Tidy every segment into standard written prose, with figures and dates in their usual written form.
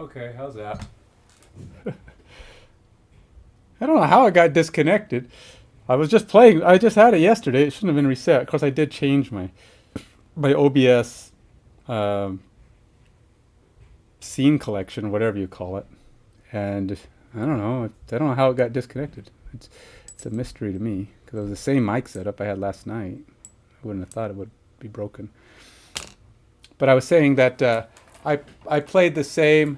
Okay, how's that? I don't know how it got disconnected. I was just playing. I just had it yesterday. It shouldn't have been reset. Of course, I did change my OBS um, scene collection, whatever you call it, and I don't know. I don't know how it got disconnected. It's a mystery to me because it was the same mic setup I had last night. I wouldn't have thought it would be broken. But I was saying that I played the same.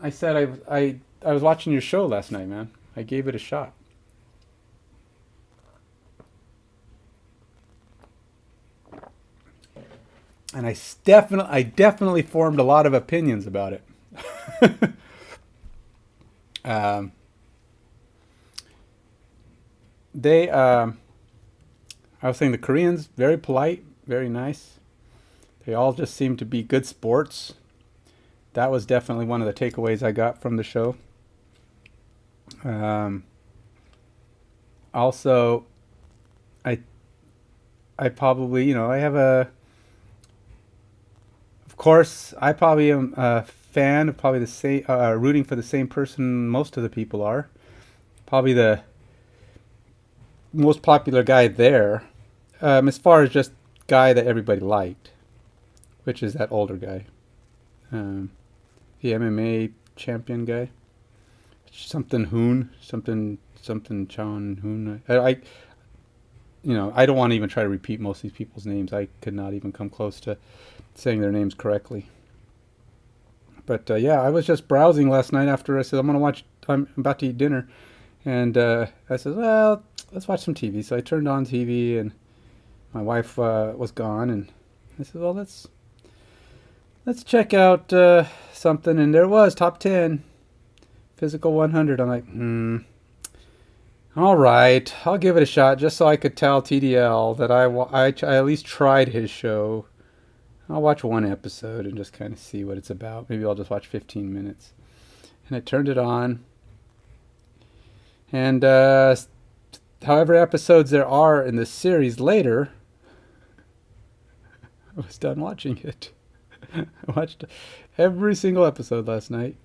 I said I was watching your show last night, man. I gave it a shot. And I definitely formed a lot of opinions about it. um, they, I was saying the Koreans very polite, very nice. They all just seem to be good sports. That was definitely one of the takeaways I got from the show. Um, Also, I I probably I have a of course I probably am a fan of probably the same rooting for the same person most of the people are. Probably the most popular guy there, as far as just guy that everybody liked, which is that older guy, um, the MMA champion guy, something Hoon, something Chan Hoon. I don't want to even try to repeat most of these people's names. I could not even come close to saying their names correctly. But yeah, I was just browsing last night after I said I'm about to eat dinner, and I said, well, let's watch some TV. So I turned on TV, and my wife was gone, and I said, well, let's check out something, and there was top 10 physical 100. I'm like, all right, I'll give it a shot just so I could tell TDL that I at least tried his show. I'll watch one episode and just kind of see what it's about. Maybe I'll just watch 15 minutes. And I turned it on, and however episodes there are in the series later, I was done watching it. I watched every single episode last night,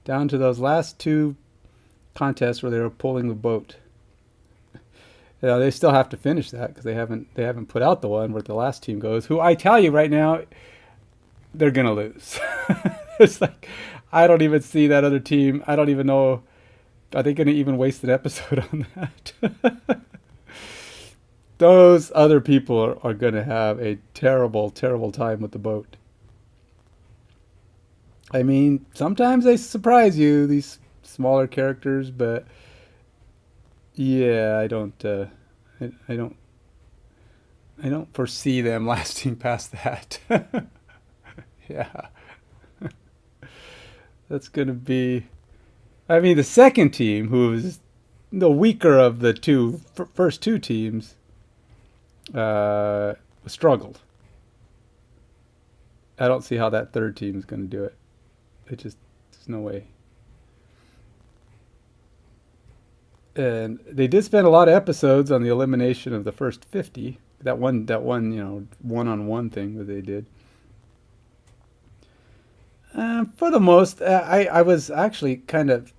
down to those last two contests where they were pulling the boat. They still have to finish that because they haven't put out the one where the last team goes. Who I tell you right now, they're gonna lose. It's like I don't even see that other team. I don't even know. Are they gonna even waste an episode on that? Those other people are gonna have a terrible, terrible time with the boat. I mean, sometimes they surprise you, these smaller characters, but yeah, I don't, I don't foresee them lasting past that. Yeah, that's gonna be. I mean, the second team, who is the weaker of the first two teams, struggled. I don't see how that third team is gonna do it. There's no way. And they did spend a lot of episodes on the elimination of the first 50. That one, one-on-one thing that they did. For the most, I was actually kind of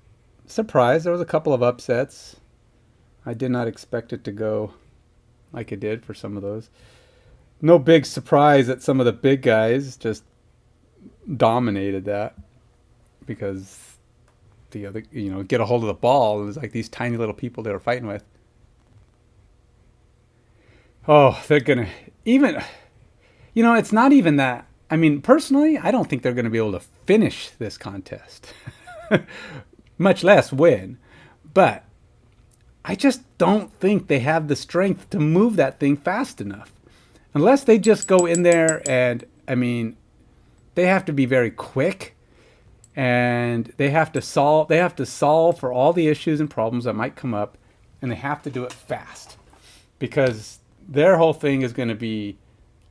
surprised. There was a couple of upsets. I did not expect it to go like it did for some of those. No big surprise that some of the big guys just dominated that because the other, get a hold of the ball. It was like these tiny little people they were fighting with. Oh, they're gonna even. It's not even that. I mean, personally, I don't think they're going to be able to finish this contest, much less win. But I just don't think they have the strength to move that thing fast enough. Unless they just go in there and, I mean, they have to be very quick and they have to solve for all the issues and problems that might come up, and they have to do it fast because their whole thing is going to be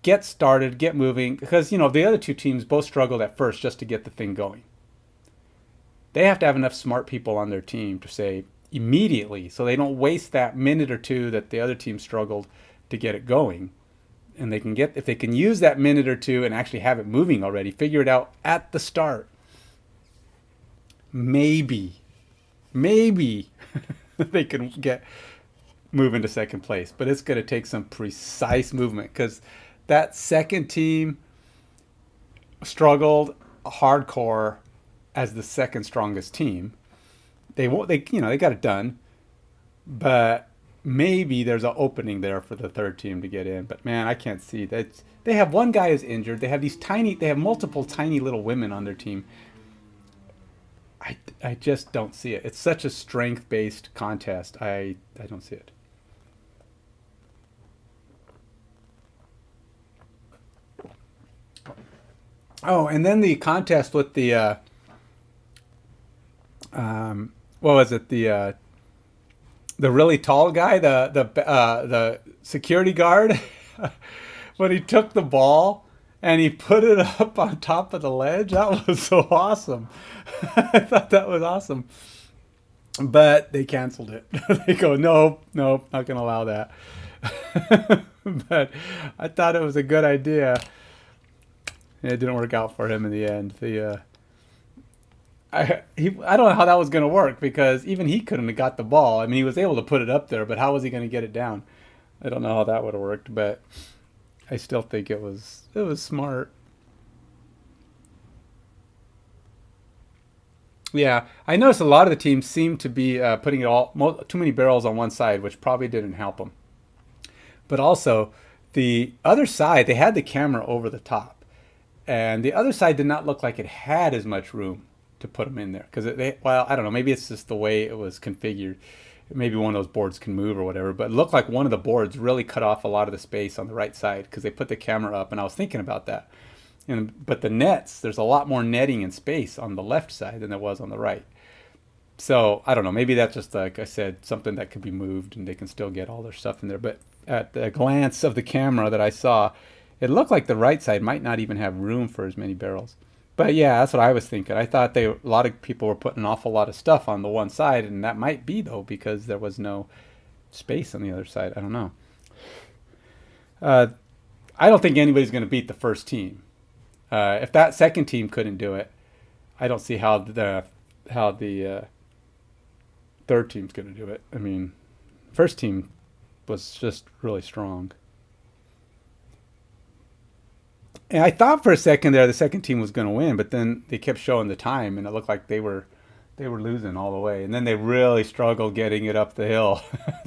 get started, get moving, because the other two teams both struggled at first just to get the thing going. They have to have enough smart people on their team to say immediately, so they don't waste that minute or two that the other team struggled to get it going. And if they can use that minute or two and actually have it moving already, figure it out at the start, maybe they can get move into second place, but it's going to take some precise movement because that second team struggled hardcore as the second strongest team. They got it done, but maybe there's an opening there for the third team to get in. But man, I can't see that. They have one guy who's injured. They have multiple tiny little women on their team. I just don't see it. It's such a strength based contest. I don't see it. Oh, and then the contest with the what was it, the really tall guy, the security guard, when he took the ball and he put it up on top of the ledge. That was so awesome. I thought that was awesome. But they canceled it. They go, nope, not going to allow that. But I thought it was a good idea. It didn't work out for him in the end. I don't know how that was going to work because even he couldn't have got the ball. I mean, he was able to put it up there, but how was he going to get it down? I don't know how that would have worked, but I still think it was smart. Yeah, I noticed a lot of the teams seemed to be putting too many barrels on one side, which probably didn't help them. But also, the other side, they had the camera over the top, and the other side did not look like it had as much room to put them in there because well, I don't know, maybe it's just the way it was configured. Maybe one of those boards can move or whatever, but it looked like one of the boards really cut off a lot of the space on the right side because they put the camera up, and I was thinking about that. But the nets, there's a lot more netting and space on the left side than there was on the right. So I don't know, maybe that's just, like I said, something that could be moved and they can still get all their stuff in there. But at the glance of the camera that I saw, it looked like the right side might not even have room for as many barrels. But yeah, that's what I was thinking. I thought a lot of people were putting an awful lot of stuff on the one side, and that might be though because there was no space on the other side. I don't know. I don't think anybody's going to beat the first team. If that second team couldn't do it, I don't see how the third team's going to do it. I mean, first team was just really strong. And I thought for a second there the second team was going to win, but then they kept showing the time, and it looked like they were losing all the way. And then they really struggled getting it up the hill.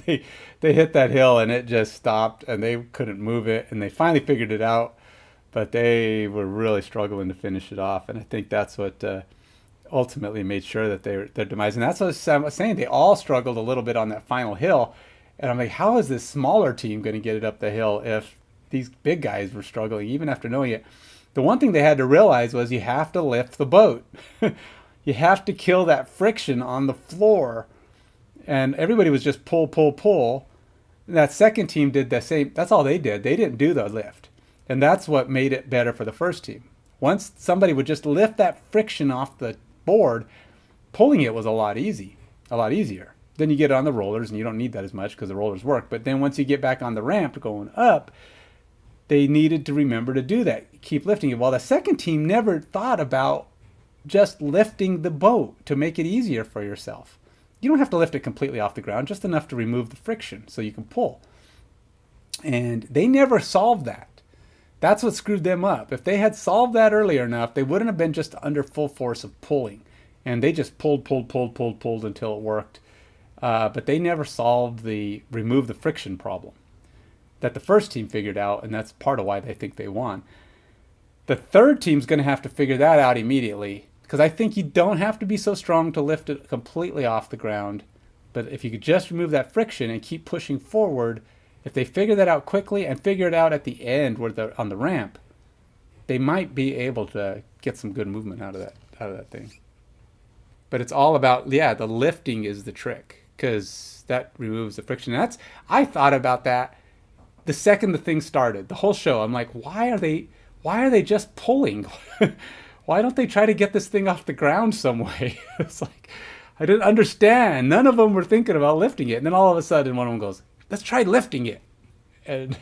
they hit that hill, and it just stopped, and they couldn't move it. And they finally figured it out, but they were really struggling to finish it off. And I think that's what ultimately made sure that their demise. And that's what I was saying. They all struggled a little bit on that final hill. And I'm like, how is this smaller team going to get it up the hill if these big guys were struggling even after knowing it? The one thing they had to realize was you have to lift the boat. You have to kill that friction on the floor. And everybody was just pull, pull, pull. And that second team did the same. That's all they did. They didn't do the lift. And that's what made it better for the first team. Once somebody would just lift that friction off the board, pulling it was a lot easier. Then you get on the rollers, and you don't need that as much because the rollers work. But then once you get back on the ramp going up, they needed to remember to do that. Keep lifting it. Well, the second team never thought about just lifting the boat to make it easier for yourself. You don't have to lift it completely off the ground, just enough to remove the friction so you can pull. And they never solved that. That's what screwed them up. If they had solved that earlier enough, they wouldn't have been just under full force of pulling. And they just pulled until it worked. But they never solved remove the friction problem that the first team figured out, and that's part of why they think they won. The third team's going to have to figure that out immediately, because I think you don't have to be so strong to lift it completely off the ground. But if you could just remove that friction and keep pushing forward, if they figure that out quickly and figure it out at the end where they're on the ramp, they might be able to get some good movement out of that thing. But it's all about, the lifting is the trick, because that removes the friction. And I thought about that the second the thing started, the whole show. I'm like, why are they just pulling? Why don't they try to get this thing off the ground some way? It's like, I didn't understand. None of them were thinking about lifting it. And then all of a sudden one of them goes, let's try lifting it. And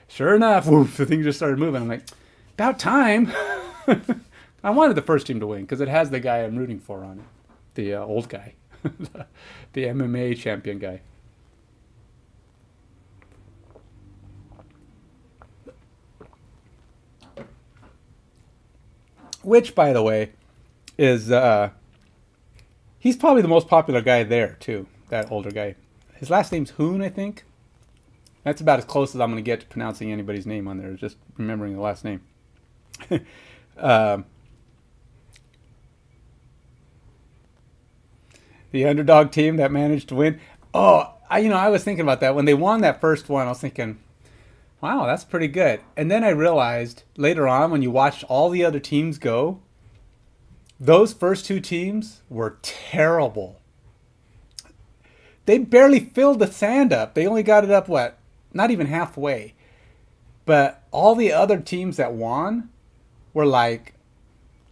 sure enough, woof, the thing just started moving. I'm like, about time. I wanted the first team to win because it has the guy I'm rooting for on it. the old guy, the MMA champion guy. Which, by the way, is he's probably the most popular guy there too. That older guy. His last name's Hoon, I think. That's about as close as I'm going to get to pronouncing anybody's name on there. Just remembering the last name. um, the underdog team that managed to win. Oh, I was thinking about that when they won that first one. I was thinking, wow, that's pretty good. And then I realized later on when you watched all the other teams go, those first two teams were terrible. They barely filled the sand up. They only got it up, what? Not even halfway. But all the other teams that won were like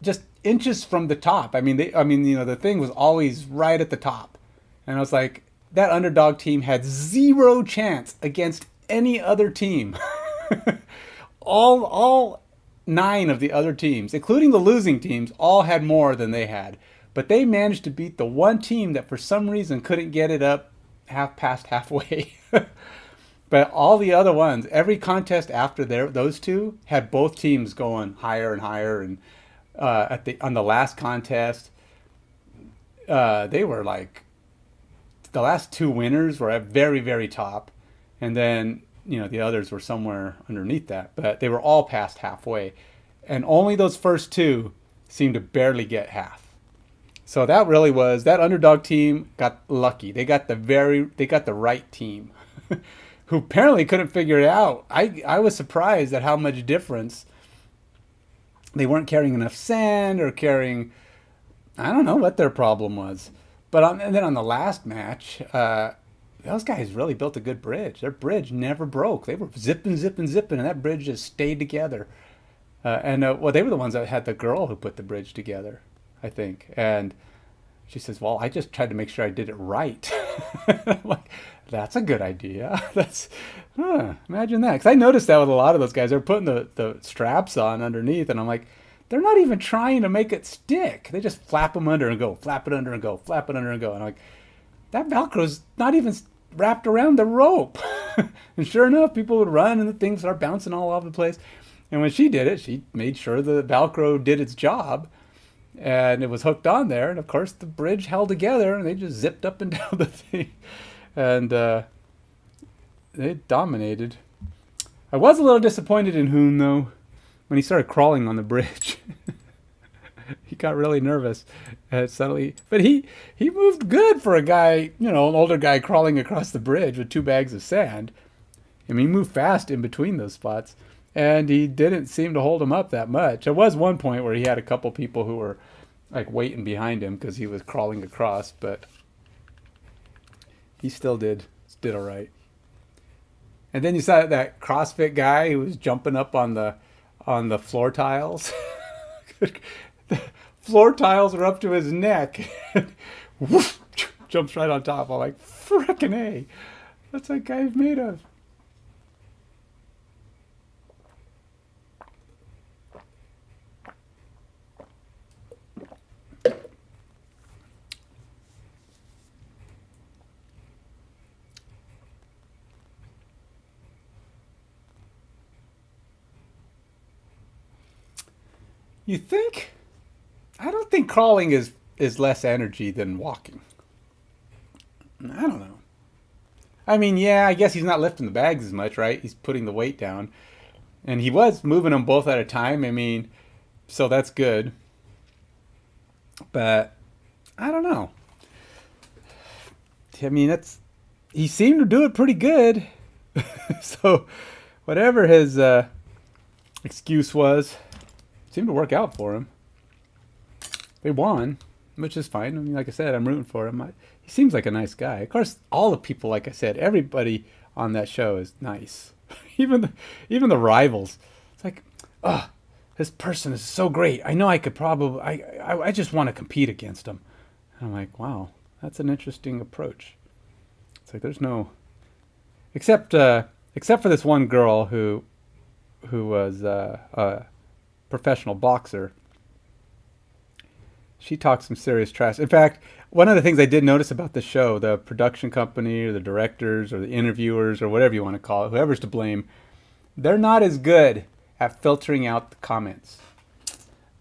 just inches from the top. The thing was always right at the top. And I was like, that underdog team had zero chance against any other team. all 9 of the other teams, including the losing teams, all had more than they had. But they managed to beat the one team that for some reason couldn't get it up past halfway. But all the other ones, every contest after those two had both teams going higher and higher. And on the last contest, they were like the last 2 winners were at very, very top, and then the others were somewhere underneath that. But they were all past halfway, and only those first 2 seemed to barely get half. So that really was that underdog team got lucky. They got the right team, who apparently couldn't figure it out. I was surprised at how much difference they weren't carrying enough sand or carrying. I don't know what their problem was, but and then on the last match, those guys really built a good bridge. Their bridge never broke. They were zipping, zipping, zipping, and that bridge just stayed together. Well, they were the ones that had the girl who put the bridge together, I think. And she says, well, I just tried to make sure I did it right. I'm like, that's a good idea. Imagine that. Because I noticed that with a lot of those guys. They're putting the straps on underneath, and I'm like, they're not even trying to make it stick. They just flap them under and go, flap it under and go, flap it under and go. And I'm like, that Velcro's not even wrapped around the rope. And sure enough, people would run and the things start bouncing all over the place. And when she did it, she made sure the Velcro did its job. And it was hooked on there. And of course, the bridge held together, and they just zipped up and down the thing. And they dominated. I was a little disappointed in Hoon, though, when he started crawling on the bridge. He got really nervous suddenly. But he moved good for a guy, an older guy crawling across the bridge with 2 bags of sand. I mean, he moved fast in between those spots. And he didn't seem to hold him up that much. There was one point where he had a couple people who were like waiting behind him because he was crawling across, but he still did all right. And then you saw that CrossFit guy who was jumping up on the floor tiles. The floor tiles were up to his neck. Whoosh, jumps right on top. I'm like, frickin' A. What's that guy made of? You think? I don't think crawling is less energy than walking. I don't know. I mean, yeah, I guess he's not lifting the bags as much, right? He's putting the weight down. And he was moving them both at a time. I mean, so that's good. But I don't know. I mean, he seemed to do it pretty good. So whatever his excuse was, seemed to work out for him. They won, which is fine. I mean, like I said, I'm rooting for him. He seems like a nice guy. Of course, all the people, like I said, everybody on that show is nice. even the rivals. It's like, oh, this person is so great. I know I could probably. I just want to compete against him. And I'm like, wow, that's an interesting approach. It's like there's no, except for this one girl who was a professional boxer. she talks some serious trash. In fact, one of the things I did notice about the show, the production company or the directors or the interviewers or whatever you want to call it, whoever's to blame, they're not as good at filtering out the comments.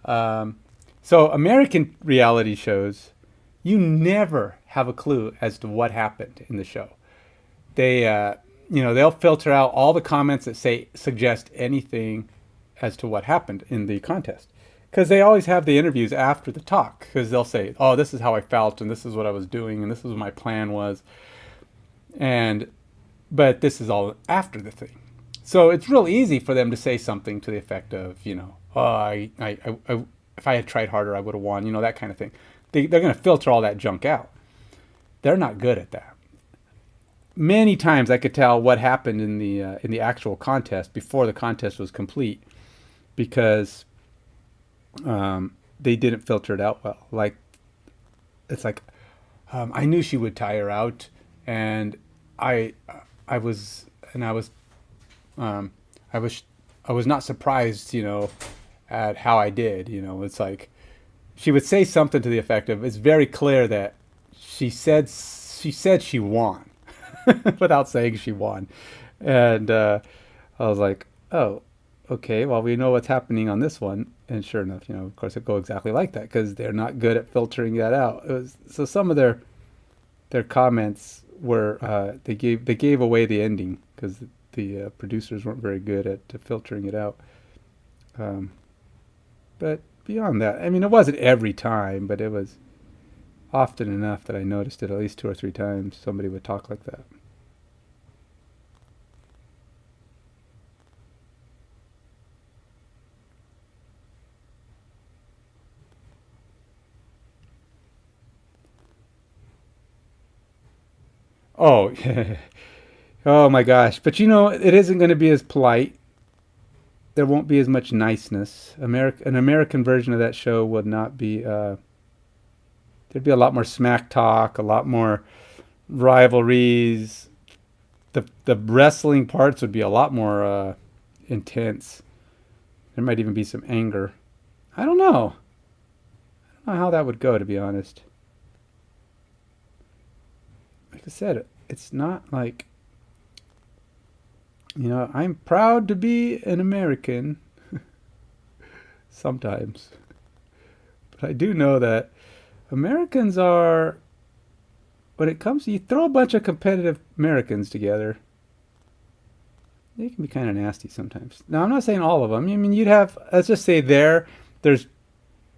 Um, so American reality shows, you never have a clue as to what happened in the show. They, they'll filter out all the comments that say suggest anything as to what happened in the contest, because they always have the interviews after the talk. Because they'll say, "Oh, this is how I felt, and this is what I was doing, and this is what my plan was," and but this is all after the thing. So it's real easy for them to say something to the effect of, "Oh, if I had tried harder, I would have won," that kind of thing. They're going to filter all that junk out. They're not good at that. Many times I could tell what happened in the actual contest before the contest was complete, because they didn't filter it out well. Like, it's like, I knew she would tire out, and I I was and um, I was I was not surprised, at how I did. It's like she would say something to the effect of, "It's very clear that she said she won," without saying she won, and I was like, "Oh, okay. Well, we know what's happening on this one." And sure enough, of course, it go exactly like that, because they're not good at filtering that out. So some of their comments were, they gave away the ending, because the producers weren't very good at filtering it out. Um, but beyond that, I mean, it wasn't every time, but it was often enough that I noticed it at least two or three times. Somebody would talk like that. Oh, oh my gosh! But it isn't going to be as polite. There won't be as much niceness. An American version of that show would not be. There'd be a lot more smack talk, a lot more rivalries. The wrestling parts would be a lot more intense. There might even be some anger. I don't know. I don't know how that would go, to be honest. Like I said, it's not like, I'm proud to be an American sometimes. But I do know that Americans are, when it comes to, you throw a bunch of competitive Americans together, they can be kind of nasty sometimes. Now, I'm not saying all of them. I mean, you'd have, let's just say there's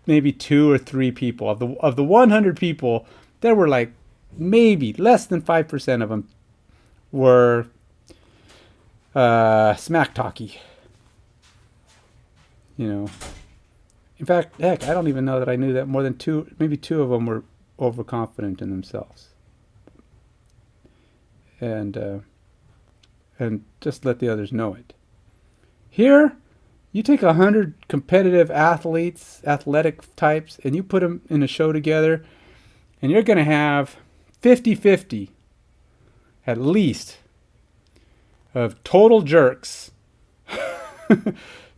maybe two or three people. Of the 100 people, there were like maybe less than 5% of them were smack talky. You know, in fact, heck, I don't even know that I knew that more than two, maybe two of them were overconfident in themselves, and just let the others know it. Here, you take 100 competitive athletes, athletic types, and you put them in a show together, and you're going to have 50-50 at least of total jerks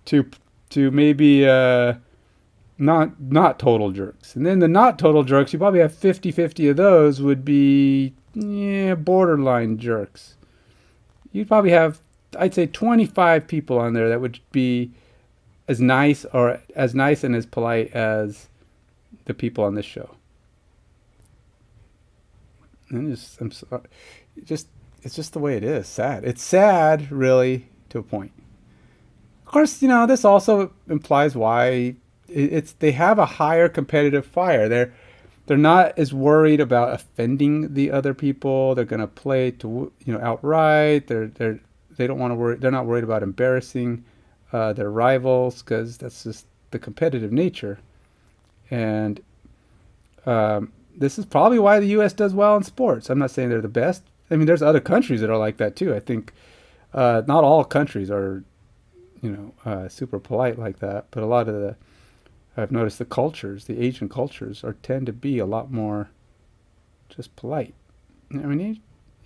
to maybe not total jerks. And then the not total jerks, you probably have 50-50 of those would be borderline jerks. You'd probably have, I'd say, 25 people on there that would be as nice and as polite as the people on this show. And it's just the way it is. Sad. It's sad, really, to a point. Of course, this also implies why they have a higher competitive fire. They're not as worried about offending the other people. They're going to play to outright. They don't want to worry. They're not worried about embarrassing their rivals, because that's just the competitive nature. And this is probably why the U.S. does well in sports. I'm not saying they're the best. I mean, there's other countries that are like that too. I think not all countries are, super polite like that. But a lot of I've noticed the cultures, the Asian cultures, tend to be a lot more just polite. I mean,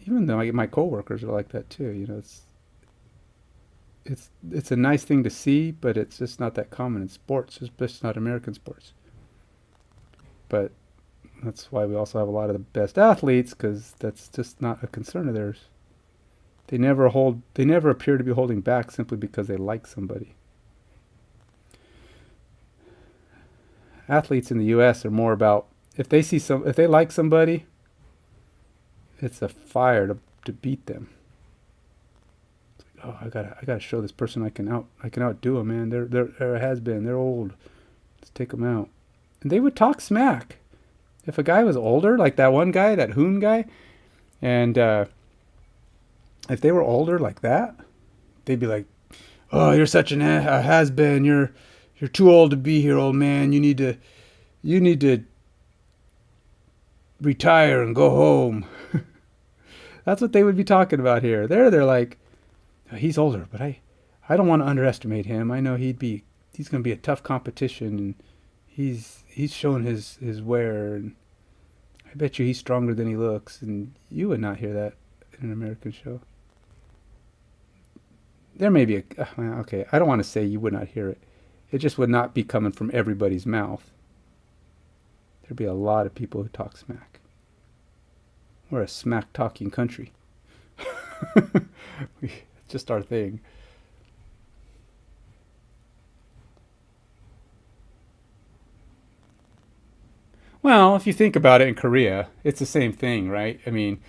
even though my coworkers are like that too. It's a nice thing to see, but it's just not that common in sports. It's just not American sports. but that's why we also have a lot of the best athletes, because that's just not a concern of theirs. They never appear to be holding back simply because they like somebody. Athletes in the U.S. are more about, if they like somebody, it's a fire to beat them. Oh, I gotta show this person I can outdo them, man. They're a has been. They're old. Let's take them out. And they would talk smack. If a guy was older, like that one guy, that Hoon guy, and if they were older like that, they'd be like, "Oh, you're such a has been. You're too old to be here, old man. You need to retire and go home." That's what they would be talking about here. They're like, he's older, but I don't want to underestimate him. I know he's going to be a tough competition, and he's shown his wear, and I bet you he's stronger than he looks. And you would not hear that in an American show. There may be okay, I don't want to say you would not hear it. It just would not be coming from everybody's mouth. There'd be a lot of people who talk smack. We're a smack talking country. It's just our thing. Well, if you think about it, in Korea, it's the same thing, right? I mean,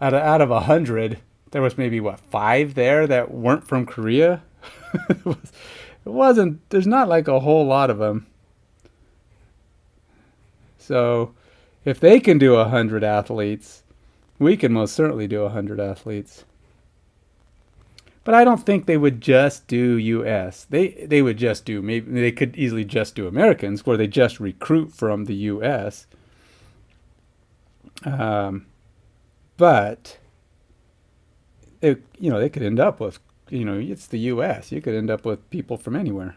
out of 100, there was maybe what, 5 there that weren't from Korea. It wasn't. There's not like a whole lot of them. So, if they can do 100 athletes, we can most certainly do 100 athletes. But I don't think they would just do U.S. They would just do, maybe they could easily just do Americans, where they just recruit from the U.S. But they could end up with, it's the U.S. You could end up with people from anywhere.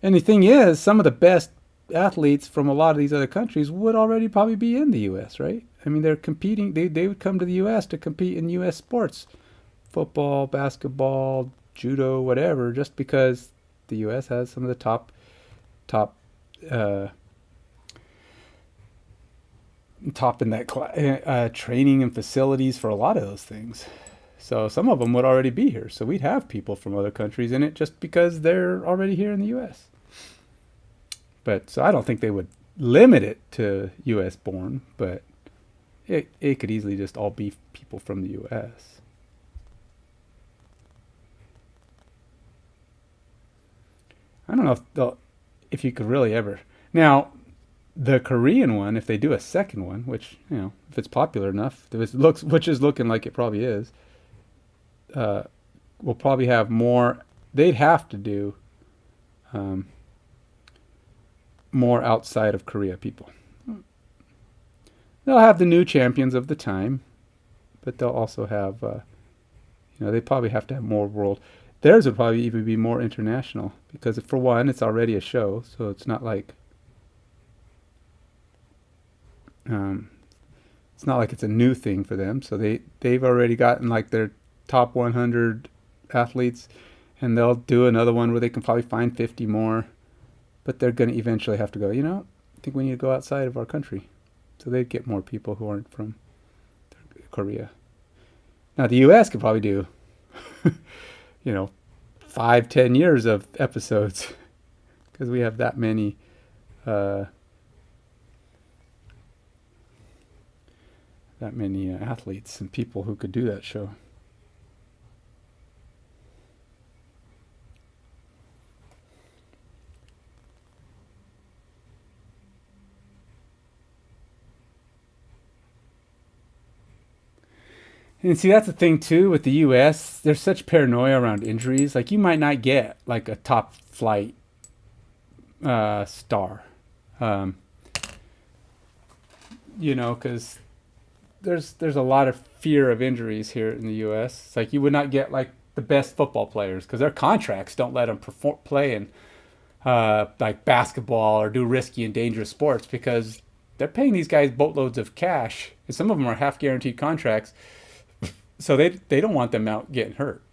And the thing is, some of the best athletes from a lot of these other countries would already probably be in the U.S., right? I mean, they're competing. They would come to the U.S. to compete in U.S. sports, football, basketball, judo, whatever, just because the U.S. has some of the top uh, top in that training and facilities for a lot of those things. So some of them would already be here. So we'd have people from other countries in it just because they're already here in the U.S. But so I don't think they would limit it to U.S. born, but it could easily just all be people from the U.S. I don't know if you could really ever. Now, the Korean one, if they do a second one, which, if it's popular enough, which is looking like it probably is, will probably have more. They'd have to do more outside of Korea people. They'll have the new champions of the time, but they'll also have, they probably have to have more world. Theirs would probably even be more international because, for one, it's already a show, so it's not like it's a new thing for them. So they've already gotten like their top 100 athletes, and they'll do another one where they can probably find 50 more, but they're going to eventually have to go, I think we need to go outside of our country. So they'd get more people who aren't from Korea. Now the U.S. could probably do, 5-10 years of episodes because we have that many athletes and people who could do that show. And see, that's the thing too with the U.S. There's such paranoia around injuries. Like, you might not get like a top flight star, because there's a lot of fear of injuries here in the U.S. It's like you would not get like the best football players because their contracts don't let them play in like basketball or do risky and dangerous sports because they're paying these guys boatloads of cash, and some of them are half guaranteed contracts. So they don't want them out getting hurt.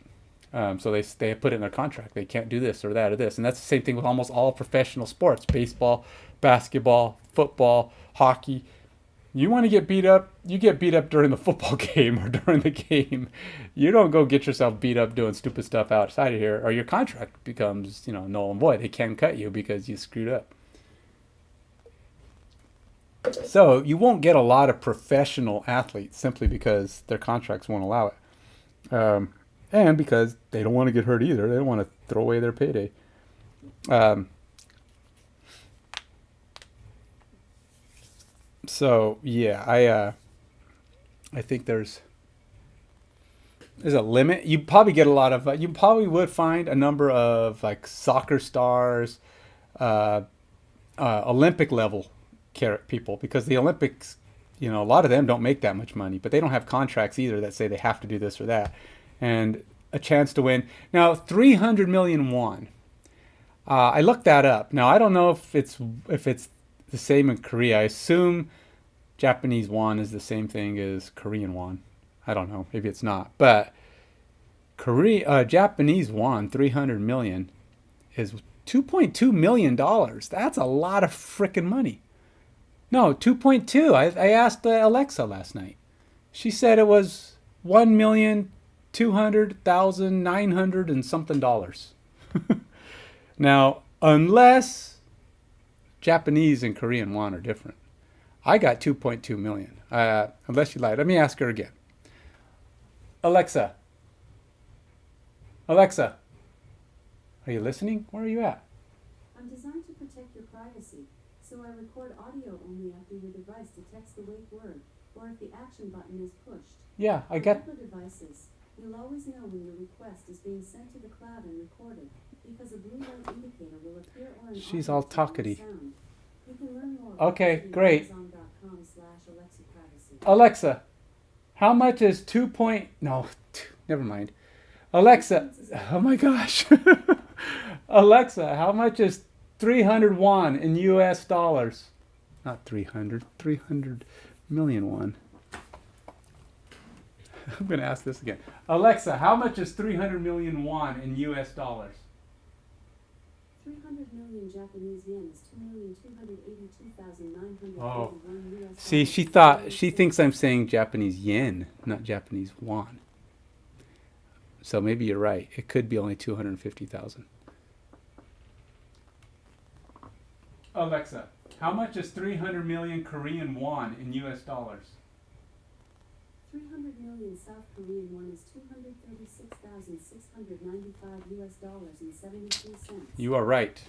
So they put it in their contract. They can't do this or that or this. And that's the same thing with almost all professional sports: baseball, basketball, football, hockey. You want to get beat up, you get beat up during the football game or during the game. You don't go get yourself beat up doing stupid stuff outside of here, or your contract becomes, null and void. They can't cut you because you screwed up. So you won't get a lot of professional athletes simply because their contracts won't allow it. And because they don't want to get hurt either. They don't want to throw away their payday. So yeah, I think there's a limit. You probably get a lot of. You probably would find a number of like soccer stars, uh, Olympic level people, because the Olympics, a lot of them don't make that much money, but they don't have contracts either that say they have to do this or that, and a chance to win. Now, 300 million won. I looked that up. Now, I don't know if it's the same in Korea. I assume Japanese won is the same thing as Korean won. I don't know. Maybe it's not. But Japanese won 300 million is 2.2 million dollars. That's a lot of freaking money. No, 2.2. I asked Alexa last night. She said it was 1,200,900 and something dollars. Now, unless Japanese and Korean won are different, I got 2.2 million. Unless you lied. Let me ask her again. Alexa. Alexa. Are you listening? Where are you at? I'm designed to protect your privacy, so I record audio only after your device detects the wake word or if the action button is pushed. Yeah, I For get. other devices, you'll always know when your request is being sent to the cloud and recorded, because a blue light indicator will appear or an She's audio all signal talkity. sound. You can learn more Okay, at great. Amazon.com/AlexaPrivacy. Alexa, how much is 2 point... No, never mind. Alexa, oh my gosh. Alexa, how much is 300 won in US dollars? Not 300, 300 million won. I'm going to ask this again. Alexa, how much is 300 million won in US dollars? 300 million Japanese yen is 2,282,981 Oh. US See, dollars. she thinks I'm saying Japanese yen, not Japanese won. So maybe you're right. It could be only 250,000. Alexa, how much is 300 million Korean won in US dollars? 300 million South Korean won is 236,695 US dollars and 72 cents. You are right.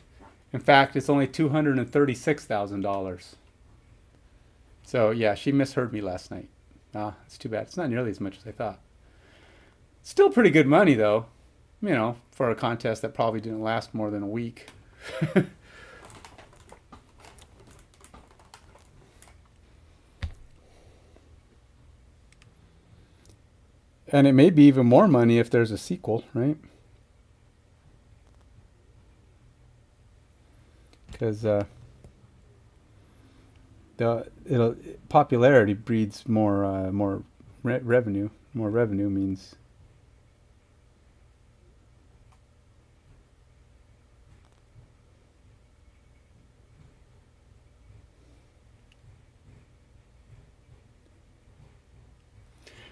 In fact, it's only $236,000. So yeah, she misheard me last night. It's too bad. It's not nearly as much as I thought. Still pretty good money though, for a contest that probably didn't last more than a week. And it may be even more money if there's a sequel, right? Because popularity breeds more revenue. More revenue means.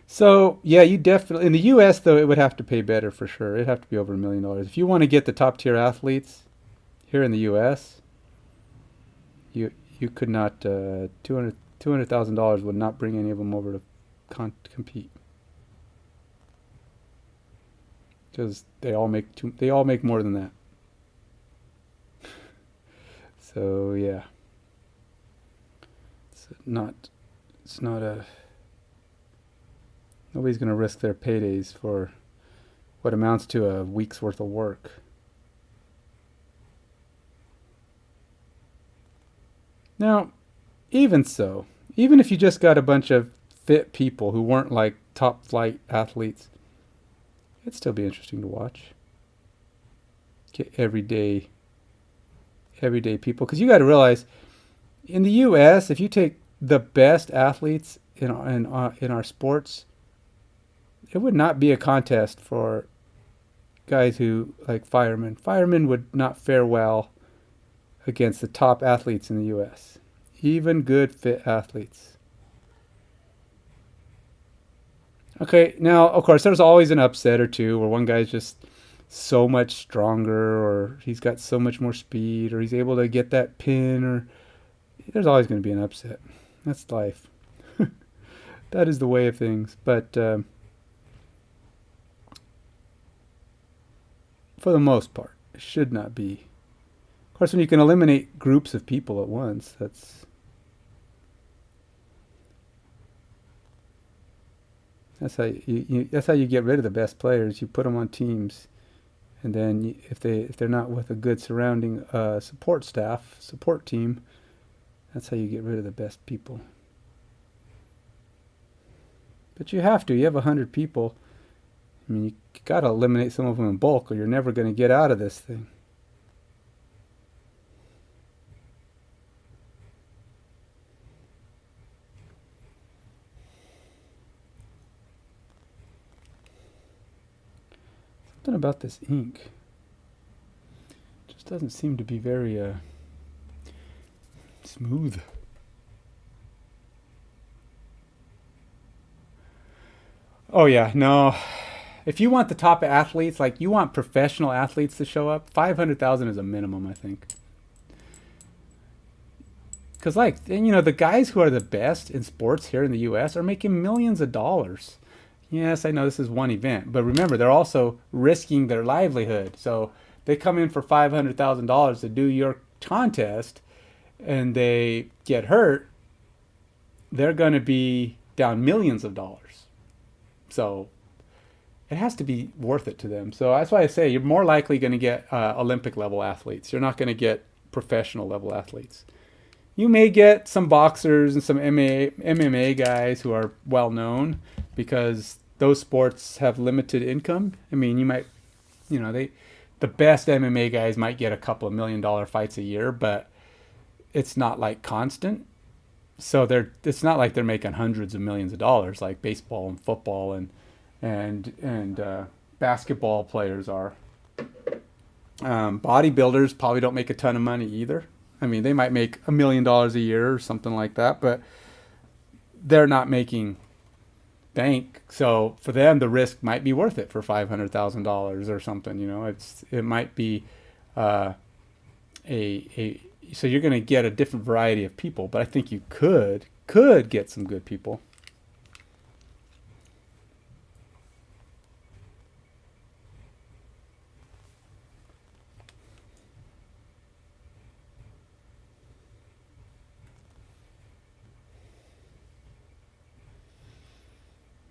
So yeah, you definitely in the U.S. though it would have to pay better for sure. It'd have to be over $1 million if you want to get the top tier athletes here in the U.S. You could not $200,000 would not bring any of them over to compete because they all make more than that. So yeah, it's not a. Nobody's going to risk their paydays for what amounts to a week's worth of work. Now, even so, even if you just got a bunch of fit people who weren't like top flight athletes, it'd still be interesting to watch. Get everyday people, because you got to realize, in the U.S., if you take the best athletes in our sports, it would not be a contest for guys who, like firemen. Firemen would not fare well against the top athletes in the U.S., even good, fit athletes. Okay, now, of course, there's always an upset or two where one guy's just so much stronger, or he's got so much more speed, or he's able to get that pin, or there's always going to be an upset. That's life. That is the way of things. But for the most part, it should not be. Of course, when you can eliminate groups of people at once, that's how you get rid of the best players. You put them on teams, and then if they're not with a good surrounding support team, that's how you get rid of the best people. But you have to. You have 100 people. I mean, you got to eliminate some of them in bulk, or you're never going to get out of this thing. Something about this ink just doesn't seem to be very smooth. Oh yeah, no. If you want the top athletes, like you want professional athletes to show up, 500,000 is a minimum, I think. Because the guys who are the best in sports here in the U.S. are making millions of dollars. Yes, I know this is one event, but remember, they're also risking their livelihood. So they come in for $500,000 to do your contest, and they get hurt, they're going to be down millions of dollars. So it has to be worth it to them. So that's why I say you're more likely going to get Olympic level athletes. You're not going to get professional level athletes. You may get some boxers and some MMA guys who are well known because those sports have limited income. I mean, the best MMA guys might get a couple of $1 million fights a year, but it's not like constant. So it's not like they're making hundreds of millions of dollars like baseball and football and basketball players are. Bodybuilders probably don't make a ton of money either. I mean, they might make $1 million a year or something like that, but they're not making bank. So for them, the risk might be worth it for $500,000 or something. It might be so you're going to get a different variety of people, but I think you could get some good people.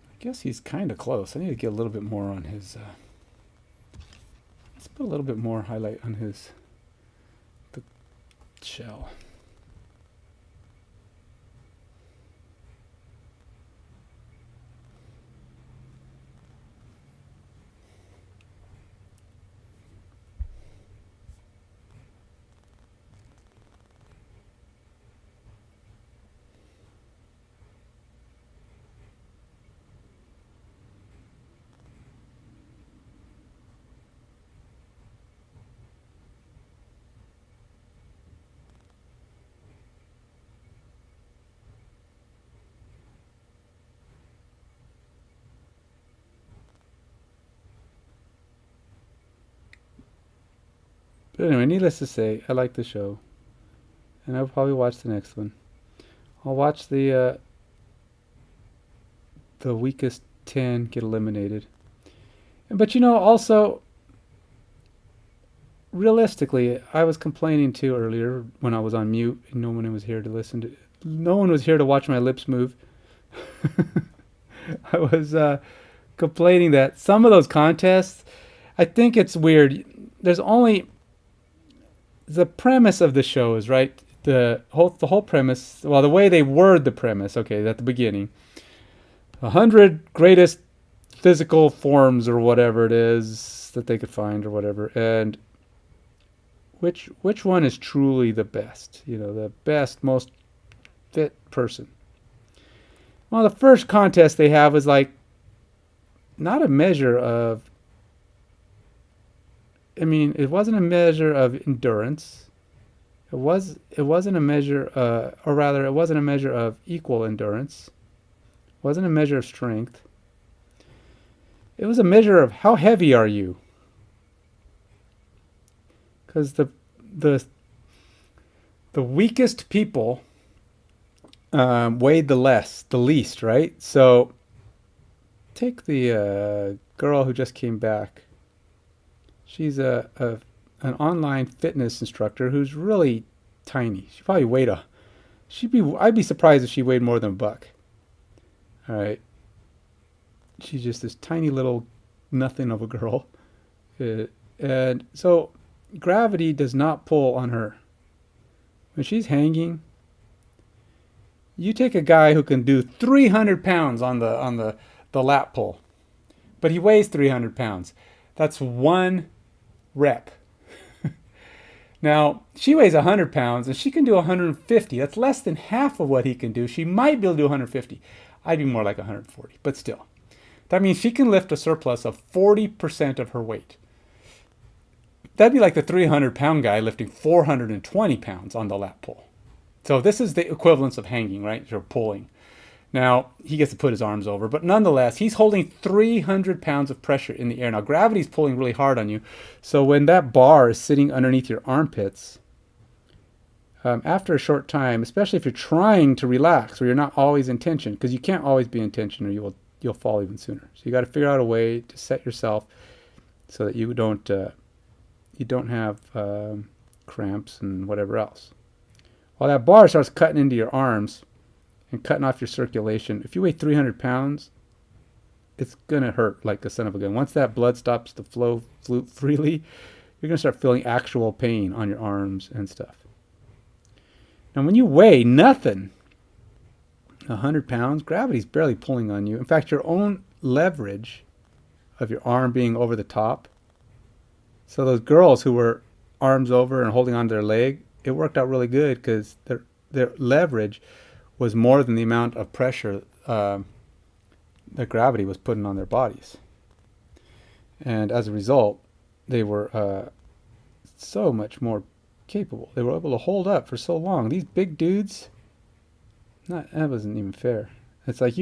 I guess he's kind of close. I need to get a little bit more on his. Let's put a little bit more highlight on the shell. But anyway, needless to say, I like the show, and I'll probably watch the next one. I'll watch the weakest 10 get eliminated. But also, realistically, I was complaining too earlier when I was on mute, and no one was here to listen to. No one was here to watch my lips move. I was complaining that some of those contests, I think it's weird. There's only the premise of the show is right. The whole premise. Well, the way they word the premise. Okay, at the beginning, 100 greatest physical forms or whatever it is that they could find or whatever, and which one is truly the best? The best, most fit person. Well, the first contest they have is like not a measure of I mean, it wasn't a measure of endurance. It wasn't a measure, or rather, it wasn't a measure of equal endurance. It wasn't a measure of strength. It was a measure of how heavy are you? Because the the weakest people weighed the least, right? So take the girl who just came back. She's an online fitness instructor who's really tiny. She probably weighed a. I'd be surprised if she weighed more than a buck. All right. She's just this tiny little nothing of a girl, and so gravity does not pull on her. When she's hanging, you take a guy who can do 300 pounds on the lat pull, but he weighs 300 pounds. That's one rep. Now, she weighs 100 pounds and she can do 150. That's less than half of what he can do. She might be able to do 150. I'd be more like 140, but still. That means she can lift a surplus of 40% of her weight. That'd be like the 300-pound guy lifting 420 pounds on the lat pull. So this is the equivalence of hanging, right? Or pulling. Now, he gets to put his arms over, but nonetheless, he's holding 300 pounds of pressure in the air. Now, gravity's pulling really hard on you. So when that bar is sitting underneath your armpits, after a short time, especially if you're trying to relax or you're not always in tension, because you can't always be in tension or you'll fall even sooner. So you got to figure out a way to set yourself so that you don't have cramps and whatever else. While that bar starts cutting into your arms and cutting off your circulation, if you weigh 300 pounds, it's going to hurt like a son of a gun. Once that blood stops to flow freely, you're going to start feeling actual pain on your arms and stuff. Now, when you weigh nothing, 100 pounds, gravity's barely pulling on you. In fact, your own leverage of your arm being over the top. So those girls who were arms over and holding onto their leg, it worked out really good because their leverage was more than the amount of pressure that gravity was putting on their bodies. And as a result, they were so much more capable. They were able to hold up for so long. These big dudes, that wasn't even fair. It's like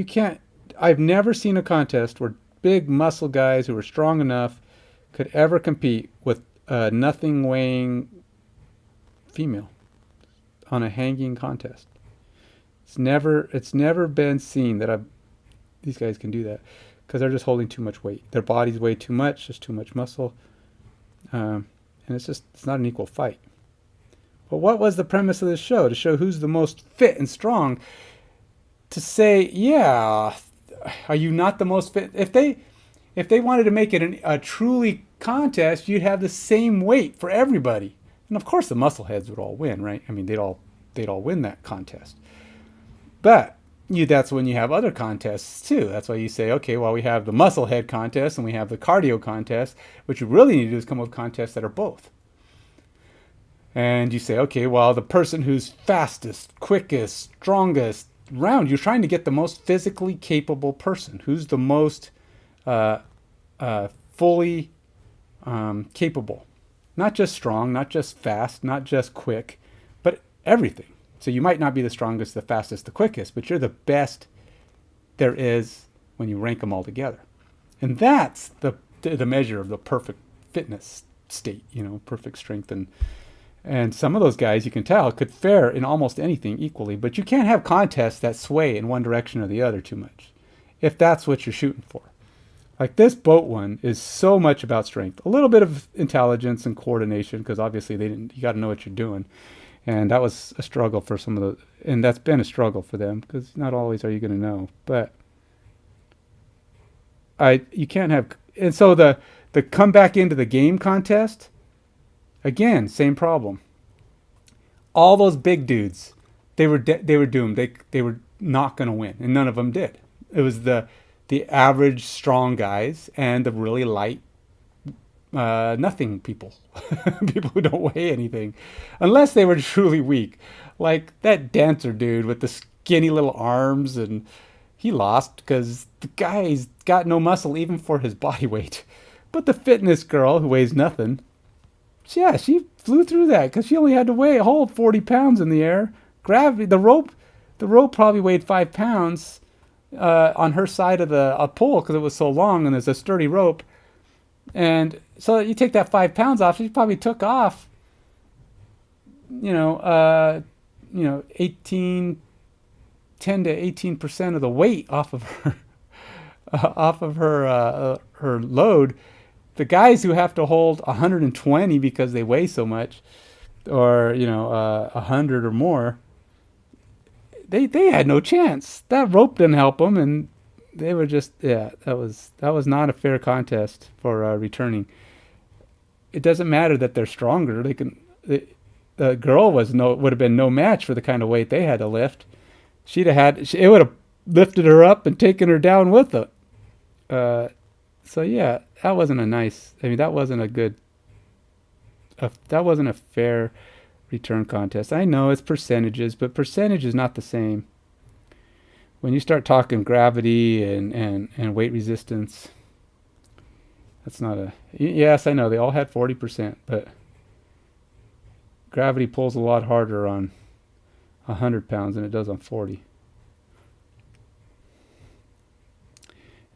I've never seen a contest where big muscle guys who were strong enough could ever compete with a nothing weighing female on a hanging contest. It's never been seen that these guys can do that because they're just holding too much weight. Their bodies weigh too much, just too much muscle, and it's not an equal fight. But what was the premise of this show? To show who's the most fit and strong. To say, yeah, are you not the most fit? If they wanted to make it a truly contest, you'd have the same weight for everybody. And of course the muscleheads would all win, right? I mean, they'd all win that contest. But that's when you have other contests too. That's why you say, okay, well, we have the musclehead contest and we have the cardio contest. What you really need to do is come up with contests that are both. And you say, okay, well, the person who's fastest, quickest, strongest, round, you're trying to get the most physically capable person. Who's the most fully capable. Not just strong, not just fast, not just quick, but everything. So you might not be the strongest, the fastest, the quickest, but you're the best there is when you rank them all together. And that's the measure of the perfect fitness state, perfect strength. And some of those guys, you can tell, could fare in almost anything equally, but you can't have contests that sway in one direction or the other too much, if that's what you're shooting for. Like this boat one is so much about strength, a little bit of intelligence and coordination, because obviously you got to know what you're doing. And that was a struggle for and that's been a struggle for them, because not always are you going to know. But you can't have, and so the come back into the game contest, again, same problem. All those big dudes, they were doomed. They were not going to win, and none of them did. It was the average strong guys and the really light nothing people. People who don't weigh anything, unless they were truly weak, like that dancer dude with the skinny little arms, and he lost because the guy's got no muscle even for his body weight. But the fitness girl who weighs nothing, Yeah, she flew through that because she only had to weigh a whole 40 pounds in the air. Gravity, the rope probably weighed 5 pounds on her side of the pole because it was so long and there's a sturdy rope. And so you take that 5 pounds off, she probably took off, you know, 18, 10 to 18% of the weight off of her, her load. The guys who have to hold 120 because they weigh so much, or 100 or more, they had no chance. That rope didn't help them, and they were just that was not a fair contest for returning. It doesn't matter that they're stronger. The girl would have been no match for the kind of weight they had to lift. It would have lifted her up and taken her down with it. So yeah, that wasn't a nice. I mean, that wasn't a good. That wasn't a fair return contest. I know it's percentages, but percentage is not the same. When you start talking gravity and weight resistance, that's not a. Yes, I know they all had 40%, but gravity pulls a lot harder on 100 pounds than it does on 40.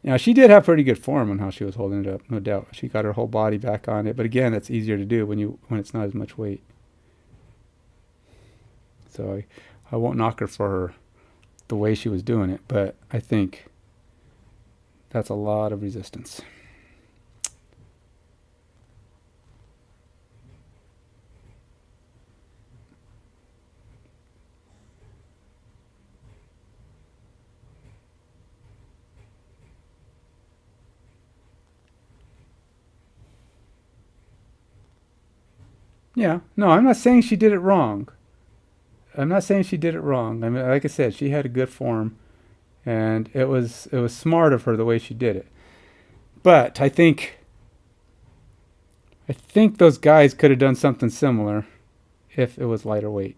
Now, she did have pretty good form on how she was holding it up, no doubt. She got her whole body back on it, but again, that's easier to do when it's not as much weight. So I won't knock her for the way she was doing it, but I think that's a lot of resistance. Yeah, no, I'm not saying she did it wrong. I'm not saying she did it wrong. I mean, like I said, she had a good form, and it was smart of her the way she did it. But I think those guys could have done something similar if it was lighter weight.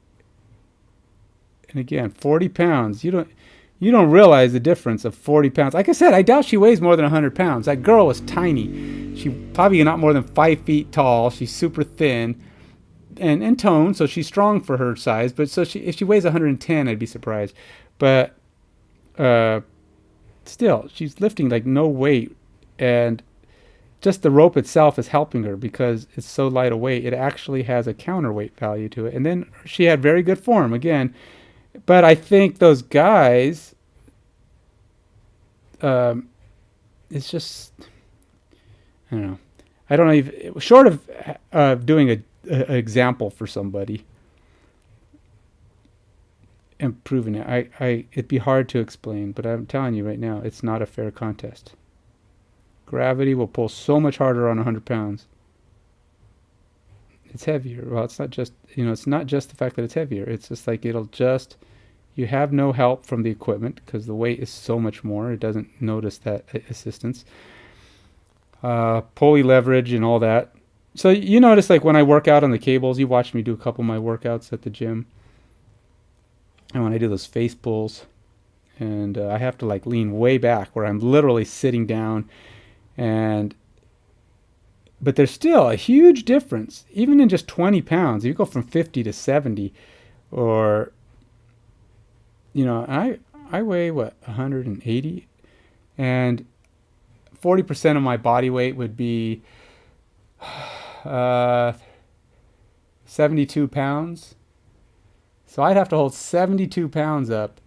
And again, 40 pounds. You don't realize the difference of 40 pounds. Like I said, I doubt she weighs more than 100 pounds. That girl was tiny. She probably not more than 5 feet tall. She's super thin and toned, so she's strong for her size. But if she weighs 110, I'd be surprised. But still, she's lifting like no weight, and just the rope itself is helping her because it's so light a weight. It actually has a counterweight value to it. And then she had very good form again. But I think those guys, it's just, I don't know. I don't know if, short of doing a example for somebody and proving it, it'd be hard to explain. But I'm telling you right now, it's not a fair contest. Gravity will pull so much harder on 100 pounds. It's heavier. Well, it's not just the fact that it's heavier. It's just like you have no help from the equipment because the weight is so much more. It doesn't notice that assistance. Pulley leverage and all that. So you notice, like when I work out on the cables, you watch me do a couple of my workouts at the gym. And when I do those face pulls, and I have to like lean way back where I'm literally sitting down, but there's still a huge difference, even in just 20 pounds. You go from 50 to 70, or, I weigh, 180? And 40% of my body weight would be 72 pounds. So I'd have to hold 72 pounds up.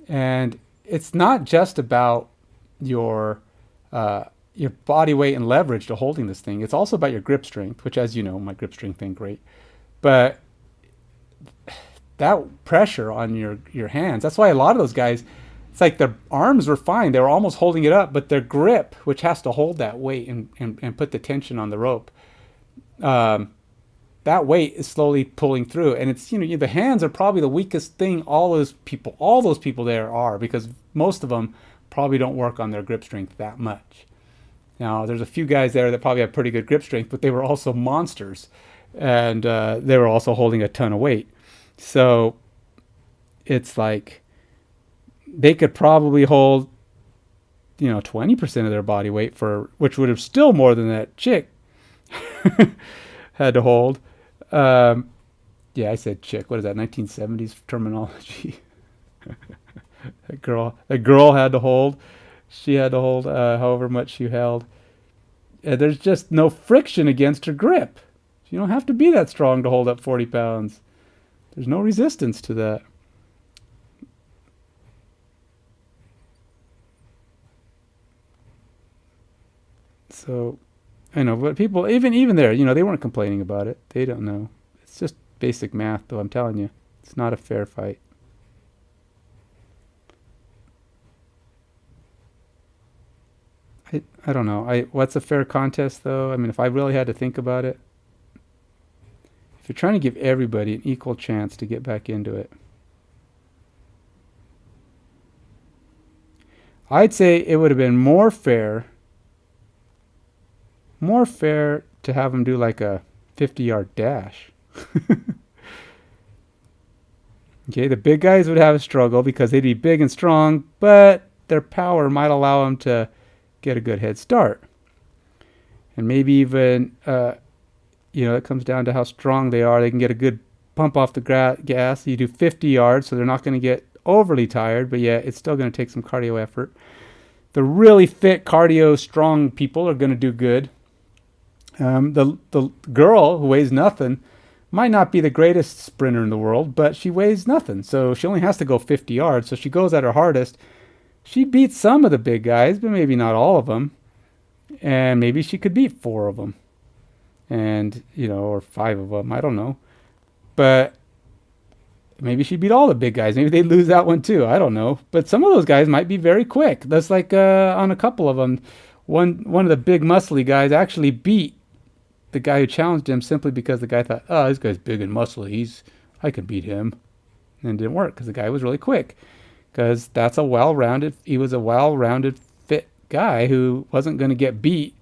And it's not just about your body weight and leverage to holding this thing. It's also about your grip strength, which, as you know, my grip strength ain't great. But that pressure on your hands, that's why a lot of those guys, it's like their arms were fine. They were almost holding it up, but their grip, which has to hold that weight and put the tension on the rope, that weight is slowly pulling through. And it's, the hands are probably the weakest thing all those people there are, because most of them probably don't work on their grip strength that much. Now, there's a few guys there that probably have pretty good grip strength, but they were also monsters, and they were also holding a ton of weight. So it's like they could probably hold, 20% of their body weight which would have still more than that chick. had to hold. Um, yeah, I said chick. What is that? 1970s terminology. That girl had to hold. She had to hold however much she held. There's just no friction against her grip. You don't have to be that strong to hold up 40 pounds. There's no resistance to that. So, I know, but people, even there, they weren't complaining about it. They don't know. It's just basic math, though. I'm telling you, it's not a fair fight. I don't know. What's a fair contest, though? I mean, if I really had to think about it, if you're trying to give everybody an equal chance to get back into it, I'd say it would have been more fair to have them do like a 50-yard dash. Okay, the big guys would have a struggle because they'd be big and strong, but their power might allow them to get a good head start. And maybe even, it comes down to how strong they are. They can get a good pump off the gas. You do 50 yards, so they're not going to get overly tired, but yeah, it's still going to take some cardio effort. The really fit, cardio, strong people are going to do good. The girl who weighs nothing might not be the greatest sprinter in the world, but she weighs nothing, so she only has to go 50 yards. So she goes at her hardest. She beats some of the big guys, but maybe not all of them. And maybe she could beat 4 of them, and or 5 of them. I don't know, but maybe she beat all the big guys. Maybe they'd lose that one too. I don't know. But some of those guys might be very quick. That's like on a couple of them. One of the big muscly guys actually beat the guy who challenged him simply because the guy thought, oh, this guy's big and muscly. I can beat him. And it didn't work because the guy was really quick. Because he was a well-rounded, fit guy who wasn't going to get beat,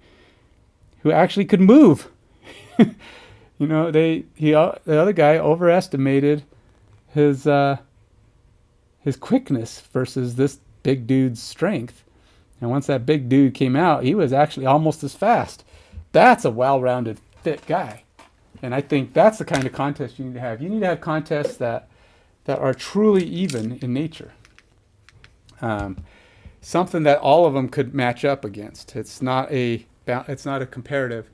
who actually could move. The other guy overestimated his quickness versus this big dude's strength. And once that big dude came out, he was actually almost as fast. That's a well-rounded, fit guy. And I think that's the kind of contest you need to have. You need to have contests that are truly even in nature. Something that all of them could match up against. It's not a comparative.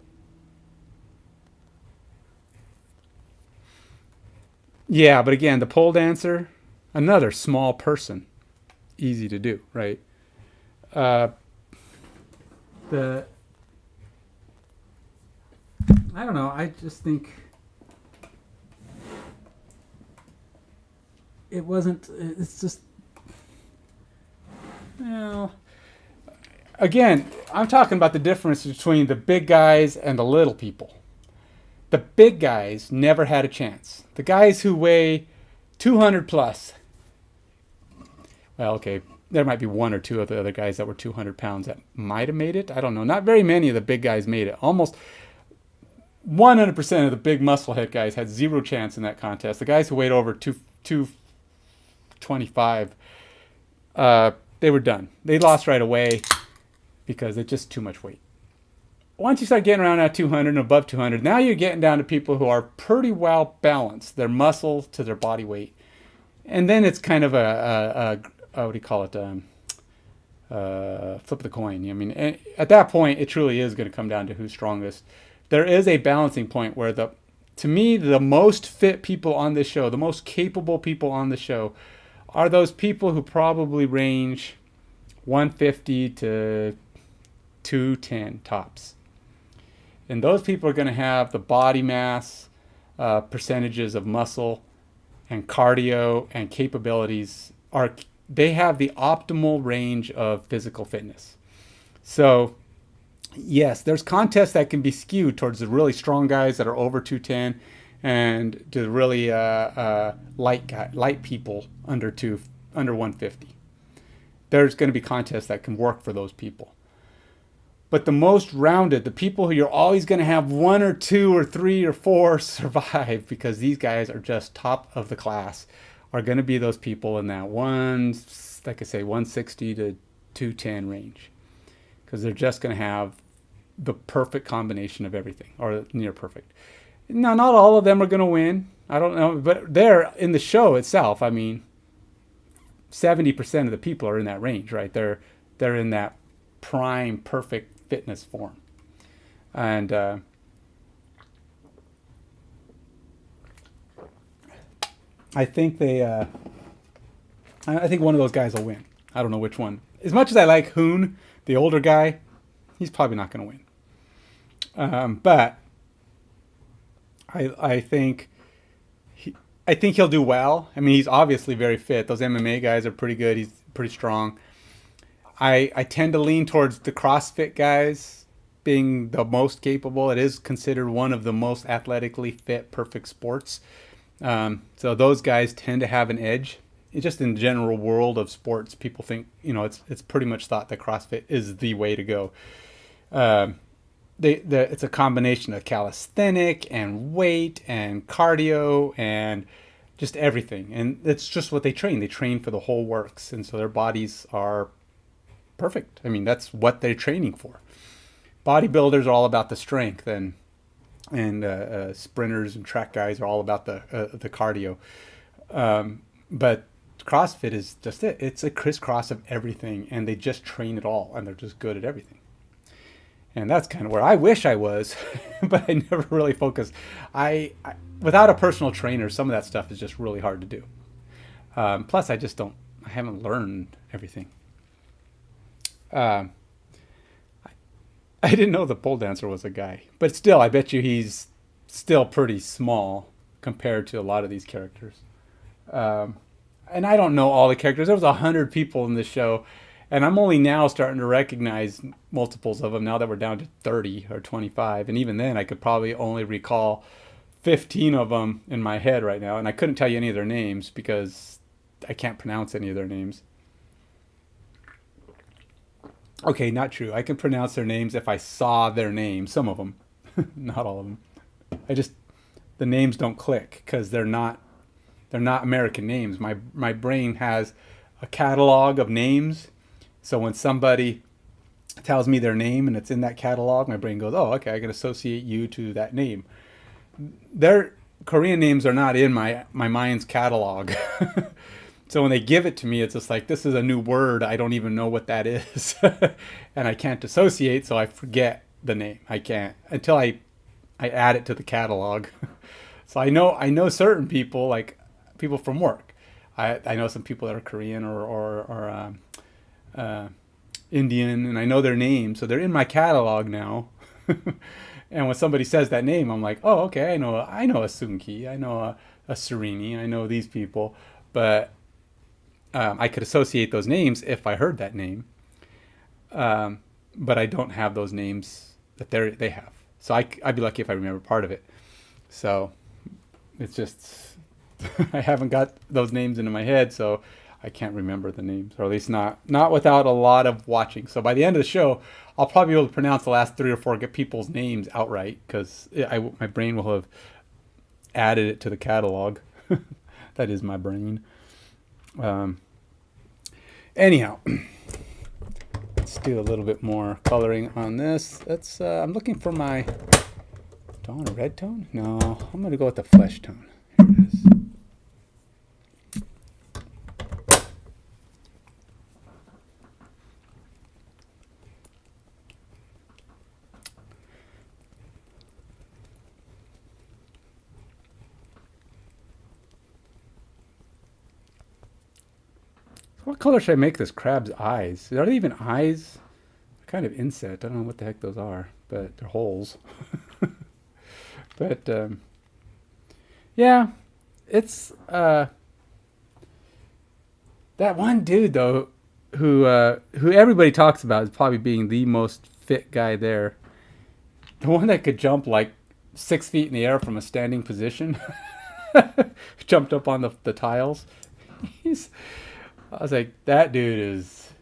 Yeah, but again, the pole dancer, another small person, easy to do, right? The I don't know. I just think it wasn't. It's just. Again, I'm talking about the difference between the big guys and the little people. The big guys never had a chance. The guys who weigh 200 plus. Well, okay, there might be 1 or 2 of the other guys that were 200 pounds that might have made it. I don't know. Not very many of the big guys made it. Almost 100% of the big musclehead guys had zero chance in that contest. The guys who weighed over 225, they were done. They lost right away because it's just too much weight. Once you start getting around at 200 and above 200, now you're getting down to people who are pretty well balanced, their muscle to their body weight. And then it's kind of a what do you call it? Flip of the coin. I mean, at that point, it truly is going to come down to who's strongest. There is a balancing point where to me, the most fit people on this show, the most capable people on the show, are those people who probably range 150 to 210 tops. And those people are going to have the body mass, percentages of muscle, and cardio and capabilities. They have the optimal range of physical fitness. So, yes, there's contests that can be skewed towards the really strong guys that are over 210 and to the really light people under 150. There's going to be contests that can work for those people. But the most rounded, the people who you're always going to have 1 or 2 or 3 or 4 survive because these guys are just top of the class, are going to be those people in that 160 to 210 range. Because they're just going to have the perfect combination of everything, or near perfect. Now, not all of them are going to win. I don't know, but they're in the show itself. I mean, 70% of the people are in that range, right? They're in that prime, perfect fitness form, and I think I think one of those guys will win. I don't know which one. As much as I like Hoon, the older guy, he's probably not going to win. But I think I think he'll do well. I mean, he's obviously very fit. Those MMA guys are pretty good. He's pretty strong. I tend to lean towards the CrossFit guys being the most capable. It is considered one of the most athletically fit, perfect sports. So those guys tend to have an edge. It's just in the general world of sports, people think, it's pretty much thought that CrossFit is the way to go. It's a combination of calisthenic and weight and cardio and just everything. And it's just what they train. They train for the whole works. And so their bodies are perfect. I mean, that's what they're training for. Bodybuilders are all about the strength, and sprinters and track guys are all about the cardio. But CrossFit is just it. It's a crisscross of everything, and they just train it all, and they're just good at everything. And that's kind of where I wish I was, but I never really focused. I without a personal trainer, some of that stuff is just really hard to do. Plus, I haven't learned everything. I didn't know the pole dancer was a guy, but still, I bet you he's still pretty small compared to a lot of these characters. And I don't know all the characters. There was 100 people in this show, and I'm only now starting to recognize multiples of them now that we're down to 30 or 25. And even then, I could probably only recall 15 of them in my head right now, and I couldn't tell you any of their names because I can't pronounce any of their names. Okay, not true. I can pronounce their names if I saw their names. Some of them, not all of them. The names don't click because they're not American names. My brain has a catalog of names, so when somebody tells me their name and it's in that catalog, my brain goes, "Oh, okay, I can associate you to that name." Their Korean names are not in my mind's catalog. So when they give it to me, it's just like, this is a new word. I don't even know what that is. And I can't associate, so I forget the name. I can't until I add it to the catalog. So I know certain people, like people from work. I know some people that are Korean or Indian, and I know their names, so they're in my catalog now. And when somebody says that name, I'm like, oh, okay, I know a Sunki, I know a Serini, I know these people, but I could associate those names if I heard that name, but I don't have those names that they have. So I'd be lucky if I remember part of it. So it's just I haven't got those names into my head, so I can't remember the names, or at least not without a lot of watching. So by the end of the show, I'll probably be able to pronounce the last 3 or 4 people's names outright because my brain will have added it to the catalog. That is my brain. Anyhow, let's do a little bit more coloring on this. I'm looking for my, do I want a red tone? No, I'm going to go with the flesh tone. Here it is. What color should I make this crab's eyes? Are they even eyes? They're kind of inset. I don't know what the heck those are, but they're holes. But yeah, it's that one dude though, who everybody talks about as probably being the most fit guy there. The one that could jump like 6 feet in the air from a standing position, jumped up on the tiles. I was like, that dude is.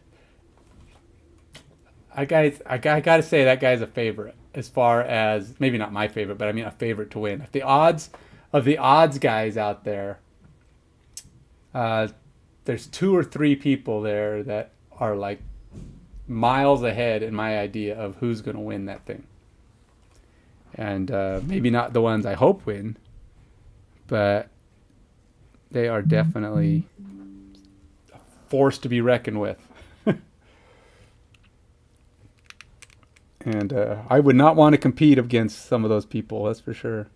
I gotta say that guy's a favorite as far as maybe not my favorite, but I mean a favorite to win. If the odds guys out there, there's 2 or 3 people there that are like miles ahead in my idea of who's gonna win that thing. and maybe not the ones I hope win, but they are definitely a force to be reckoned with. And I would not want to compete against some of those people, that's for sure.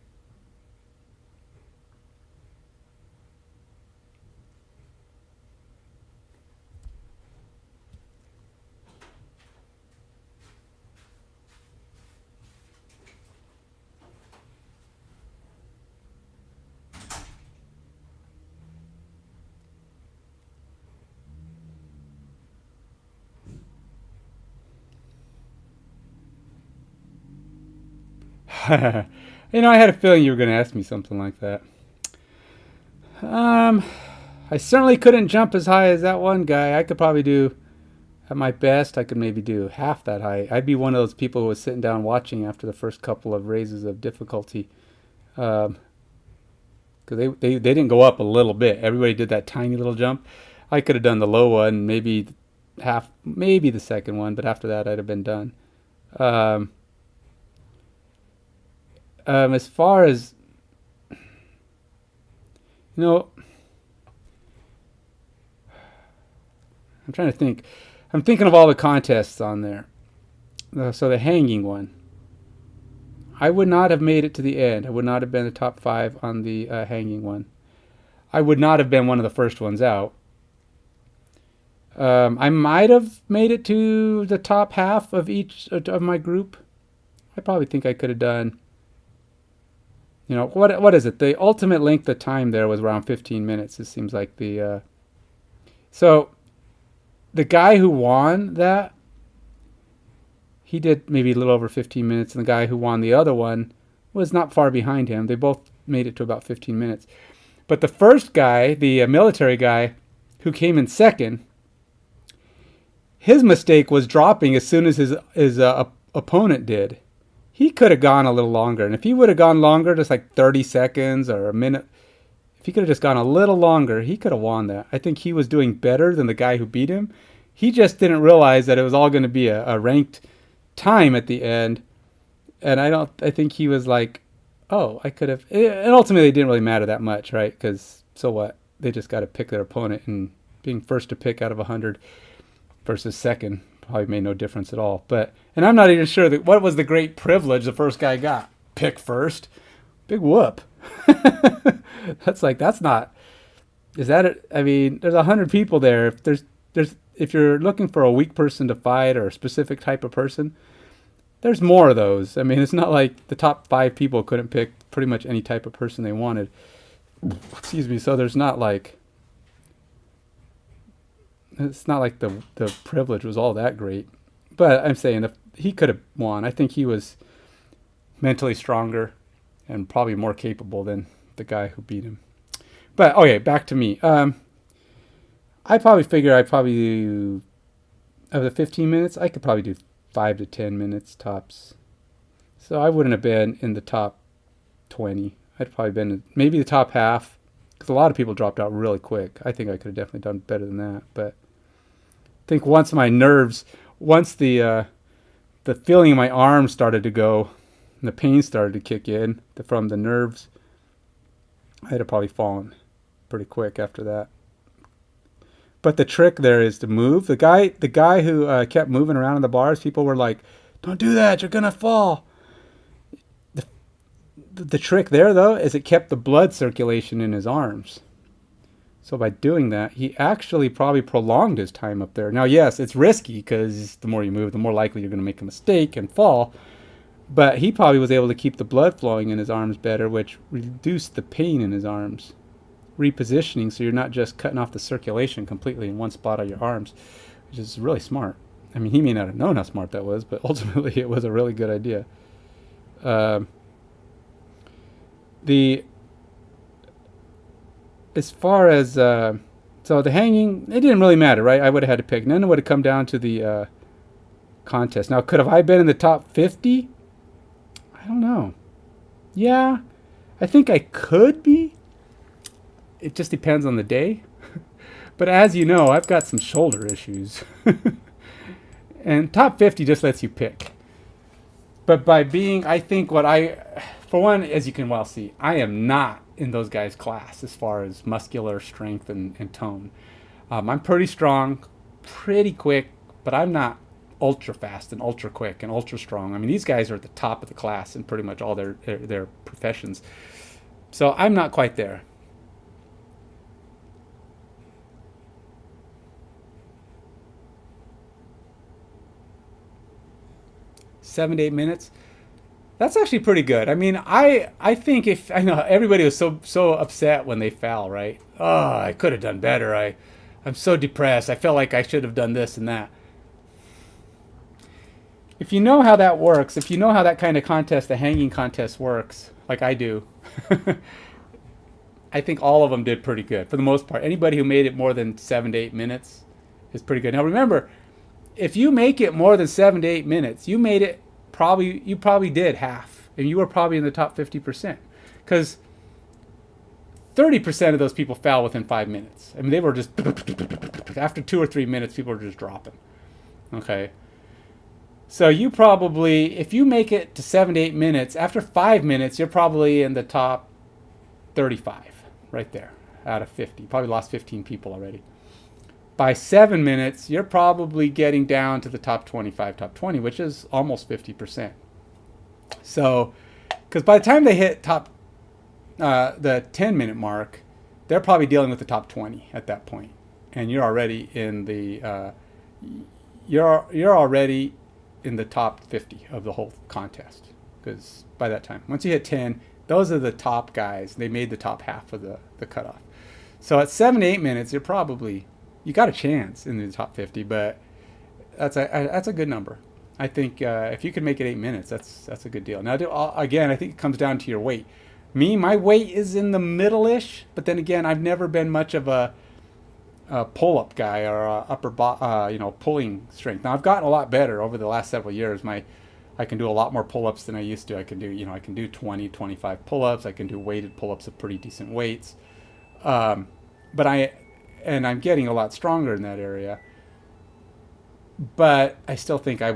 I had a feeling you were going to ask me something like that. I certainly couldn't jump as high as that one guy. I could probably do, at my best, I could maybe do half that high. I'd be one of those people who was sitting down watching after the first couple of raises of difficulty. Because they didn't go up a little bit. Everybody did that tiny little jump. I could have done the low one, maybe half, maybe the second one, but after that I'd have been done. As far as, I'm trying to think. I'm thinking of all the contests on there. So the hanging one, I would not have made it to the end. I would not have been the top 5 on the hanging one. I would not have been one of the first ones out. I might have made it to the top half of each of my group. I probably think I could have done, what is it? The ultimate length of time there was around 15 minutes. It seems like so the guy who won that, he did maybe a little over 15 minutes, and the guy who won the other one was not far behind him. They both made it to about 15 minutes. But the first guy, the military guy, who came in second, his mistake was dropping as soon as his opponent did. He could have gone a little longer, and if he would have gone longer, just like 30 seconds or a minute, if he could have just gone a little longer, he could have won that. I think he was doing better than the guy who beat him. He just didn't realize that it was all going to be a ranked time at the end, and I think he was like, oh, I could have. And ultimately, it didn't really matter that much, right? Because so what? They just got to pick their opponent, and being first to pick out of 100 versus second probably made no difference at all. And I'm not even sure what was the great privilege the first guy got. Pick first, big whoop. That's not. Is that it? I mean, there's 100 people there. If you're looking for a weak person to fight or a specific type of person, there's more of those. I mean, it's not like the top 5 people couldn't pick pretty much any type of person they wanted. Excuse me. So there's not like, it's not like the privilege was all that great. But I'm saying he could have won. I think he was mentally stronger and probably more capable than the guy who beat him. But okay, back to me. I probably figure of the 15 minutes, I could probably do 5 to 10 minutes tops. So I wouldn't have been in the top 20. I'd probably been in maybe the top half, because a lot of people dropped out really quick. I think I could have definitely done better than that. But I think once the feeling in my arms started to go, and the pain started to kick in from the nerves, I'd have probably fallen pretty quick after that. But the trick there is to move. The guy who kept moving around in the bars, people were like, "Don't do that, you're gonna fall." The trick there, though, is it kept the blood circulation in his arms. So by doing that, he actually probably prolonged his time up there. Now, yes, it's risky because the more you move, the more likely you're going to make a mistake and fall. But he probably was able to keep the blood flowing in his arms better, which reduced the pain in his arms. Repositioning, so you're not just cutting off the circulation completely in one spot of your arms, which is really smart. I mean, he may not have known how smart that was, but ultimately it was a really good idea. As far as so the hanging, it didn't really matter, right? I would have had to pick. And then it would have come down to the contest. Now, could have I been in the top 50? I don't know. Yeah, I think I could be. It just depends on the day. But as you know, I've got some shoulder issues. And top 50 just lets you pick. But by being, I think for one, as you can well see, I am not in those guys' class as far as muscular strength and tone. I'm pretty strong, pretty quick, but I'm not ultra fast and ultra quick and ultra strong. I mean, these guys are at the top of the class in pretty much all their professions. So I'm not quite there. Seven to 8 minutes. That's actually pretty good. I mean, I think if I know everybody was so upset when they fell, right? Oh, I could have done better. I'm so depressed. I felt like I should have done this and that. If you know how that works, if you know how that kind of contest, the hanging contest works, like I do, I think all of them did pretty good for the most part. Anybody who made it more than 7 to 8 minutes is pretty good. Now remember, if you make it more than 7 to 8 minutes, you probably did half, and you were probably in the top 50%, because 30% of those people fell within 5 minutes. I mean, they were just after 2 or 3 minutes, people were just dropping. Okay, so you probably, if you make it to 7 to 8 minutes, after 5 minutes, you're probably in the top 35, right there, out of 50. You probably lost 15 people already. By 7 minutes, you're probably getting down to the top 25, top 20, which is almost 50%. So, because by the time they hit the 10-minute mark, they're probably dealing with the top 20 at that point, and you're already in the you're already in the top 50 of the whole contest. Because by that time, once you hit 10, those are the top guys. They made the top half of the cutoff. So at 7 to 8 minutes, you got a chance in the top 50, but that's a good number. I think if you can make it 8 minutes, that's a good deal. Now, again, I think it comes down to your weight. My weight is in the middle-ish, but then again, I've never been much of a pull-up guy or pulling strength. Now, I've gotten a lot better over the last several years. I can do a lot more pull-ups than I used to. I can do 20, 25 pull-ups. I can do weighted pull-ups of pretty decent weights. But I'm getting a lot stronger in that area. But I still think I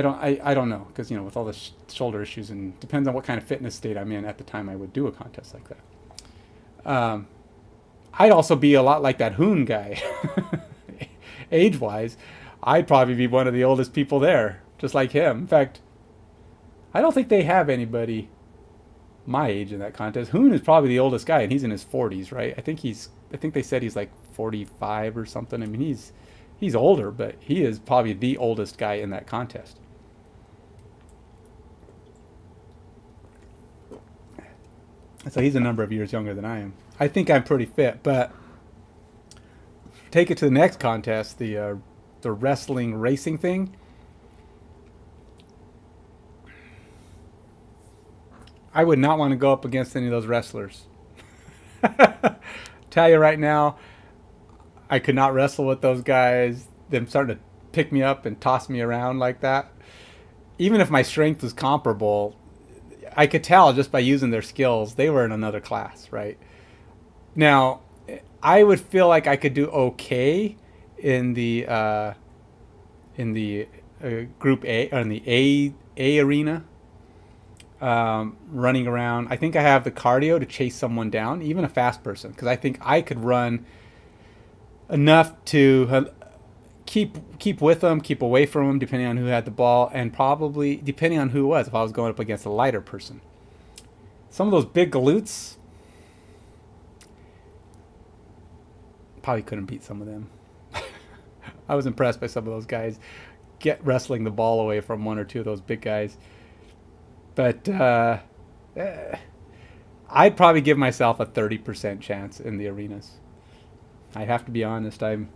don't know, because with all the shoulder issues, and depends on what kind of fitness state I'm in at the time I would do a contest like that. I'd also be a lot like that Hoon guy. Age-wise, I'd probably be one of the oldest people there, just like him. In fact, I don't think they have anybody my age in that contest. Hoon is probably the oldest guy, and he's in his 40s, right? I think they said he's like 45 or something. I mean, he's older, but he is probably the oldest guy in that contest. So he's a number of years younger than I am. I think I'm pretty fit, but take it to the next contest, the wrestling racing thing. I would not want to go up against any of those wrestlers. Tell you right now, I could not wrestle with those guys. Them starting to pick me up and toss me around like that. Even if my strength was comparable, I could tell just by using their skills, they were in another class, right? Now, I would feel like I could do okay in the group A, or in the A arena, running around. I think I have the cardio to chase someone down, even a fast person, because I think I could run enough to keep with them, keep away from them, depending on who had the ball, and probably depending on who it was, if I was going up against a lighter person. Some of those big galoots, probably couldn't beat some of them. I was impressed by some of those guys wrestling the ball away from one or two of those big guys. But I'd probably give myself a 30% chance in the arenas. I have to be honest. I'm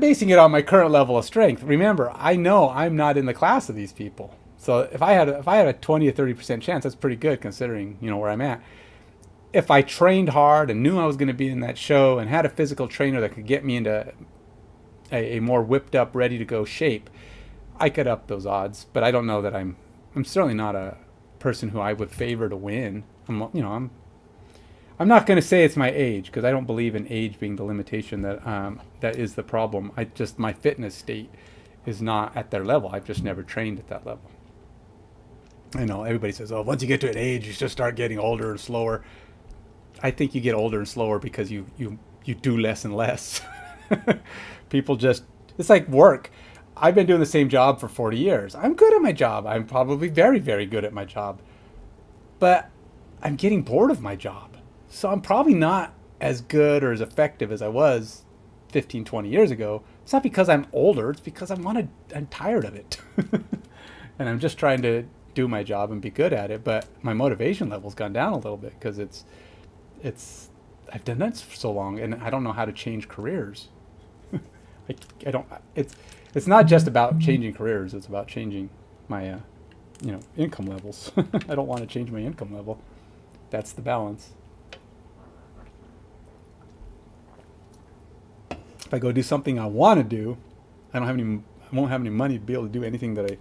basing it on my current level of strength. Remember, I know I'm not in the class of these people. So if I had a 20 or 30% chance, that's pretty good considering where I'm at. If I trained hard and knew I was going to be in that show and had a physical trainer that could get me into a more whipped up, ready to go shape, I could up those odds. But I don't know that I'm certainly not a person who I would favor to win. I'm not going to say it's my age, because I don't believe in age being the limitation that is the problem. My fitness state is not at their level. I've just never trained at that level. I know everybody says, oh, once you get to an age, you just start getting older and slower. I think you get older and slower because you do less and less. People just, it's like work. I've been doing the same job for 40 years. I'm good at my job. I'm probably very, very good at my job. But I'm getting bored of my job. So I'm probably not as good or as effective as I was 15, 20 years ago. It's not because I'm older. It's because I'm tired of it. And I'm just trying to do my job and be good at it. But my motivation level's gone down a little bit because I've done that for so long, and I don't know how to change careers. I don't. It's not just about changing careers. It's about changing my, income levels. I don't want to change my income level. That's the balance. If I go do something I want to do, I won't have any money to be able to do anything that I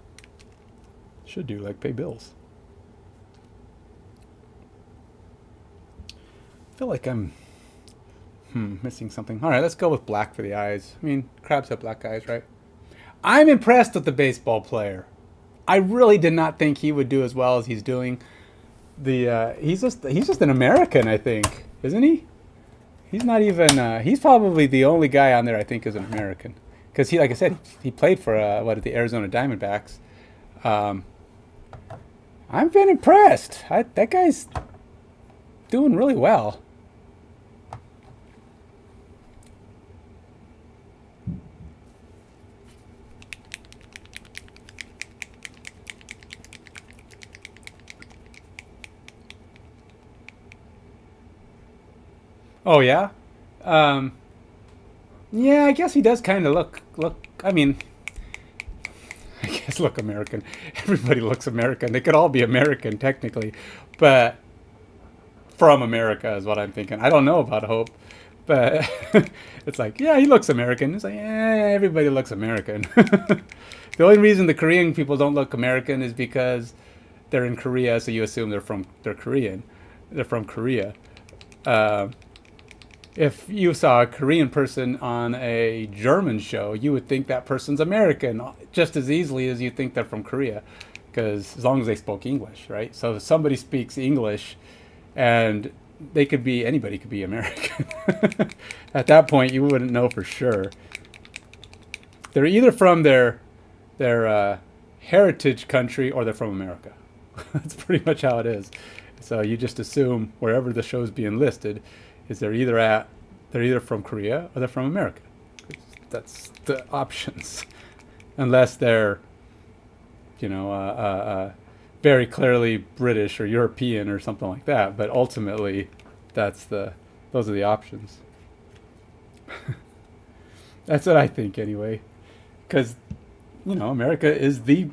should do, like pay bills. I feel like I'm missing something. All right, let's go with black for the eyes. I mean, crabs have black eyes, right? I'm impressed with the baseball player. I really did not think he would do as well as he's doing. He's just an American, I think, isn't he? He's not even. He's probably the only guy on there I think is an American, because like I said, he played for the Arizona Diamondbacks. I've been impressed. That guy's doing really well. Oh yeah, yeah. I guess he does kind of look. I mean, I guess look American. Everybody looks American. They could all be American technically, but from America is what I'm thinking. I don't know about Hope, but it's like, yeah, he looks American. It's like, yeah, everybody looks American. The only reason the Korean people don't look American is because they're in Korea, so you assume they're Korean. They're from Korea. If you saw a Korean person on a German show, you would think that person's American just as easily as you think they're from Korea, because as long as they spoke English, right? So if somebody speaks English, and anybody could be American. At that point, you wouldn't know for sure. They're either from their heritage country or they're from America. That's pretty much how it is. So you just assume wherever the show's being listed is they're either from Korea or they're from America. That's the options, unless they're, very clearly British or European or something like that. But ultimately, those are the options. That's what I think anyway, because America is the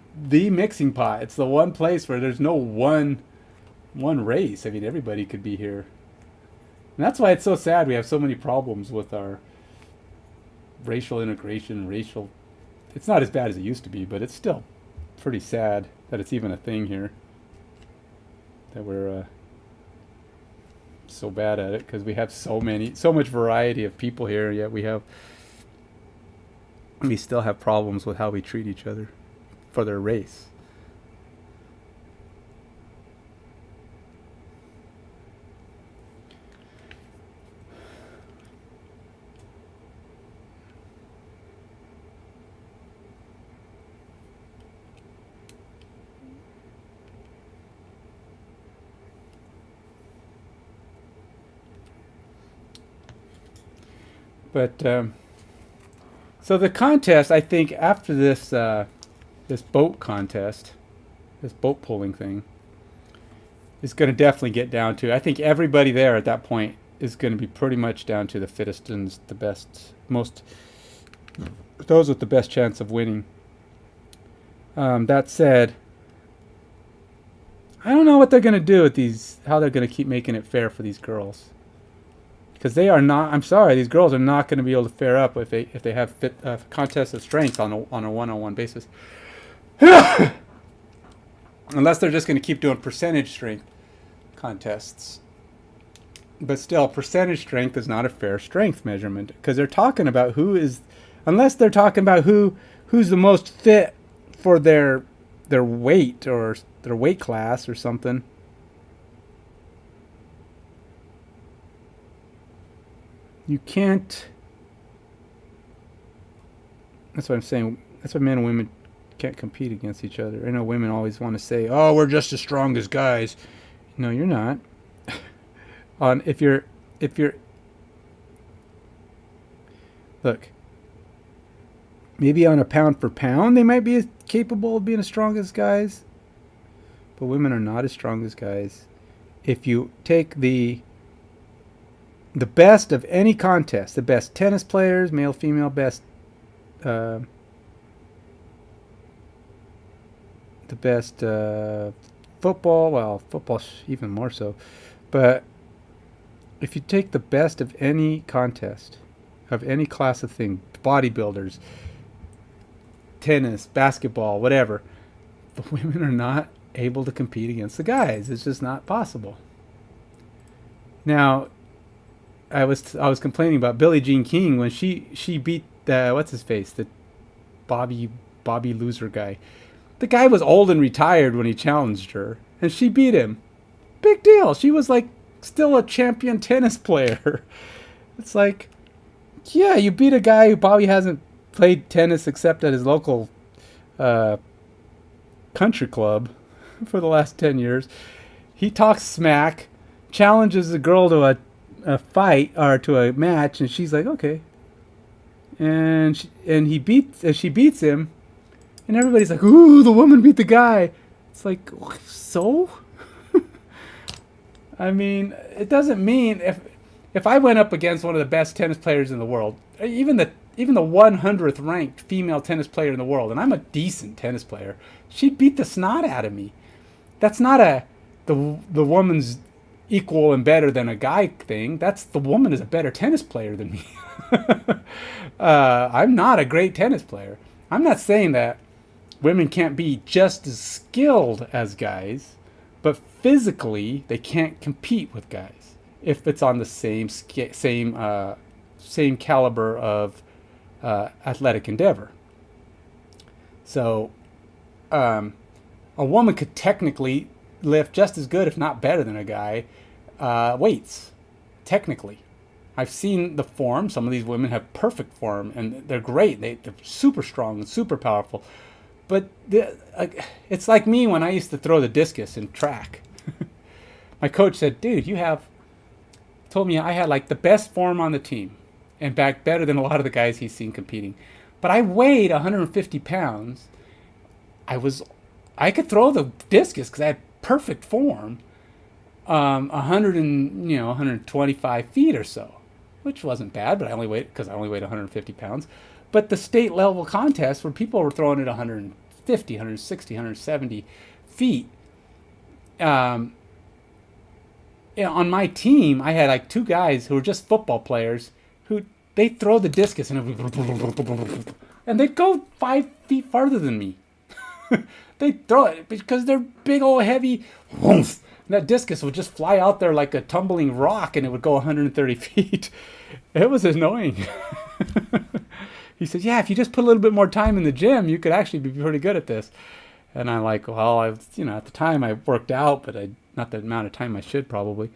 mixing pot. It's the one place where there's no one race. I mean, everybody could be here. And that's why it's so sad we have so many problems with our racial integration, it's not as bad as it used to be, but it's still pretty sad that it's even a thing here. That we're so bad at it, because we have so much variety of people here, yet we still have problems with how we treat each other for their race. But so the contest, I think, after this boat contest, this boat pulling thing, is going to definitely get down to. I think everybody there at that point is going to be pretty much down to the fittest and the best, those with the best chance of winning. That said, I don't know what they're going to do with these. How they're going to keep making it fair for these girls. Because they are not. I'm sorry, these girls are not going to be able to fare up if they have contests of strength on a one-on-one basis, unless they're just going to keep doing percentage strength contests. But still, percentage strength is not a fair strength measurement, because they're talking about unless they're talking about who who's the most fit for their weight or their weight class or something. You can't. That's what I'm saying. That's why men and women can't compete against each other. I know women always want to say, "Oh, we're just as strong as guys." No, you're not. On if you're look, maybe on a pound for pound, they might be as capable of being as strong as guys, but women are not as strong as guys. If you take the best of any contest, the best tennis players, male, female, best, uh, the best football. Well, football even more so, but if you take the best of any contest, of any class of thing, bodybuilders, tennis, basketball, whatever, the women are not able to compete against the guys. It's just not possible. Now, I was complaining about Billie Jean King when she beat what's his face, the Bobby Bobby loser guy. The guy was old and retired when he challenged her, and she beat him. Big deal. She was like still a champion tennis player. It's like, yeah, you beat a guy who probably hasn't played tennis except at his local uh, country club for the last 10 years. He talks smack, challenges the girl to a fight or to a match, and she's like, okay. And she beats him, and everybody's like, ooh, the woman beat the guy. It's like, so? I mean, it doesn't mean if I went up against one of the best tennis players in the world, even the 100th ranked female tennis player in the world, and I'm a decent tennis player, she'd beat the snot out of me. That's not the woman's equal and better than a guy thing. That's the woman is a better tennis player than me. I'm not a great tennis player. I'm not saying that women can't be just as skilled as guys, but physically they can't compete with guys if it's on the same caliber of athletic endeavor. So a woman could technically lift just as good, if not better, than a guy weights. Technically, I've seen the form. Some of these women have perfect form, and they're great. They're super strong and super powerful. But it's like me when I used to throw the discus in track. My coach said, dude, told me I had like the best form on the team and back better than a lot of the guys he's seen competing. But I weighed 150 pounds. I could throw the discus because I had perfect form. 125 feet or so, which wasn't bad, but I only weighed 150 pounds. But the state level contests where people were throwing it 150, 160, 170 feet. On my team, I had like two guys who were just football players who they throw the discus and they'd go 5 feet farther than me. They throw it because they're big old heavy. Whoomph, and that discus would just fly out there like a tumbling rock, and it would go 130 feet. It was annoying. He said, yeah, if you just put a little bit more time in the gym, you could actually be pretty good at this. And I'm like, well, at the time I worked out, but not the amount of time I should probably.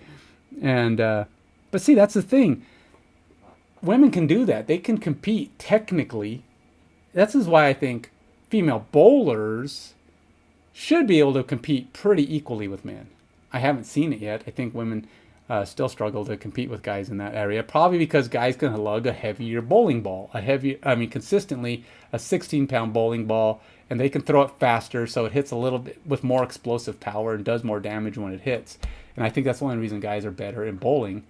And, but see, that's the thing. Women can do that. They can compete technically. This is why I think female bowlers should be able to compete pretty equally with men. I haven't seen it yet. I think women still struggle to compete with guys in that area, probably because guys can lug a heavier bowling ball, consistently a 16-pound bowling ball, and they can throw it faster, so it hits a little bit with more explosive power and does more damage when it hits. And I think that's the only reason guys are better in bowling,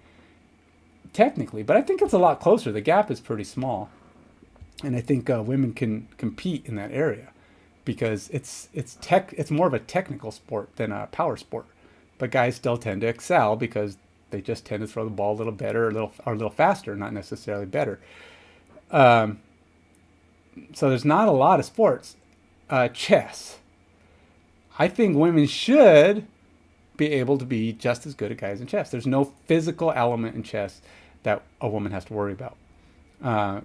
technically. But I think it's a lot closer. The gap is pretty small, and I think women can compete in that area because it's more of a technical sport than a power sport. But guys still tend to excel because they just tend to throw the ball a little better, or a little faster, not necessarily better. So there's not a lot of sports. Chess. I think women should be able to be just as good as guys in chess. There's no physical element in chess that a woman has to worry about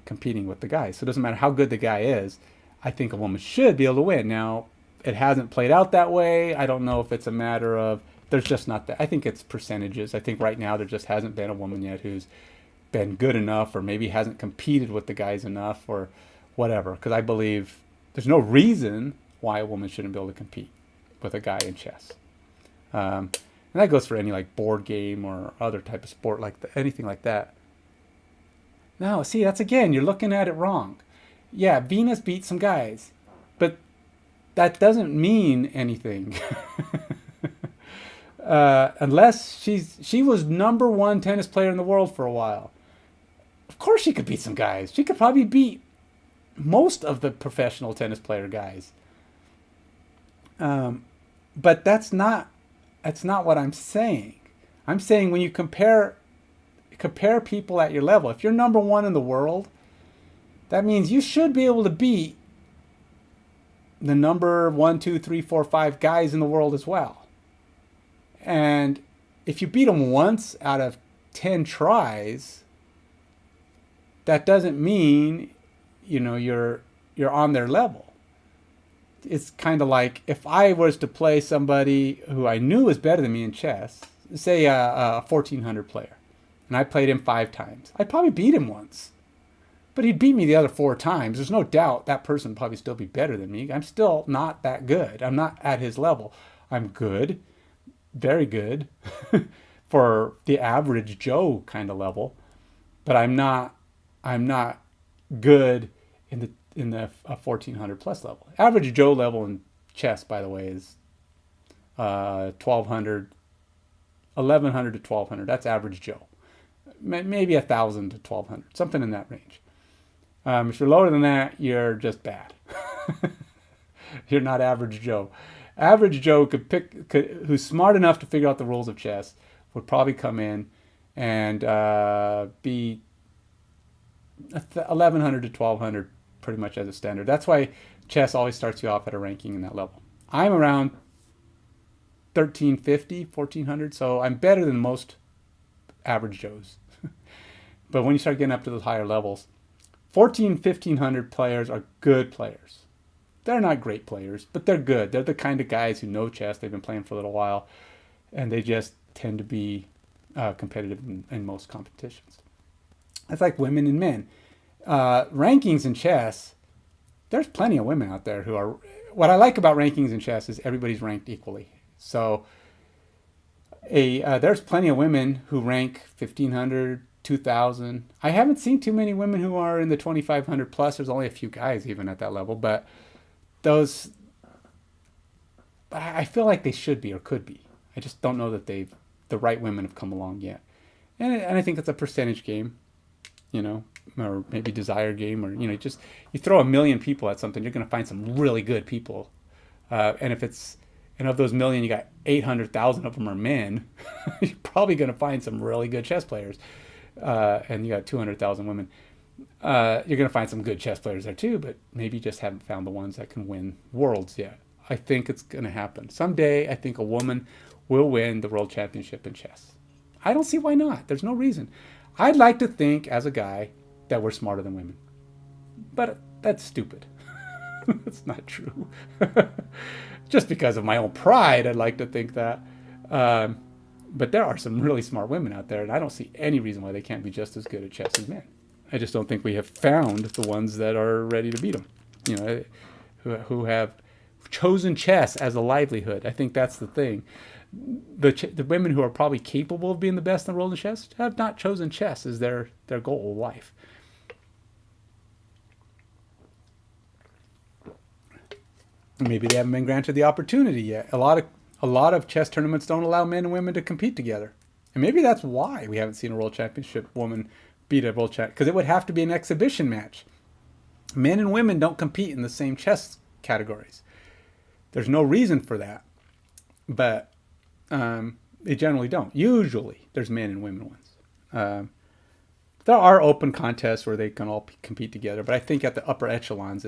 competing with the guys. So it doesn't matter how good the guy is. I think a woman should be able to win. Now, it hasn't played out that way. I don't know if it's a matter of there's just not that. I think it's percentages. I think right now there just hasn't been a woman yet who's been good enough, or maybe hasn't competed with the guys enough, or whatever. Because I believe there's no reason why a woman shouldn't be able to compete with a guy in chess. And that goes for any like board game or other type of sport, like anything like that. No, see, that's again, you're looking at it wrong. Yeah, Venus beat some guys, but that doesn't mean anything. Unless she was number one tennis player in the world for a while. Of course she could beat some guys. She could probably beat most of the professional tennis player guys. But that's not what I'm saying. I'm saying when you compare people at your level, if you're number one in the world, that means you should be able to beat the number 1, 2, 3, 4, 5 guys in the world as well. And if you beat them once out of 10 tries, that doesn't mean, you're on their level. It's kind of like if I was to play somebody who I knew was better than me in chess, say a 1400 player, and I played him 5 times. I'd probably beat him once. But he'd beat me the other 4 times. There's no doubt that person would probably still be better than me. I'm still not that good. I'm not at his level. I'm good, very good, for the average Joe kind of level. But I'm not good in the 1400 plus level. Average Joe level in chess, by the way, is 1100 to 1200. That's average Joe. Maybe 1000 to 1200, something in that range. If you're lower than that, you're just bad. You're not average Joe. Average Joe who's smart enough to figure out the rules of chess, would probably come in and be 1100 to 1200 pretty much as a standard. That's why chess always starts you off at a ranking in that level. I'm around 1350, 1400, so I'm better than most average Joes. But when you start getting up to those higher levels, 1500 players are good players. They're not great players, but they're good. They're the kind of guys who know chess. They've been playing for a little while, and they just tend to be competitive in most competitions. It's like women and men. Rankings in chess, there's plenty of women out there who are... What I like about rankings in chess is everybody's ranked equally. So there's plenty of women who rank 1500, 2000. I haven't seen too many women who are in the 2500 plus. There's only a few guys even at that level, but those, I feel like they should be or could be. I just don't know that the right women have come along yet. And I think it's a percentage game, or maybe desire game, or, you throw 1 million people at something, you're going to find some really good people. And of those million, you got 800,000 of them are men, you're probably going to find some really good chess players. And you got 200,000 women. You're going to find some good chess players there too, but maybe you just haven't found the ones that can win worlds yet. I think it's going to happen. Someday, I think a woman will win the world championship in chess. I don't see why not. There's no reason. I'd like to think, as a guy, that we're smarter than women. But that's stupid. That's not true. Just because of my own pride, I'd like to think that. But there are some really smart women out there, and I don't see any reason why they can't be just as good at chess as men. I just don't think we have found the ones that are ready to beat them, who have chosen chess as a livelihood. I think that's the thing. The women who are probably capable of being the best in the world in chess have not chosen chess as their goal of life. Maybe they haven't been granted the opportunity yet. A lot of chess tournaments don't allow men and women to compete together. And maybe that's why we haven't seen a world championship woman beat a world champ, because it would have to be an exhibition match. Men and women don't compete in the same chess categories. There's no reason for that. But they generally don't. Usually there's men and women ones. There are open contests where they can all compete together, but I think at the upper echelons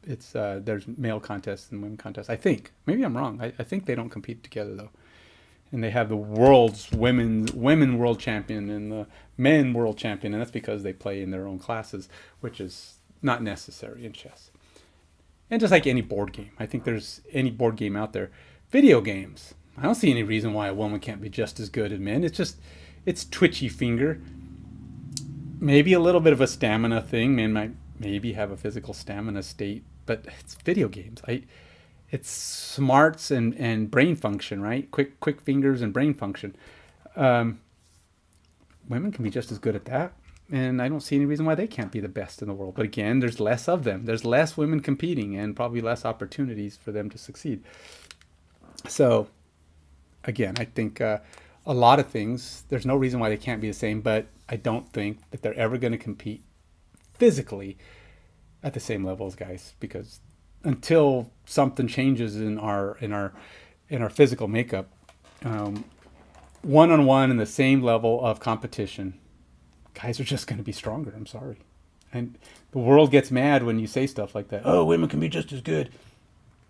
there's male contests and women contests. I think. Maybe I'm wrong. I think they don't compete together though. And they have the world's women world champion and the men world champion, and that's because they play in their own classes, which is not necessary in chess. And just like any board game, I think there's any board game out there. Video games, I don't see any reason why a woman can't be just as good as men. It's twitchy finger. Maybe a little bit of a stamina thing. Men might maybe have a physical stamina state, but it's video games. It's smarts and brain function, right? Quick fingers and brain function. Women can be just as good at that, and I don't see any reason why they can't be the best in the world. But again, there's less of them. There's less women competing, and probably less opportunities for them to succeed. So, again, I think a lot of things, there's no reason why they can't be the same, but I don't think that they're ever going to compete physically at the same level as guys, because until something changes in our physical makeup, one-on-one in the same level of competition, guys are just going to be stronger. I'm sorry. And the world gets mad when you say stuff like that. Oh, women can be just as good.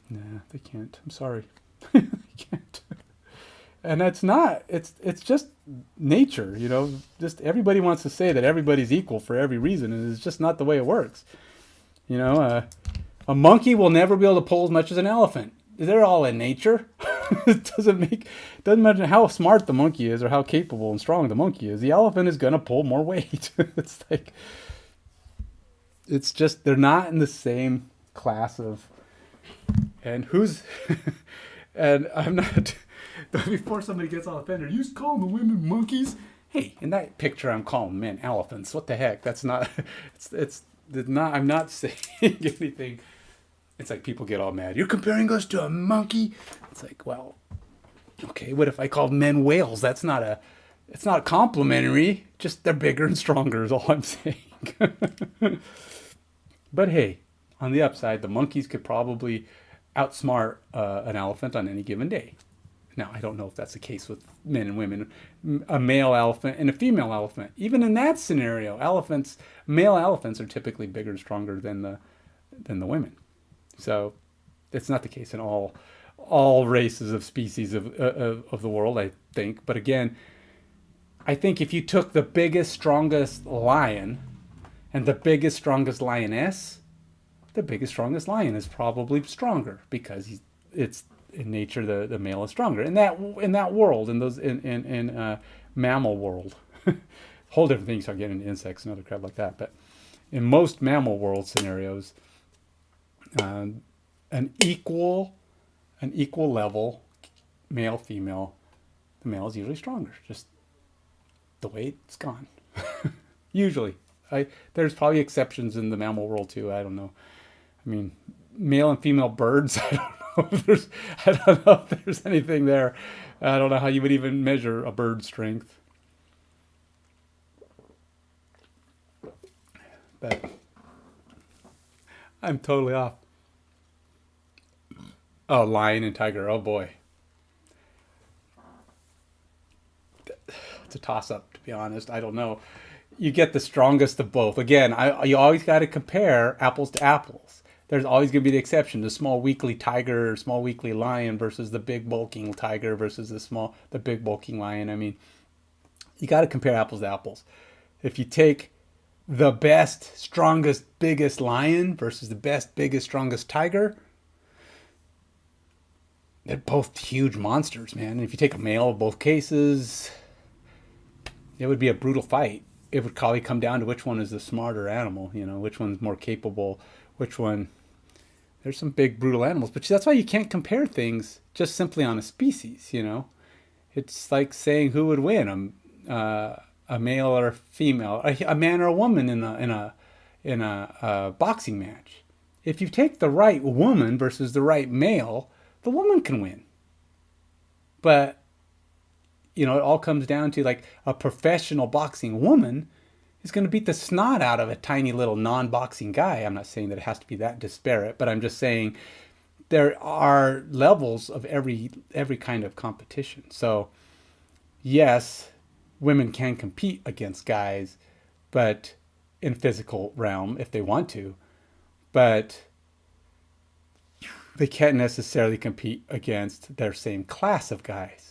Nah, they can't. I'm sorry. They can't. And that's not, it's just nature, you know. Just everybody wants to say that everybody's equal for every reason, and it's just not the way it works. You know, a monkey will never be able to pull as much as an elephant. They're all in nature. It doesn't matter how smart the monkey is or how capable and strong the monkey is. The elephant is going to pull more weight. It's just, they're not in the same class of, and and I'm not, before somebody gets all offended, you calling the women monkeys? Hey, in that picture, I'm calling men elephants. What the heck? That's not, it's not, I'm not saying anything. It's like people get all mad. You're comparing us to a monkey? It's like, well, okay, what if I called men whales? It's not complimentary. Just they're bigger and stronger is all I'm saying. But hey, on the upside, the monkeys could probably outsmart an elephant on any given day. Now, I don't know if that's the case with men and women. A male elephant and a female elephant. Even in that scenario, male elephants are typically bigger and stronger than the women. So it's not the case in all races of species of the world, I think. But again, I think if you took the biggest, strongest lion and the biggest, strongest lioness, the biggest, strongest lion is probably stronger because it's in nature the male is stronger. In that world, in mammal world, whole different things. Start getting into insects and other crap like that. But in most mammal world scenarios, an equal level, male, female, the male is usually stronger. Just the way it's gone. Usually. There's probably exceptions in the mammal world too. I don't know. I mean, male and female birds, I don't know if there's anything there. I don't know how you would even measure a bird's strength. But I'm totally off. Oh, lion and tiger. Oh boy. It's a toss-up, to be honest. I don't know. You get the strongest of both. Again, you always got to compare apples to apples. There's always going to be the exception. The small weakly tiger or small weakly lion versus the big bulking tiger versus the big bulking lion. I mean, you got to compare apples to apples. If you take the best, strongest, biggest lion versus the best, biggest, strongest tiger, they're both huge monsters, man. And if you take a male of both cases, it would be a brutal fight. It would probably come down to which one is the smarter animal, you know, which one's more capable, which one. There's some big, brutal animals, but that's why you can't compare things just simply on a species, you know. It's like saying who would win, a male or a female, a man or a woman in a boxing match. If you take the right woman versus the right male, the woman can win. But, you know, it all comes down to like a professional boxing woman is going to beat the snot out of a tiny little non-boxing guy. I'm not saying that it has to be that disparate, but I'm just saying there are levels of every kind of competition. So, yes, women can compete against guys, but in physical realm if they want to, but they can't necessarily compete against their same class of guys.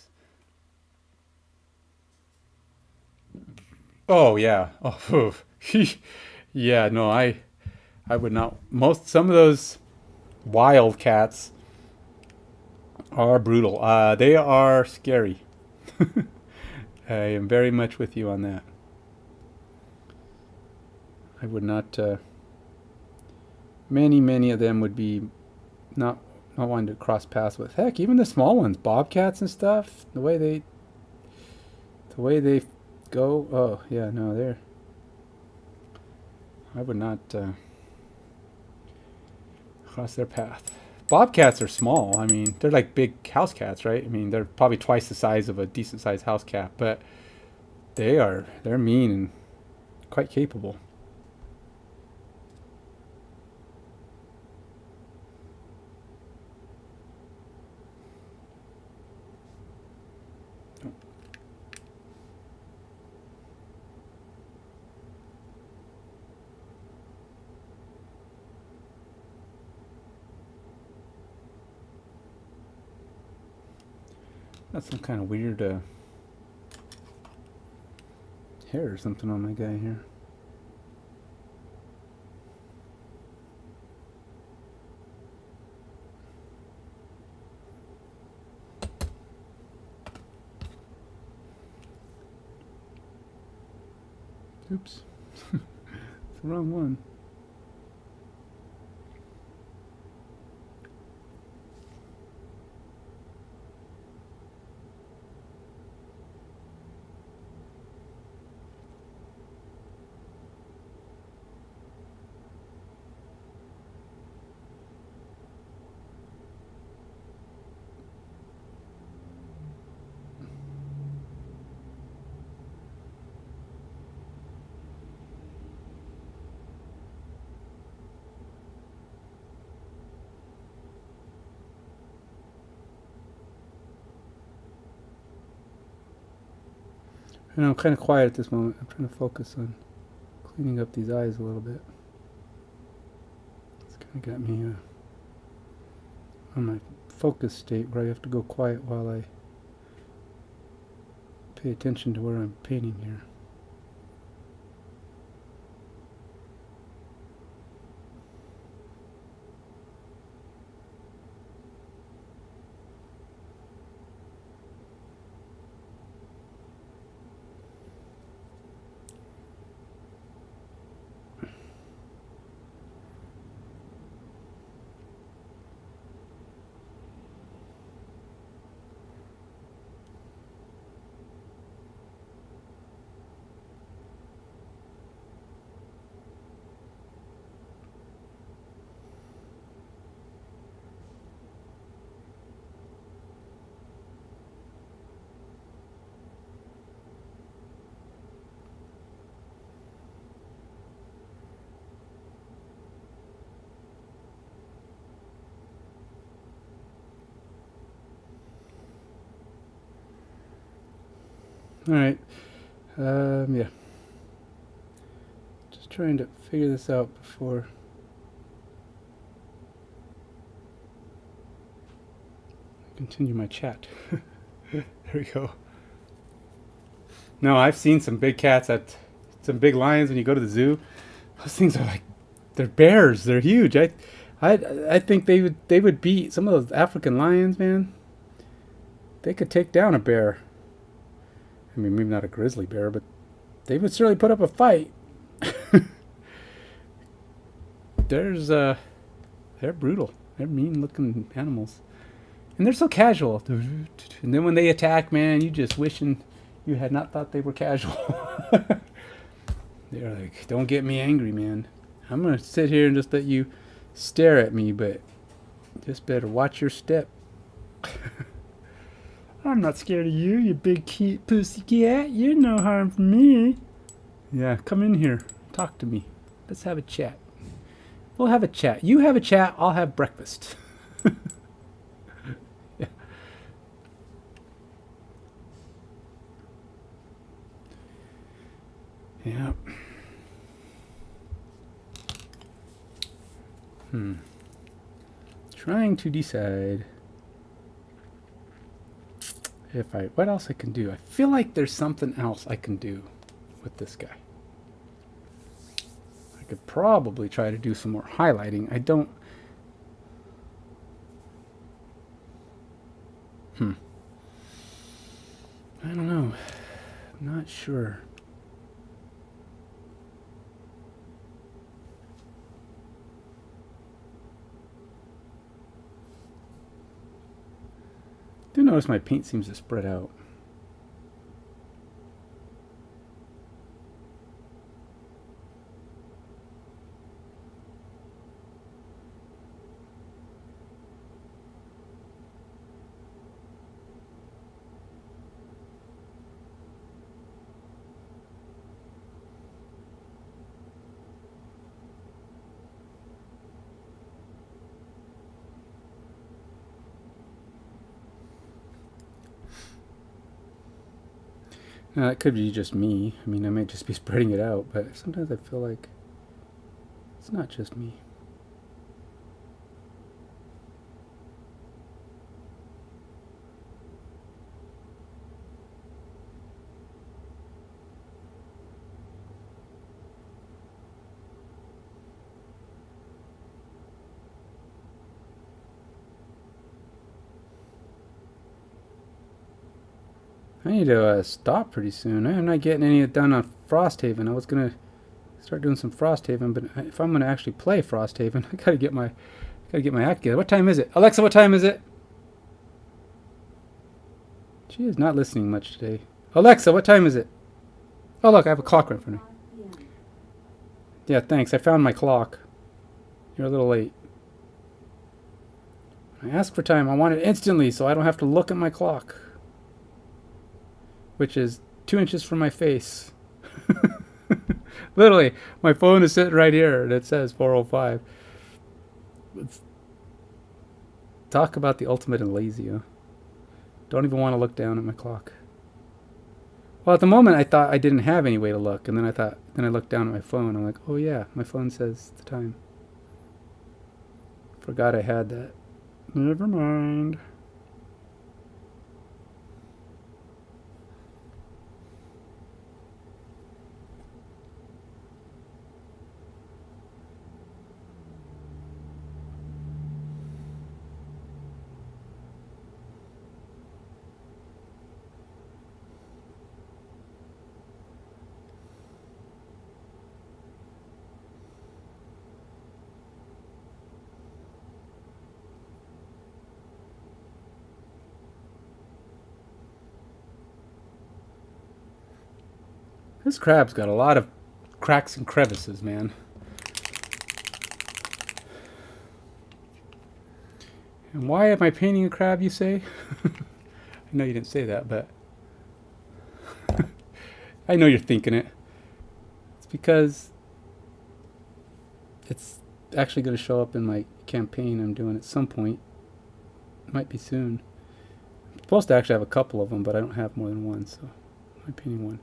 Oh yeah. Oh, yeah. No, I I would not. Some of those wild cats are brutal. They are scary. I am very much with you on that. I would not. Many of them would be not wanting to cross paths with. Heck, even the small ones, bobcats and stuff. The way they go. Oh yeah, no, they're. I would not cross their path. Bobcats are small. I mean, they're like big house cats, right? I mean, they're probably twice the size of a decent sized house cat, but they're mean and quite capable. That's some kind of weird hair or something on my guy here. Oops. It's the wrong one. And I'm kind of quiet at this moment. I'm trying to focus on cleaning up these eyes a little bit. It's kind of got me on my focus state where I have to go quiet while I pay attention to where I'm painting here. All right. Yeah. Just trying to figure this out before I continue my chat. There we go. No, I've seen some big cats at some big lions when you go to the zoo. Those things are like they're bears. They're huge. I think they would beat some of those African lions, man. They could take down a bear. I mean, maybe not a grizzly bear, but they would certainly put up a fight. They're brutal. They're mean-looking animals, and they're so casual. And then when they attack, man, you just wishing you had not thought they were casual. They're like, "Don't get me angry, man. I'm gonna sit here and just let you stare at me, but just better watch your step." I'm not scared of you, you big cute pussycat. You're no harm for me. Yeah, come in here. Talk to me. Let's have a chat. We'll have a chat. You have a chat, I'll have breakfast. Yeah. Yeah. Trying to decide what else I can do. I feel like there's something else I can do with this guy. could probably try to do some more highlighting. I don't... I don't know. I'm not sure. I do notice my paint seems to spread out. Now, that could be just me. I mean, I might just be spreading it out, but sometimes I feel like it's not just me. I need to stop pretty soon. I'm not getting any done on Frosthaven. I was gonna start doing some Frosthaven, but if I'm gonna actually play Frosthaven, I gotta get my act together. What time is it, Alexa? What time is it? She is not listening much today. Alexa, what time is it? Oh look, I have a clock right in front of me. 5 p.m. Yeah, thanks. I found my clock. You're a little late. I asked for time. I want it instantly, so I don't have to look at my clock, which is 2 inches from my face. Literally, my phone is sitting right here and it says 4:05. Talk about the ultimate in lazy, huh? Don't even want to look down at my clock. Well, at the moment I thought I didn't have any way to look, and then I looked down at my phone. I'm like, oh yeah, my phone says the time. Forgot I had that. Never mind. This crab's got a lot of cracks and crevices, man. And why am I painting a crab, you say? I know you didn't say that, but I know you're thinking it. It's because it's actually going to show up in my campaign I'm doing at some point. It might be soon. I'm supposed to actually have a couple of them, but I don't have more than one, so I'm painting one.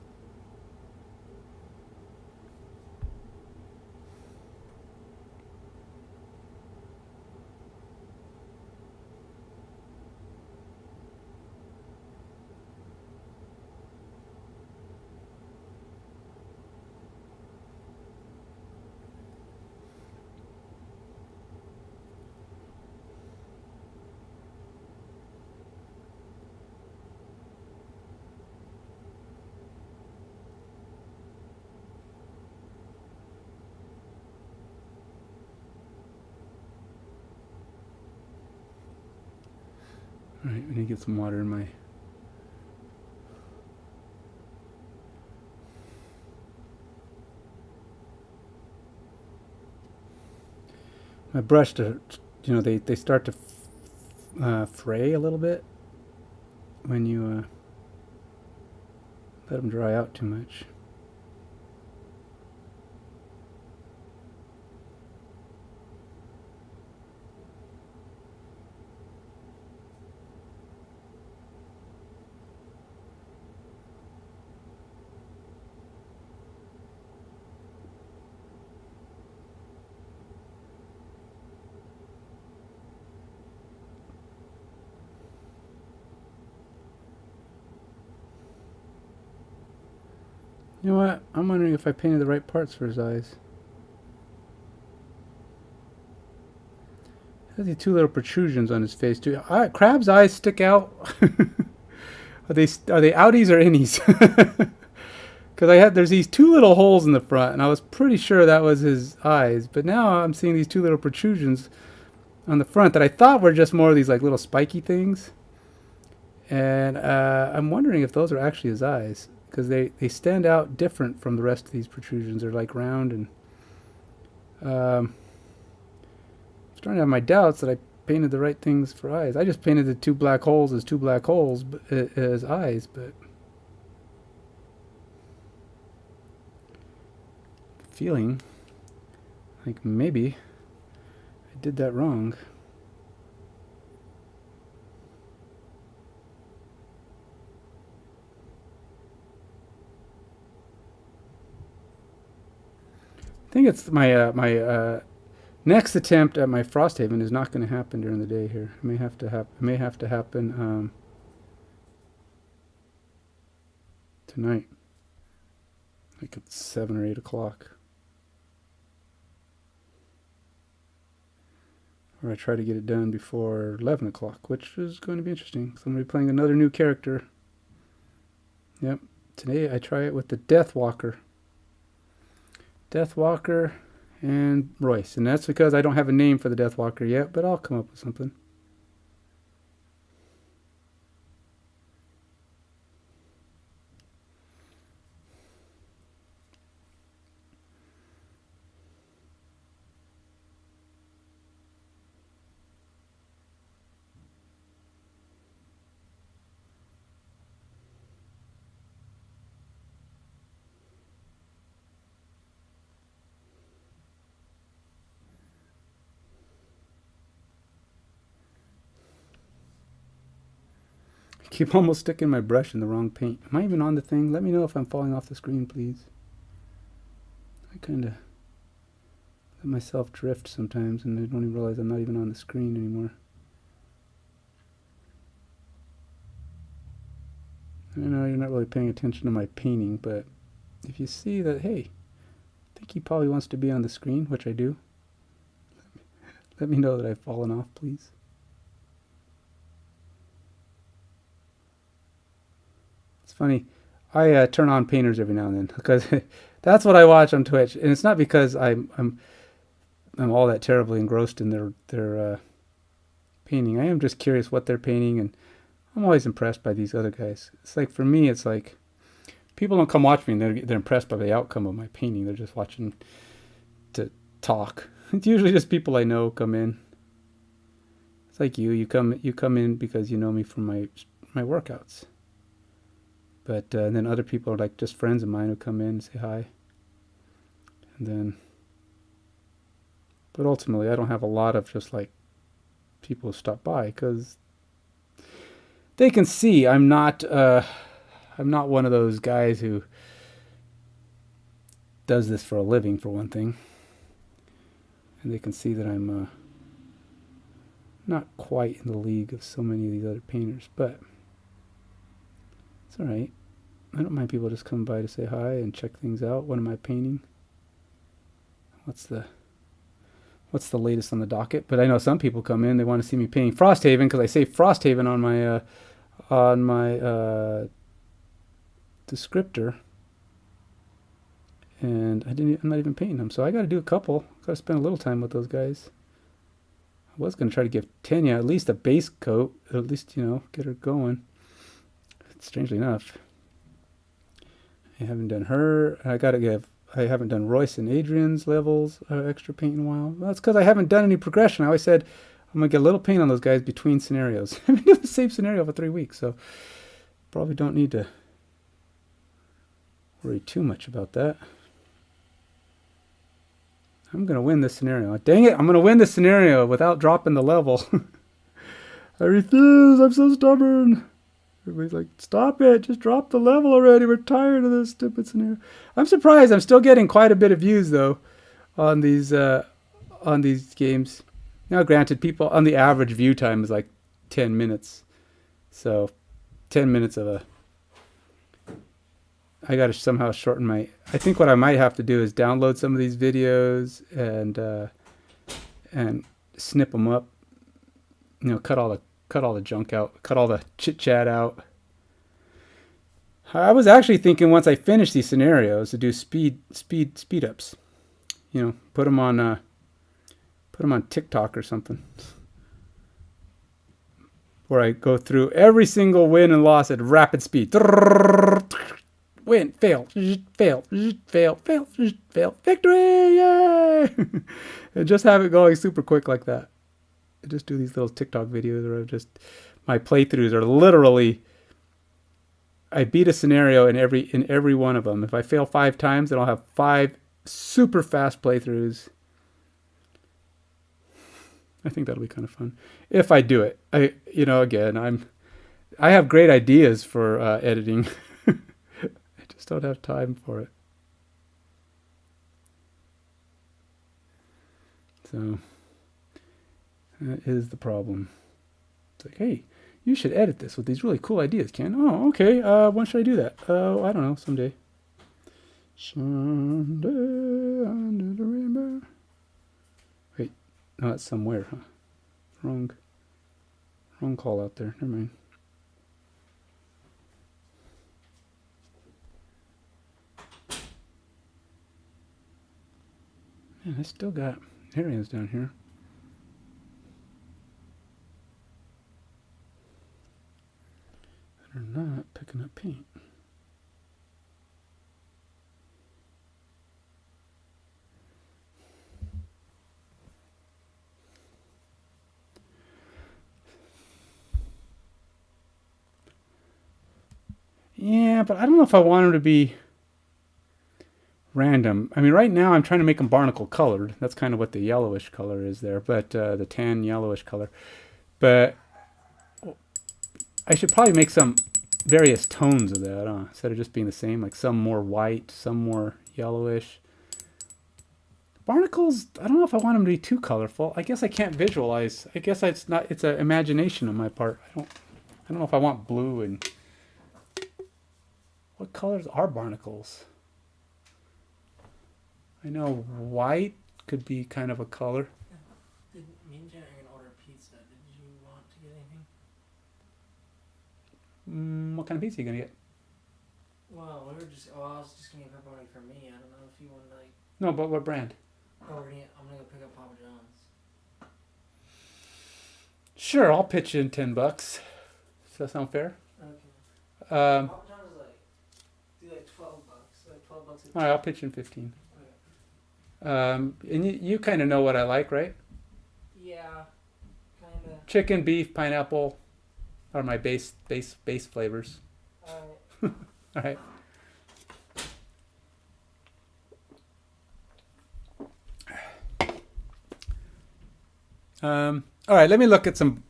Alright, I need to get some water in my... My brush, they start to fray a little bit when you let them dry out too much. You know what? I'm wondering if I painted the right parts for his eyes. Has these two little protrusions on his face too. Crab's eyes stick out. Are they outies or innies? Because there's these two little holes in the front, and I was pretty sure that was his eyes. But now I'm seeing these two little protrusions on the front that I thought were just more of these like little spiky things. And I'm wondering if those are actually his eyes, because they stand out different from the rest of these protrusions. They're like round, and I'm starting to have my doubts that I painted the right things for eyes. I just painted the two black holes as two black holes as eyes, but feeling like maybe I did that wrong. I think it's my next attempt at my Frosthaven is not going to happen during the day here. It may have to happen tonight, like at 7 or 8 o'clock. Or I try to get it done before 11 o'clock, which is going to be interesting. So I'm going to be playing another new character. Yep. Today I try it with the Deathwalker. Deathwalker and Royce. And that's because I don't have a name for the Deathwalker yet, but I'll come up with something. I keep almost sticking my brush in the wrong paint. Am I even on the thing? Let me know if I'm falling off the screen, please. I kind of let myself drift sometimes, and I don't even realize I'm not even on the screen anymore. I know you're not really paying attention to my painting, but if you see that, hey, I think he probably wants to be on the screen, which I do, let me know that I've fallen off, please. It's funny. I turn on painters every now and then because that's what I watch on Twitch, and it's not because I'm all that terribly engrossed in their painting. I am just curious what they're painting, and I'm always impressed by these other guys. It's like, for me, it's like people don't come watch me and they're impressed by the outcome of my painting. They're just watching to talk. It's usually just people I know come in. It's like you come in because you know me from my workouts. But then other people are like just friends of mine who come in and say hi. And then, but ultimately I don't have a lot of just like people who stop by, because they can see I'm not one of those guys who does this for a living, for one thing. And they can see that I'm not quite in the league of so many of these other painters, but it's all right. I don't mind people just coming by to say hi and check things out. What am I painting? What's the latest on the docket? But I know some people come in, they want to see me painting Frosthaven because I say Frosthaven on my descriptor, and I'm not even painting them. So I got to do a couple. Got to spend a little time with those guys. I was going to try to give Tanya at least a base coat, at least, get her going. Strangely enough, I haven't done her. I haven't done Royce and Adrian's levels extra paint in a while. Well, that's because I haven't done any progression. I always said I'm going to get a little paint on those guys between scenarios. I've been doing the same scenario for 3 weeks, so probably don't need to worry too much about that. I'm going to win this scenario. Dang it, I'm going to win this scenario without dropping the level. I refuse. I'm so stubborn. Everybody's like, stop it. Just drop the level already. We're tired of this stupid scenario. I'm surprised. I'm still getting quite a bit of views, though, on these games. Now, granted, people on the average view time is like 10 minutes. So 10 minutes of a... I got to somehow shorten my... I think what I might have to do is download some of these videos and snip them up cut all the junk out, cut all the chit chat out. I was actually thinking once I finish these scenarios to do speed ups. Put them on TikTok or something, where I go through every single win and loss at rapid speed. Win, fail, fail, fail, fail, fail, victory, yay! And just have it going super quick like that. I just do these little TikTok videos where my playthroughs are literally, I beat a scenario in every one of them. If I fail 5 times, then I'll have 5 super fast playthroughs. I think that'll be kind of fun if I do it. I have great ideas for editing. I just don't have time for it. So that is the problem. It's like, hey, you should edit this with these really cool ideas, Ken. Oh, okay. When should I do that? Oh, I don't know. Someday. Someday under the rainbow. Wait, no, that's somewhere, huh? Wrong call out there. Never mind. Man, I still got areas down here. That are not picking up paint. Yeah, but I don't know if I want them to be random. I mean, right now I'm trying to make them barnacle colored. That's kind of what the yellowish color is there, but the tan yellowish color. But I should probably make some various tones of that, instead of just being the same, like some more white, some more yellowish. Barnacles, I don't know if I want them to be too colorful. I guess I can't visualize. I guess it's an imagination on my part. I don't know if I want blue and... What colors are barnacles? I know white could be kind of a color. Me and Jen are going to order pizza. Did you want to get anything? What kind of pizza are you going to get? Well, I was just going to get pepperoni for me. I don't know if you want to No, but what brand? I'm going to go pick up Papa John's. Sure, I'll pitch in $10. Does that sound fair? Okay. Papa John's is $12. $12. All right, I'll pitch in 15. And you kind of know what I like, right? Yeah, kind of. Chicken, beef, pineapple are my base flavors. Alright. All right. All right, let me look at some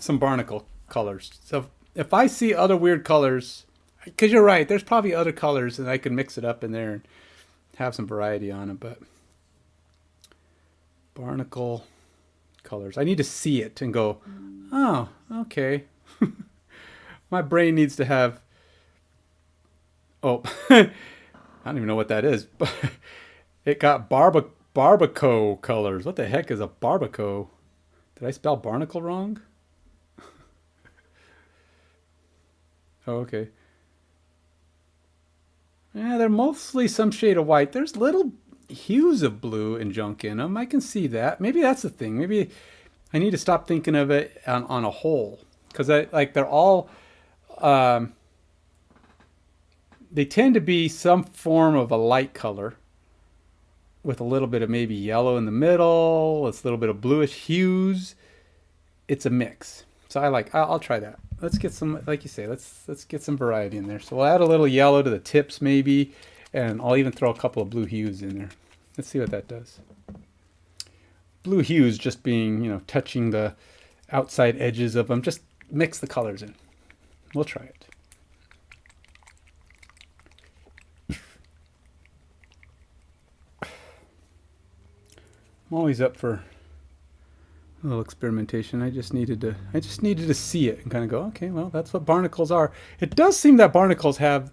barnacle colors. So if I see other weird colors, because you're right, there's probably other colors, and I can mix it up in there and have some variety on it. But barnacle colors, I need to see it and go, oh, okay. My brain needs to have. Oh, I don't even know what that is. But it got barbacoa colors. What the heck is a barbacoa? Did I spell barnacle wrong? Oh, okay. Yeah, they're mostly some shade of white. There's little hues of blue and junk in them. I can see that. Maybe that's the thing. Maybe I need to stop thinking of it on a whole, because they're all. They tend to be some form of a light color with a little bit of maybe yellow in the middle. It's a little bit of bluish hues. It's a mix. So I'll try that. Let's get some, like you say, let's get some variety in there. So we'll add a little yellow to the tips maybe, and I'll even throw a couple of blue hues in there. Let's see what that does. Blue hues just being, touching the outside edges of them. Just mix the colors in. We'll try it. I'm always up for a little experimentation. I just needed to see it and kind of go, okay, well, that's what barnacles are. It does seem that barnacles have,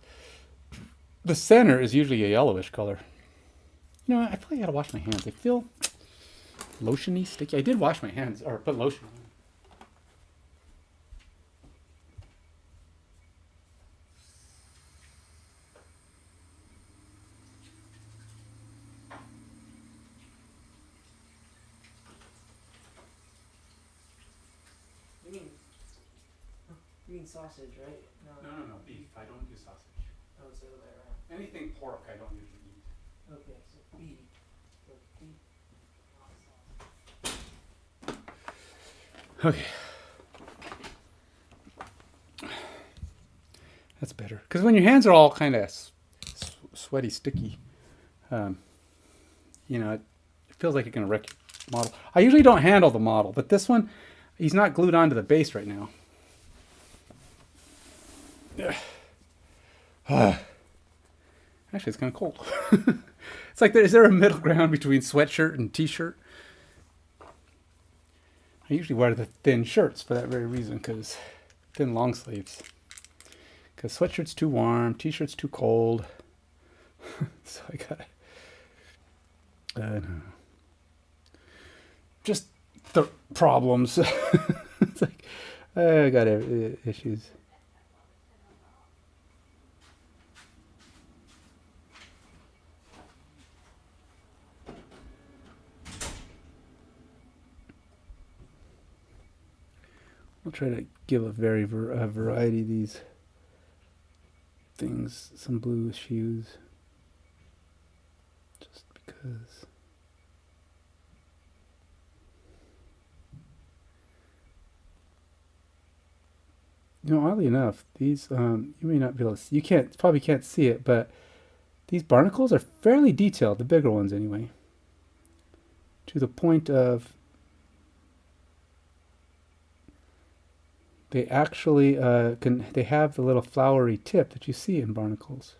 the center is usually a yellowish color. I probably gotta wash my hands. I feel lotiony, sticky. I did wash my hands, or put lotion on. mean sausage, right? No, beef. I don't do sausage. Oh, it's the other way around. Anything pork I don't usually eat. Okay, so beef. So beef. Okay. That's better. Because when your hands are all kind of sweaty, sticky, you know, it feels like you're going to wreck your model. I usually don't handle the model, but this one, he's not glued onto the base right now. Actually, it's kind of cold. It's like, is there a middle ground between sweatshirt and t-shirt? I usually wear the thin shirts for that very reason, because thin long sleeves. Because sweatshirt's too warm, t-shirt's too cold. So I gotta... just the problems. It's like, I got issues. I'll try to give a variety of these things, some bluish hues, just because. You know, oddly enough, these you may not be able to see, probably can't see it, but these barnacles are fairly detailed, the bigger ones anyway, to the point of they actually they have the little flowery tip that you see in barnacles.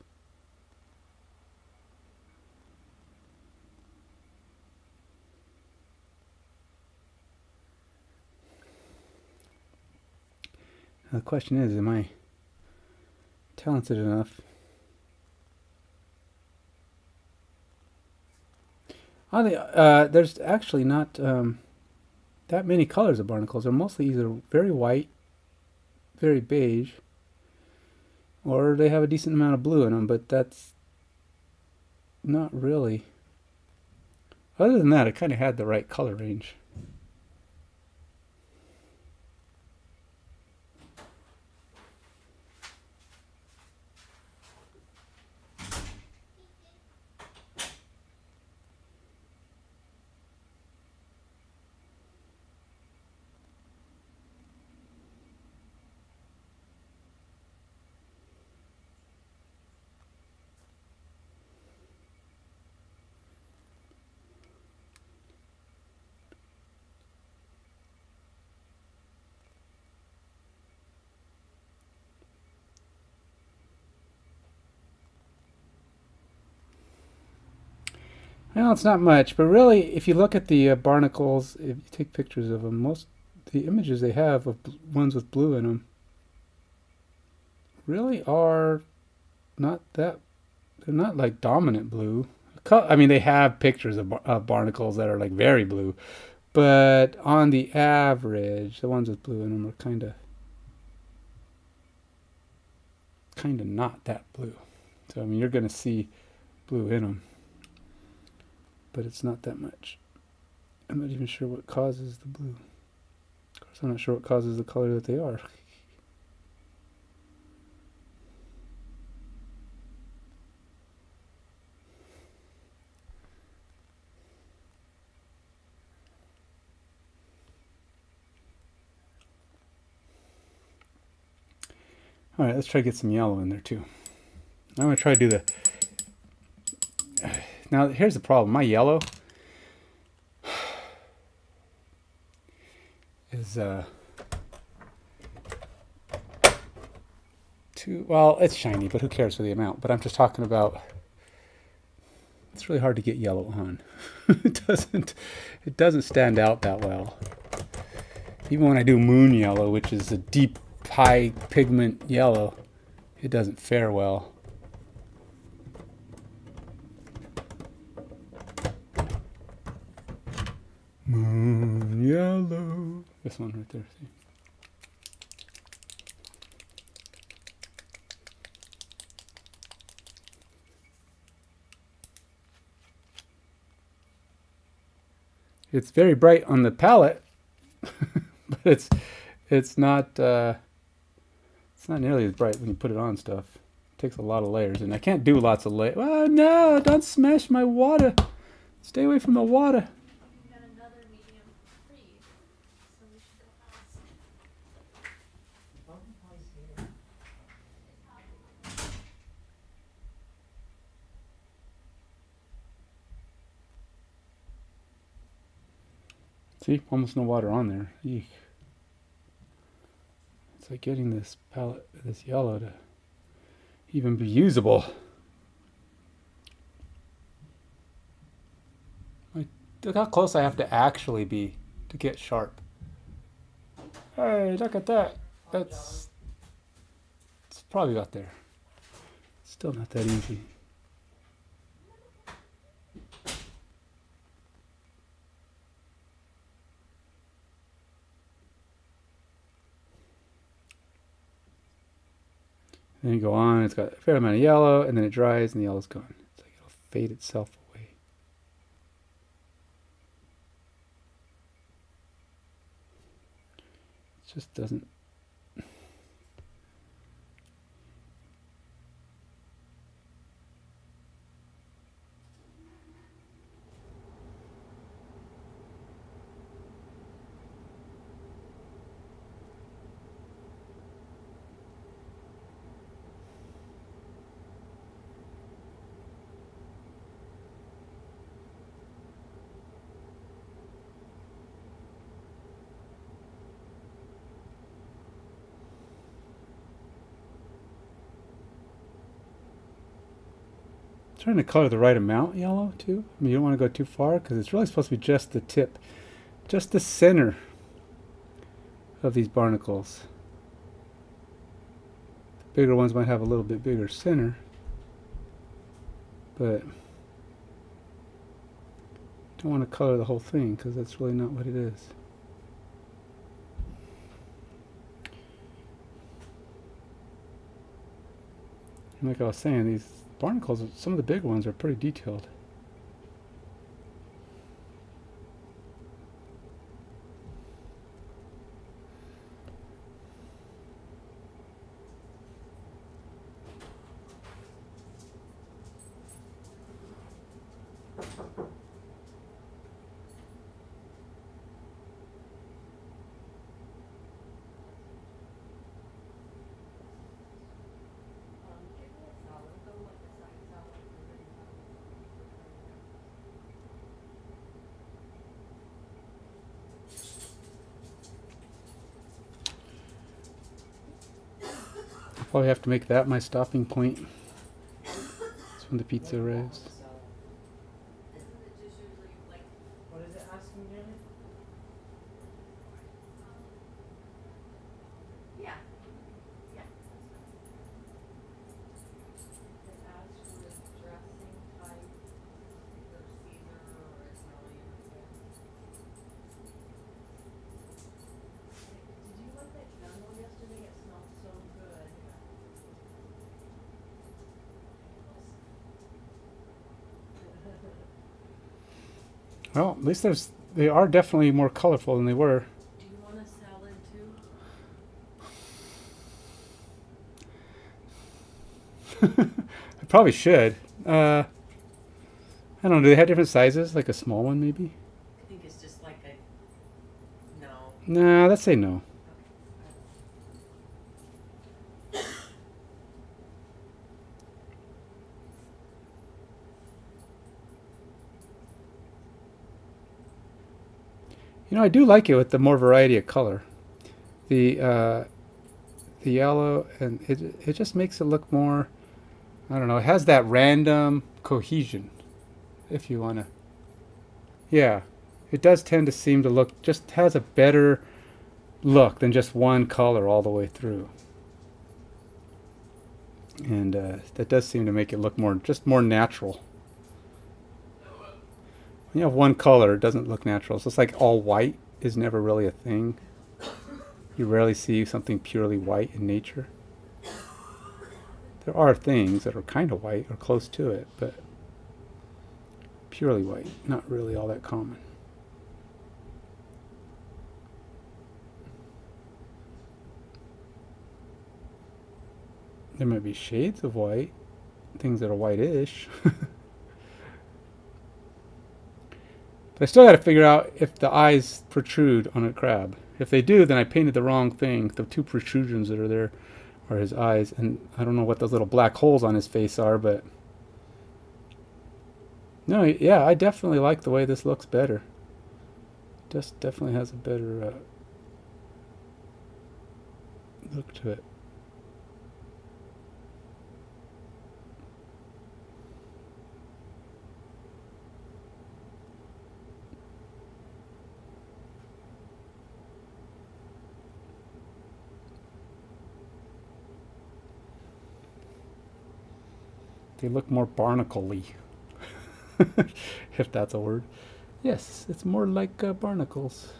Now the question is, am I talented enough? There's actually not that many colors of barnacles. They're mostly either very white, very beige, or they have a decent amount of blue in them, but that's not really. Other than that, I kind of had the right color range. Well, it's not much, but really, if you look at the barnacles, if you take pictures of them, most the images they have of ones with blue in them really are not that. They're not like dominant blue. I mean, they have pictures of barnacles that are like very blue, but on the average, the ones with blue in them are kind of not that blue. So I mean, you're going to see blue in them, but it's not that much. I'm not even sure what causes the blue. Of course, I'm not sure what causes the color that they are. All right, let's try to get some yellow in there too. I'm going to try to do the... Now, here's the problem. My yellow is too... Well, it's shiny, but who cares for the amount? But I'm just talking about... It's really hard to get yellow on. It doesn't stand out that well. Even when I do moon yellow, which is a deep, high pigment yellow, it doesn't fare well. Moon yellow. This one right there. See? It's very bright on the palette, but it's not It's not nearly as bright when you put it on stuff. It takes a lot of layers, and I can't do lots of layers. Oh no, don't smash my water. Stay away from the water. We've got another medium freeze, so we should go ask. Pumpkinpie's here. See, almost no water on there. Eek. It's like getting this palette, this yellow, to even be usable. Look how close I have to actually be to get sharp. Hey, look at that. It's probably about there. Still not that easy. Then you go on, it's got a fair amount of yellow, and then it dries and the yellow's gone. It's like it'll fade itself away. It just doesn't. Trying to color the right amount yellow too. I mean, you don't want to go too far because it's really supposed to be just the tip, just the center of these barnacles. The bigger ones might have a little bit bigger center, but don't want to color the whole thing because that's really not what it is. And like I was saying, these barnacles, some of the big ones are pretty detailed. Probably have to make that my stopping point. That's when the pizza arrives. Isn't it just usually like What is it asking, Janet? yeah. Yeah, that's fine. It asks for a dressing type, either Caesar or Italian or did you like that candle yesterday? It smelled so good. Well, at least they are definitely more colorful than they were. Do you want a salad too? I probably should. I don't know. Do they have different sizes? Like a small one, maybe? I think it's just like a no. Nah, let's say no. You know, I do like it with the more variety of color. The yellow, and it just makes it look more, I don't know, it has that random cohesion, if you want to. Yeah, it does tend to seem to look, just has a better look than just one color all the way through. And that does seem to make it look more, just more natural. When you have one color, it doesn't look natural. So it's like all white is never really a thing. You rarely see something purely white in nature. There are things that are kind of white or close to it, but purely white, not really all that common. There might be shades of white, things that are whitish. But I still got to figure out if the eyes protrude on a crab. If they do, then I painted the wrong thing. The two protrusions that are there are his eyes, and I don't know what those little black holes on his face are, but no, yeah, I definitely like the way this looks better. Just definitely has a better look to it. They look more barnacle-y, if that's a word. Yes, it's more like barnacles.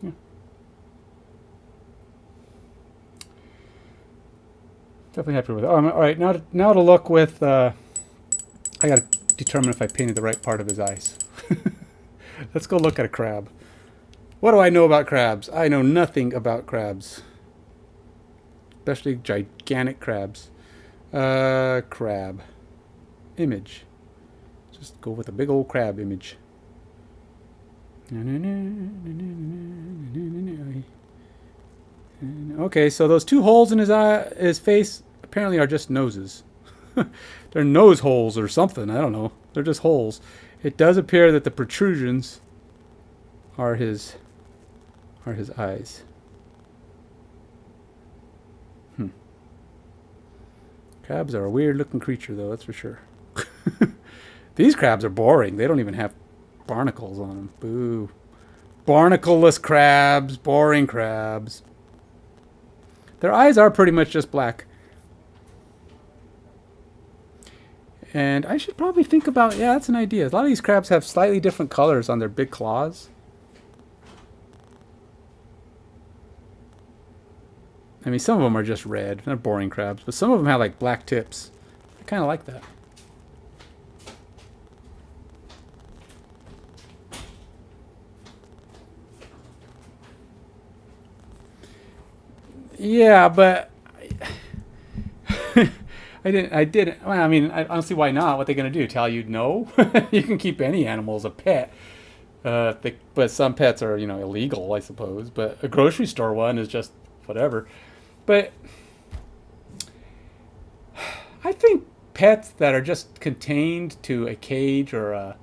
Yeah. Definitely happy with it. All right, now to look with. I got to determine if I painted the right part of his eyes. Let's go look at a crab. What do I know about crabs? I know nothing about crabs, especially gigantic crabs. Crab image. Just go with a big old crab image. Okay, so those two holes in his face apparently are just noses. They're nose holes or something. I don't know. They're just holes. It does appear that the protrusions are his eyes. Crabs are a weird-looking creature, though. That's for sure. These crabs are boring. They don't even have barnacles on them. Boo. Barnacle-less crabs. Boring crabs. Their eyes are pretty much just black. And I should probably think about... Yeah, that's an idea. A lot of these crabs have slightly different colors on their big claws. I mean, some of them are just red. They're boring crabs. But some of them have, like, black tips. I kind of like that. Yeah, but I didn't. Well, I mean, I don't see why not. What are they going to do? Tell you no? You can keep any animal as a pet. But some pets are, illegal, I suppose. But a grocery store one is just whatever. But I think pets that are just contained to a cage or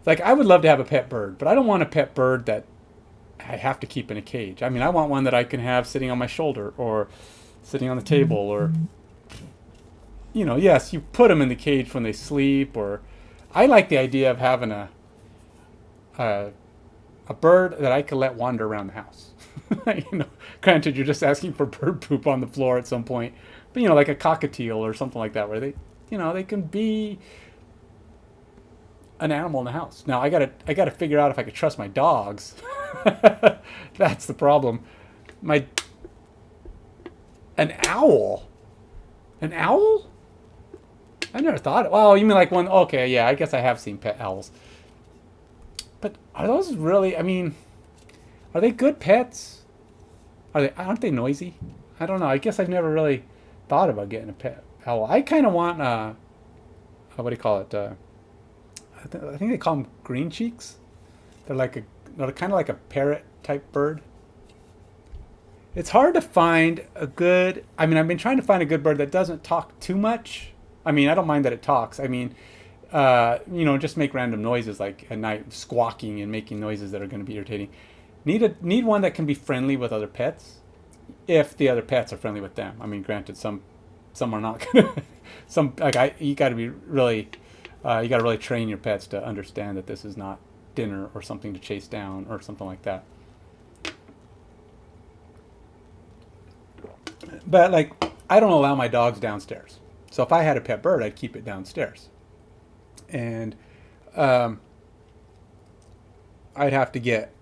like I would love to have a pet bird, but I don't want a pet bird that I have to keep in a cage. I mean, I want one that I can have sitting on my shoulder or sitting on the table or, yes, you put them in the cage when they sleep. Or I like the idea of having a bird that I could let wander around the house. Granted, you're just asking for bird poop on the floor at some point, but like a cockatiel or something like that, where they, they can be an animal in the house. Now I gotta figure out if I could trust my dogs. That's the problem. An owl. An owl? I never thought. Well, you mean like one? Okay, yeah. I guess I have seen pet owls. But are those really? I mean, are they good pets? Aren't they noisy? I don't know. I guess I've never really thought about getting a pet owl. I kind of want what do you call it? I think they call them green cheeks. They're kind of like a parrot type bird. It's hard to find a good. I mean, I've been trying to find a good bird that doesn't talk too much. I mean, I don't mind that it talks. I mean, just make random noises like at night, squawking and making noises that are going to be irritating. Need one that can be friendly with other pets, if the other pets are friendly with them. I mean, granted, some are not. You got to be really, you got to really train your pets to understand that this is not dinner or something to chase down or something like that. But like, I don't allow my dogs downstairs. So if I had a pet bird, I'd keep it downstairs. and I'd have to get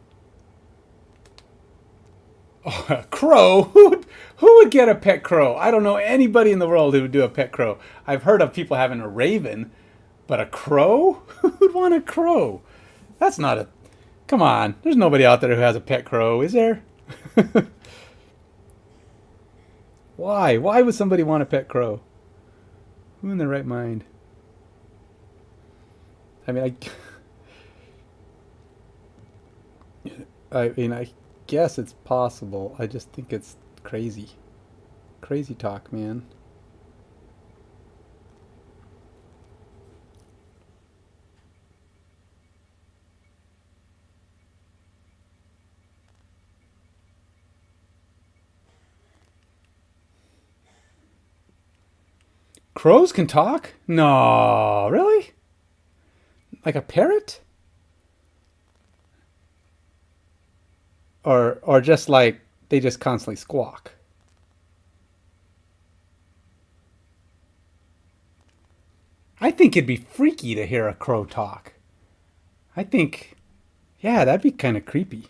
a crow. Who would get a pet crow? I don't know anybody in the world who would do a pet crow. I've heard of people having a raven, but a crow? Who would want a crow? That's not a. Come on, there's nobody out there who has a pet crow, is there? Why? Why would somebody want a pet crow? Who in their right mind? I mean, I guess it's possible. I just think it's crazy. Crazy talk, man. Crows can talk? No, really? Like a parrot? Or just like they just constantly squawk? I think it'd be freaky to hear a crow talk. I think, yeah, that'd be kind of creepy.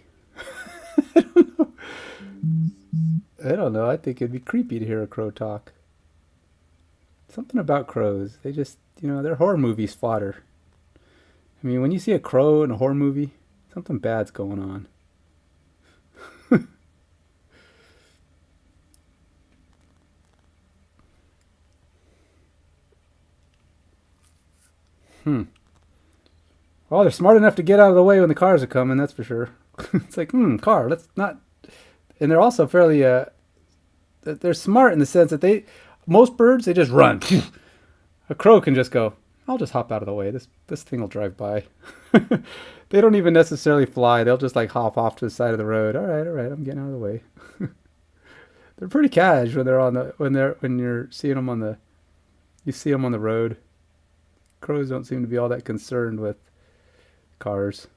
I don't know. I don't know. I think it'd be creepy to hear a crow talk. Something about crows. They just, they're horror movies fodder. I mean, when you see a crow in a horror movie, something bad's going on. Well, they're smart enough to get out of the way when the cars are coming, that's for sure. It's like, car, let's not. And they're also fairly, they're smart in the sense that most birds, they just run. A crow can just go, I'll just hop out of the way. This thing will drive by. They don't even necessarily fly. They'll just like hop off to the side of the road. All right, I'm getting out of the way. They're pretty cash when they're when you're seeing them you see them on the road. Crows don't seem to be all that concerned with cars.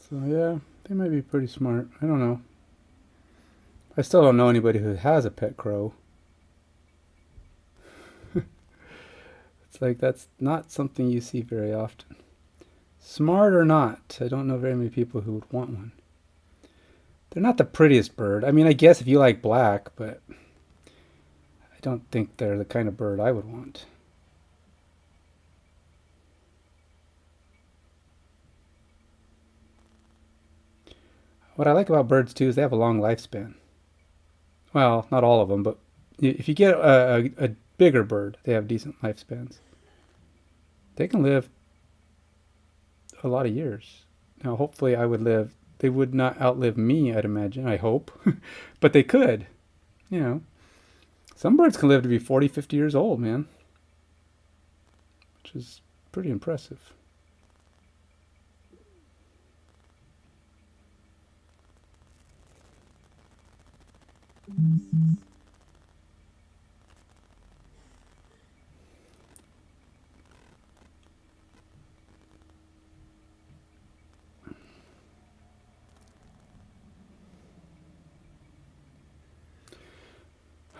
So yeah, they might be pretty smart. I don't know. I still don't know anybody who has a pet crow. It's like that's not something you see very often. Smart or not, I don't know very many people who would want one. They're not the prettiest bird. I mean, I guess if you like black, but I don't think they're the kind of bird I would want. What I like about birds too is they have a long lifespan. Well, not all of them, but if you get a bigger bird, they have decent lifespans. They can live a lot of years. Now, hopefully, they would not outlive me, I'd imagine. I hope. But they could. Some birds can live to be 40, 50 years old, man. Which is pretty impressive.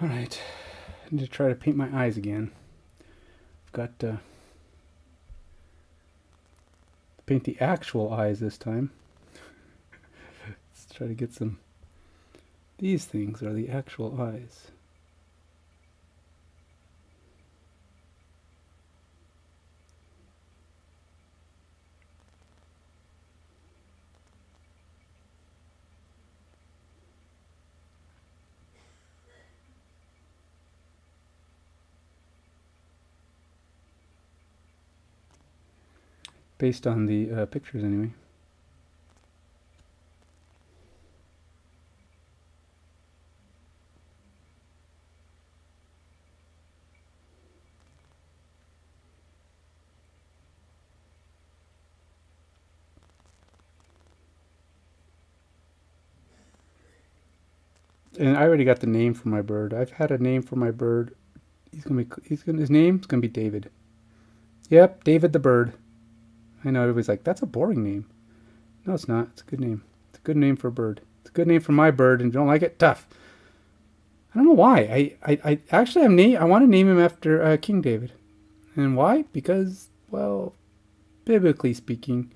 All right, I need to try to paint my eyes again. I've got to paint the actual eyes this time. Let's try to get some. These things are the actual eyes. based on the pictures anyway. And I already got the name for my bird. I've had a name for my bird. His name's gonna be David. Yep, David the bird. I know everybody's like, that's a boring name. No, it's not. It's a good name. It's a good name for a bird. It's a good name for my bird, and if you don't like it, tough. I don't know why. I actually I want to name him after King David. And why? Because, well, biblically speaking,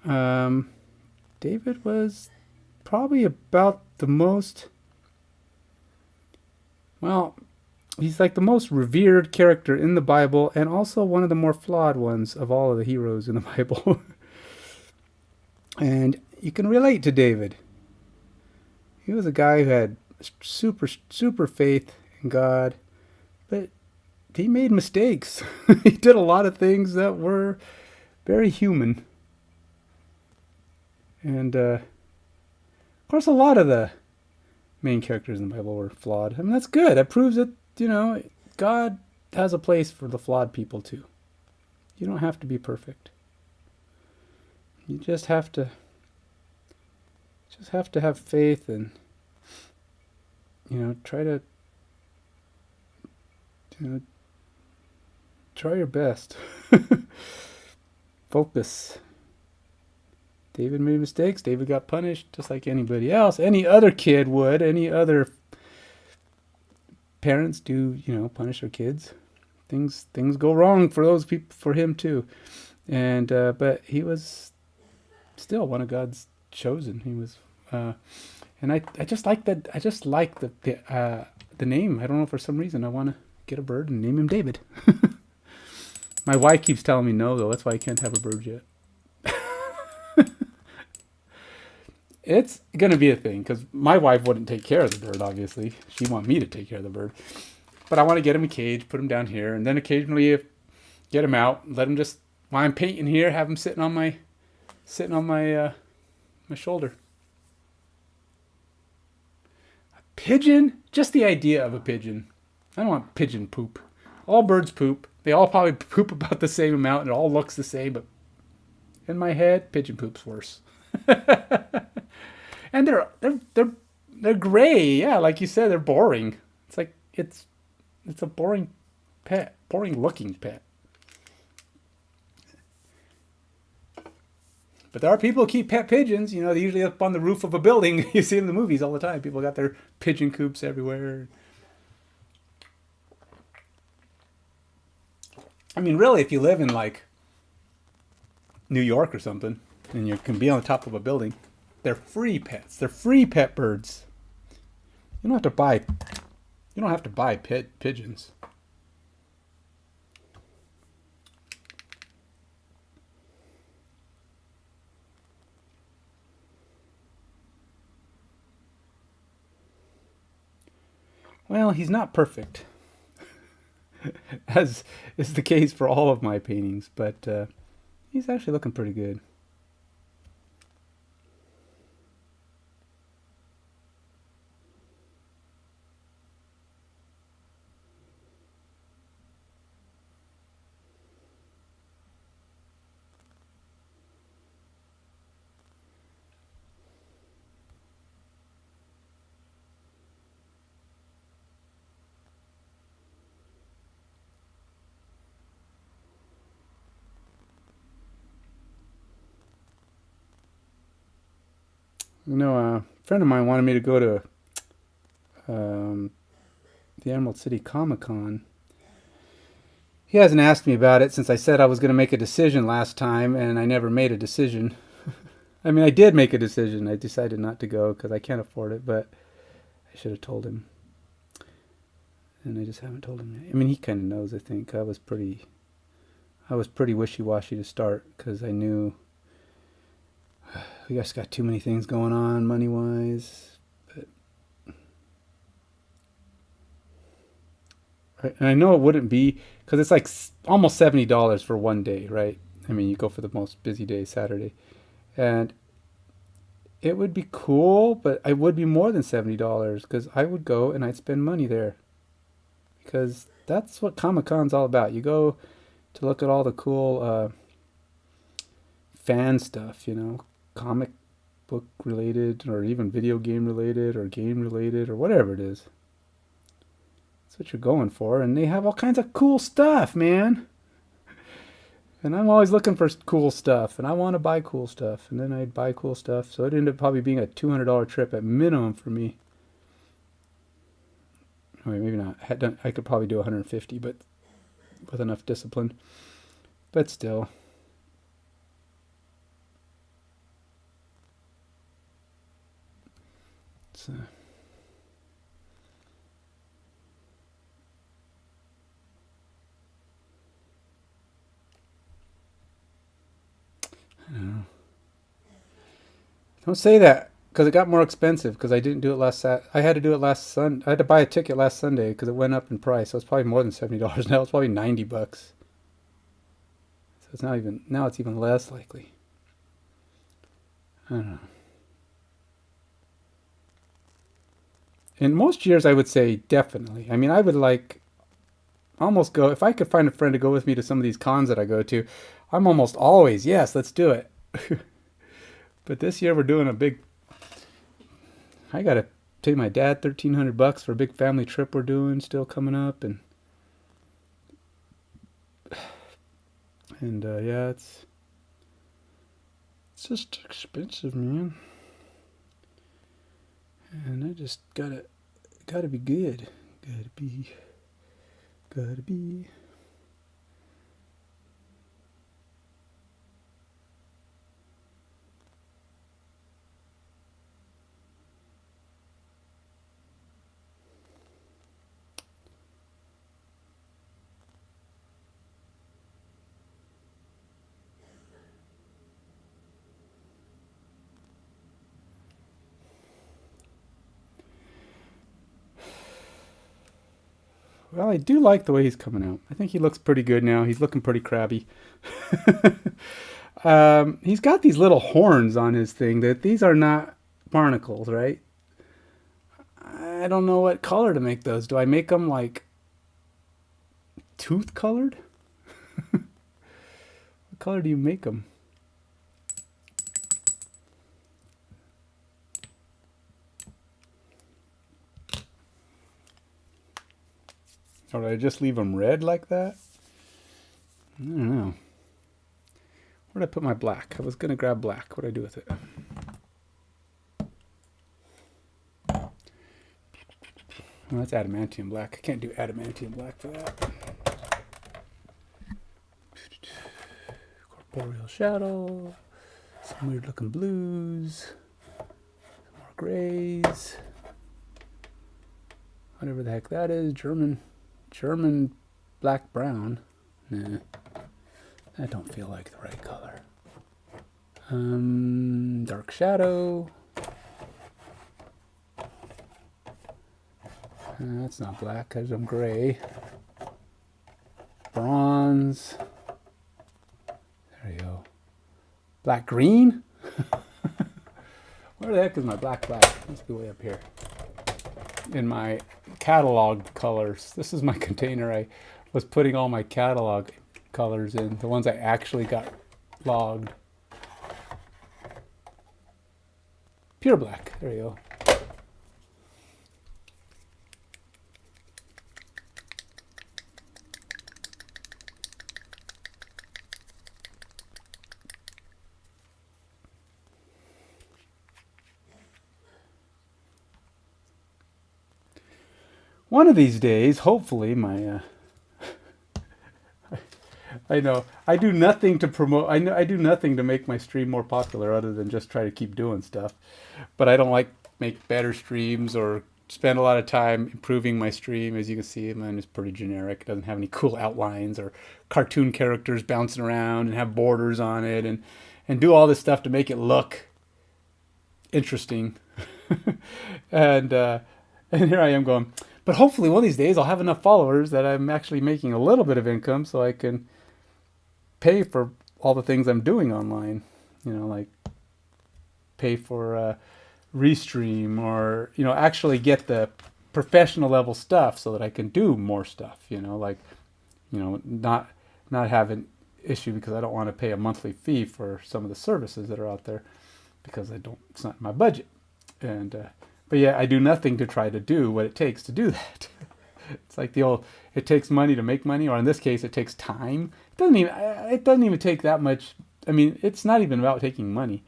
David was probably about the most, well, he's like the most revered character in the Bible, and also one of the more flawed ones of all of the heroes in the Bible. And you can relate to David. He was a guy who had super faith in God, but he made mistakes. He did a lot of things that were very human. And of course, a lot of the main characters in the Bible were flawed. I mean, that's good. That proves that, God has a place for the flawed people too. You don't have to be perfect. You just have to have faith and try to try your best. Focus. David made mistakes. David got punished just like anybody else. Any other kid would. Any other parents do, punish their kids. Things go wrong for those people, for him too. And but he was still one of God's chosen. He was, and I just like that. I just like the name. I don't know, for some reason I want to get a bird and name him David. My wife keeps telling me no, though. That's why I can't have a bird yet. It's going to be a thing, because my wife wouldn't take care of the bird, obviously. She'd want me to take care of the bird. But I want to get him a cage, put him down here, and then occasionally get him out, let him just, while I'm painting here, have him sitting on my my shoulder. A pigeon? Just the idea of a pigeon. I don't want pigeon poop. All birds poop. They all probably poop about the same amount, and it all looks the same, but in my head, pigeon poop's worse. And they're gray, yeah, like you said, they're boring. It's like it's a boring pet, boring looking pet. But there are people who keep pet pigeons. They're usually up on the roof of a building. You see in the movies all the time. People got their pigeon coops everywhere. I mean, really, if you live in like New York or something, and you can be on the top of a building, they're free pets. They're free pet birds. You don't have to buy pigeons. Well, he's not perfect, as is the case for all of my paintings, but he's actually looking pretty good. A friend of mine wanted me to go to the Emerald City Comic Con. He hasn't asked me about it since I said I was going to make a decision last time, and I never made a decision. I mean, I did make a decision. I decided not to go because I can't afford it, but I should have told him. And I just haven't told him yet. I mean, he kind of knows, I think. I was pretty wishy-washy to start because I knew we just got too many things going on money-wise. And I know it wouldn't be, because it's like almost $70 for one day, right? I mean, you go for the most busy day, Saturday. And it would be cool, but it would be more than $70 because I would go and I'd spend money there because that's what Comic Con's all about. You go to look at all the cool fan stuff, comic book related or even video game related or game related or whatever it is. That's what you're going for. And they have all kinds of cool stuff, man. And I'm always looking for cool stuff, and I want to buy cool stuff, and then I'd buy cool stuff. So it ended up probably being a $200 trip at minimum for me. I mean, maybe not. I could probably do 150, but with enough discipline. But still. It's, I don't know. Don't say that because it got more expensive because I didn't do it last I had to do it last Sunday. I had to buy a ticket last Sunday because it went up in price. So it's probably more than $70 now. It's probably $90. So it's not even now. It's even less likely. I don't know. In most years, I would say definitely. I mean, I would like almost go if I could find a friend to go with me to some of these cons that I go to. I'm almost always yes, let's do it. But this year we're doing a big. I gotta pay my dad $1,300 for a big family trip we're doing, still coming up, and yeah, it's just expensive, man. And I just gotta be good, gotta be. Well, I do like the way he's coming out. I think he looks pretty good now. He's looking pretty crabby. He's got these little horns on his thing. These are not barnacles, right? I don't know what color to make those. Do I make them like tooth colored? What color do you make them? Or did I just leave them red like that? I don't know. Where did I put my black? I was going to grab black. What did I do with it? Oh, that's adamantium black. I can't do adamantium black for that. Corporeal shadow. Some weird looking blues. Some more grays. Whatever the heck that is. German black brown. Nah. That don't feel like the right color. Dark shadow. That's not black because I'm gray. Bronze. There you go. Black green? Where the heck is my black? Must be way up here. In my catalog colors. This is my container. I was putting all my catalog colors in. The ones I actually got logged. Pure black. There you go. One of these days, hopefully, my I know I do nothing to promote. I do nothing to make my stream more popular, other than just try to keep doing stuff. But I don't like make better streams or spend a lot of time improving my stream. As you can see, mine is pretty generic. It doesn't have any cool outlines or cartoon characters bouncing around and have borders on it, and do all this stuff to make it look interesting. and here I am going. But hopefully one of these days I'll have enough followers that I'm actually making a little bit of income so I can pay for all the things I'm doing online. Like pay for Restream, or actually get the professional level stuff so that I can do more stuff. Not have an issue because I don't want to pay a monthly fee for some of the services that are out there because it's not in my budget. And but yeah, I do nothing to try to do what it takes to do that. It's like the old, it takes money to make money, or in this case, it takes time. It doesn't even take that much. I mean, it's not even about taking money,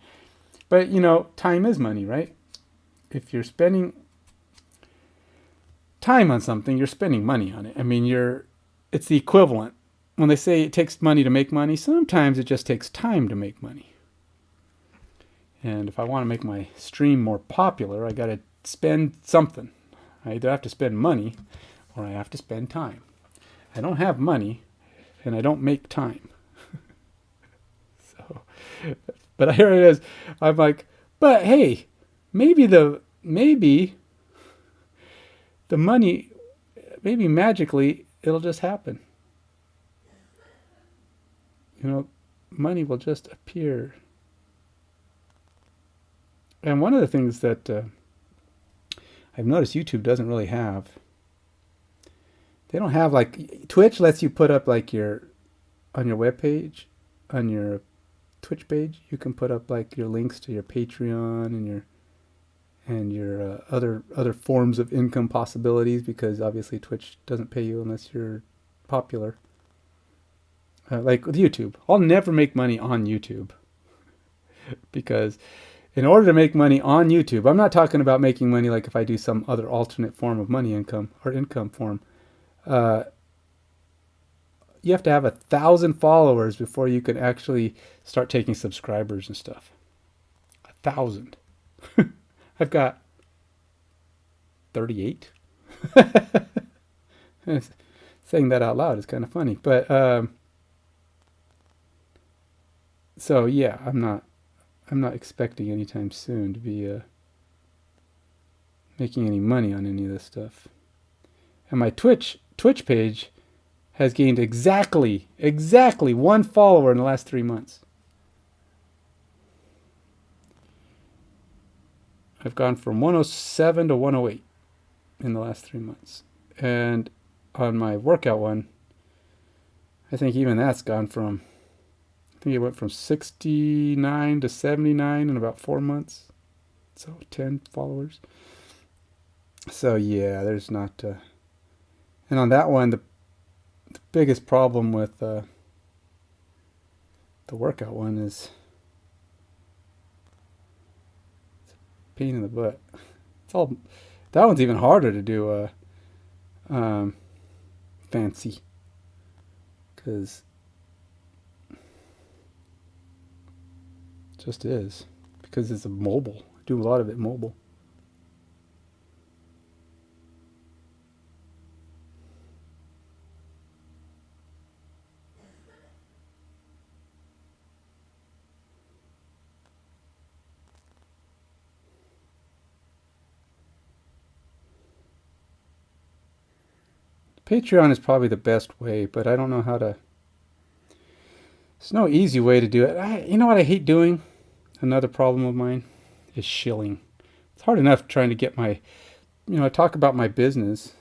but time is money, right? If you're spending time on something, you're spending money on it. I mean, it's the equivalent. When they say it takes money to make money, sometimes it just takes time to make money. And if I want to make my stream more popular, I got to spend something. I either have to spend money or I have to spend time. I don't have money and I don't make time. So, but here it is. I'm like, but hey, maybe the money, maybe magically it'll just happen. Money will just appear. And one of the things that I've noticed YouTube doesn't really have, they don't have, like, Twitch lets you put up like on your web page, on your Twitch page, you can put up like your links to your Patreon and your other forms of income possibilities, because obviously Twitch doesn't pay you unless you're popular. Like with YouTube, I'll never make money on YouTube because in order to make money on YouTube, I'm not talking about making money like if I do some other alternate form of money income or income form. You have to have 1,000 followers before you can actually start taking subscribers and stuff. 1,000. I've got 38. Saying that out loud is kind of funny, but so yeah, I'm not expecting anytime soon to be making any money on any of this stuff. And my Twitch page has gained exactly 1 follower in the last 3 months. I've gone from 107 to 108 in the last 3 months. And on my workout one, I think even that's gone from, I think it went from 69 to 79 in about 4 months. So 10 followers. So yeah, there's not... and on that one, the biggest problem with the workout one is it's a pain in the butt. That one's even harder to do fancy, because it just is, because it's a mobile. I do a lot of it mobile. Patreon is probably the best way, but I don't know how to... There's no easy way to do it. You know what I hate doing? Another problem of mine is shilling. It's hard enough trying to get my... I talk about my business.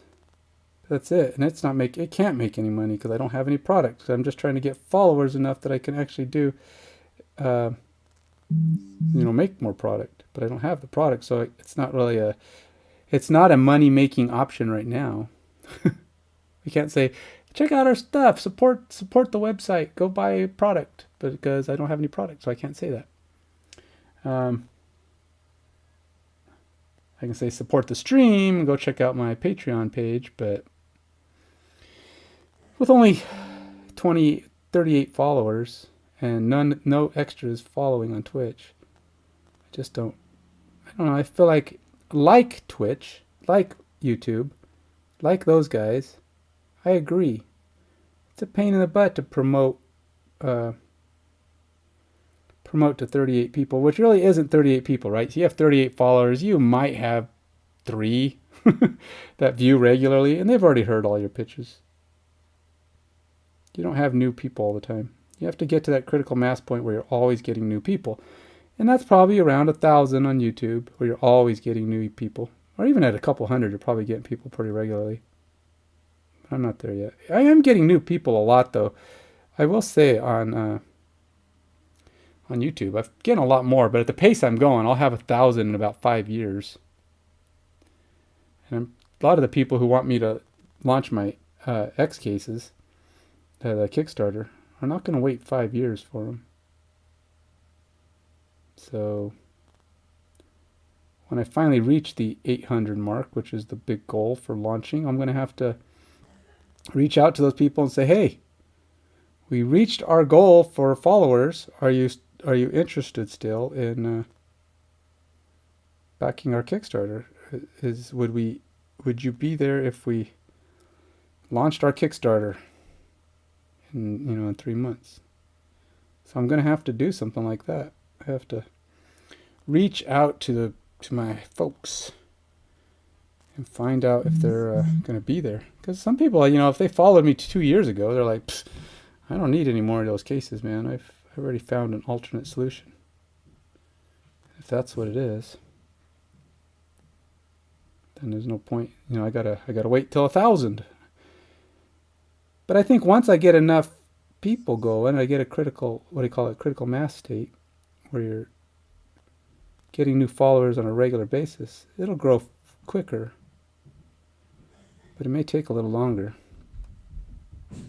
That's it. And it can't make any money because I don't have any product. So I'm just trying to get followers enough that I can actually do... make more product. But I don't have the product, so it's not really it's not a money-making option right now. We can't say, check out our stuff, support the website, go buy a product, but because I don't have any product, so I can't say that. I can say support the stream, go check out my Patreon page, but with only 38 followers and no extras following on Twitch, I don't know, I feel like Twitch, like YouTube, like those guys, I agree. It's a pain in the butt to promote to 38 people, which really isn't 38 people, right? So you have 38 followers. You might have 3 that view regularly, and they've already heard all your pitches. You don't have new people all the time. You have to get to that critical mass point where you're always getting new people. And that's probably around 1,000 on YouTube, where you're always getting new people. Or even at a couple hundred, you're probably getting people pretty regularly. I'm not there yet. I am getting new people a lot, though. I will say on YouTube, I'm getting a lot more, but at the pace I'm going, I'll have 1,000 in about 5 years. And a lot of the people who want me to launch my X cases, the Kickstarter, are not going to wait 5 years for them. So when I finally reach the 800 mark, which is the big goal for launching, I'm going to have to reach out to those people and say, hey, we reached our goal for followers. Are you interested still in backing our Kickstarter? Would you be there if we launched our Kickstarter in 3 months? So I'm going to have to do something like that. I have to reach out to my folks and find out if they're going to be there. Because some people, if they followed me 2 years ago, they're like, I don't need any more of those cases, man. I've already found an alternate solution. If that's what it is, then there's no point. I gotta wait till 1,000. But I think once I get enough people going, I get a critical mass state, where you're getting new followers on a regular basis. It'll grow quicker, but it may take a little longer. Me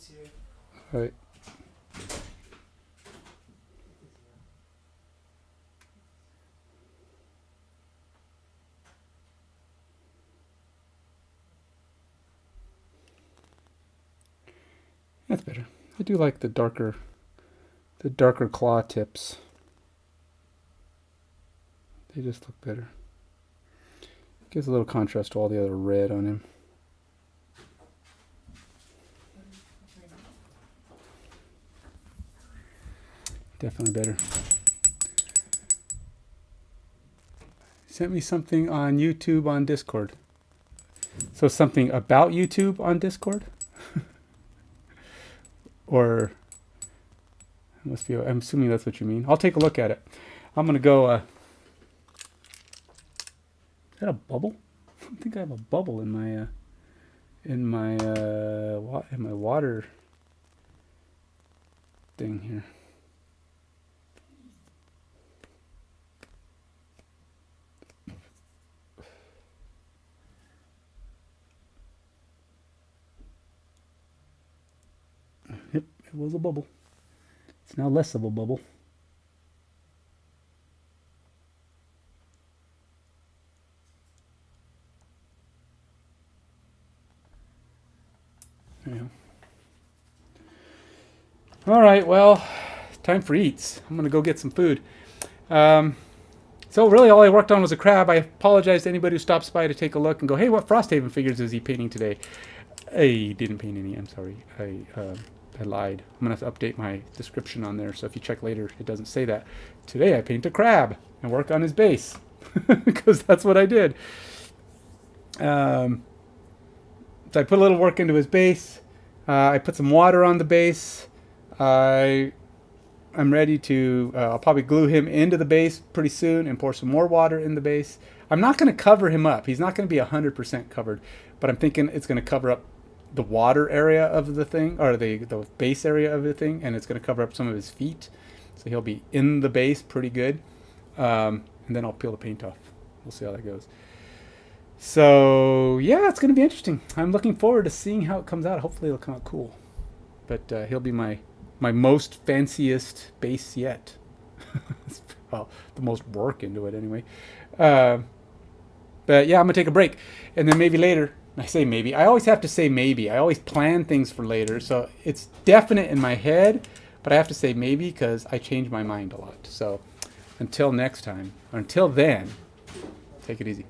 too. All right. That's better. I do like the darker claw tips. They just look better. Gives a little contrast to all the other red on him. Definitely better. Sent me something on YouTube on Discord. So something about YouTube on Discord? Or must be. I'm assuming that's what you mean. I'll take a look at it. I'm gonna go. Is that a bubble? I think I have a bubble in my water thing here. Yep, it was a bubble. It's now less of a bubble. Yeah. All right, well, time for eats. I'm going to go get some food. So really all I worked on was a crab. I apologize to anybody who stops by to take a look and go, hey, what Frosthaven figures is he painting today? I didn't paint any, I'm sorry. I lied. I'm going to have to update my description on there, so if you check later, it doesn't say that. Today I paint a crab and work on his base, because that's what I did. So I put a little work into his base. I put some water on the base. I'm ready to, I'll probably glue him into the base pretty soon and pour some more water in the base. I'm not going to cover him up. He's not going to be 100% covered, but I'm thinking it's going to cover up the water area of the thing, or the base area of the thing, and it's going to cover up some of his feet. So he'll be in the base pretty good. And then I'll peel the paint off. We'll see how that goes. So yeah, it's going to be interesting. I'm looking forward to seeing how it comes out. Hopefully it'll come out cool. But he'll be my most fanciest base yet. Well, the most work into it anyway. But yeah, I'm going to take a break. And then maybe later, I say maybe. I always have to say maybe. I always plan things for later. So it's definite in my head, but I have to say maybe because I change my mind a lot. So until next time, or until then, take it easy.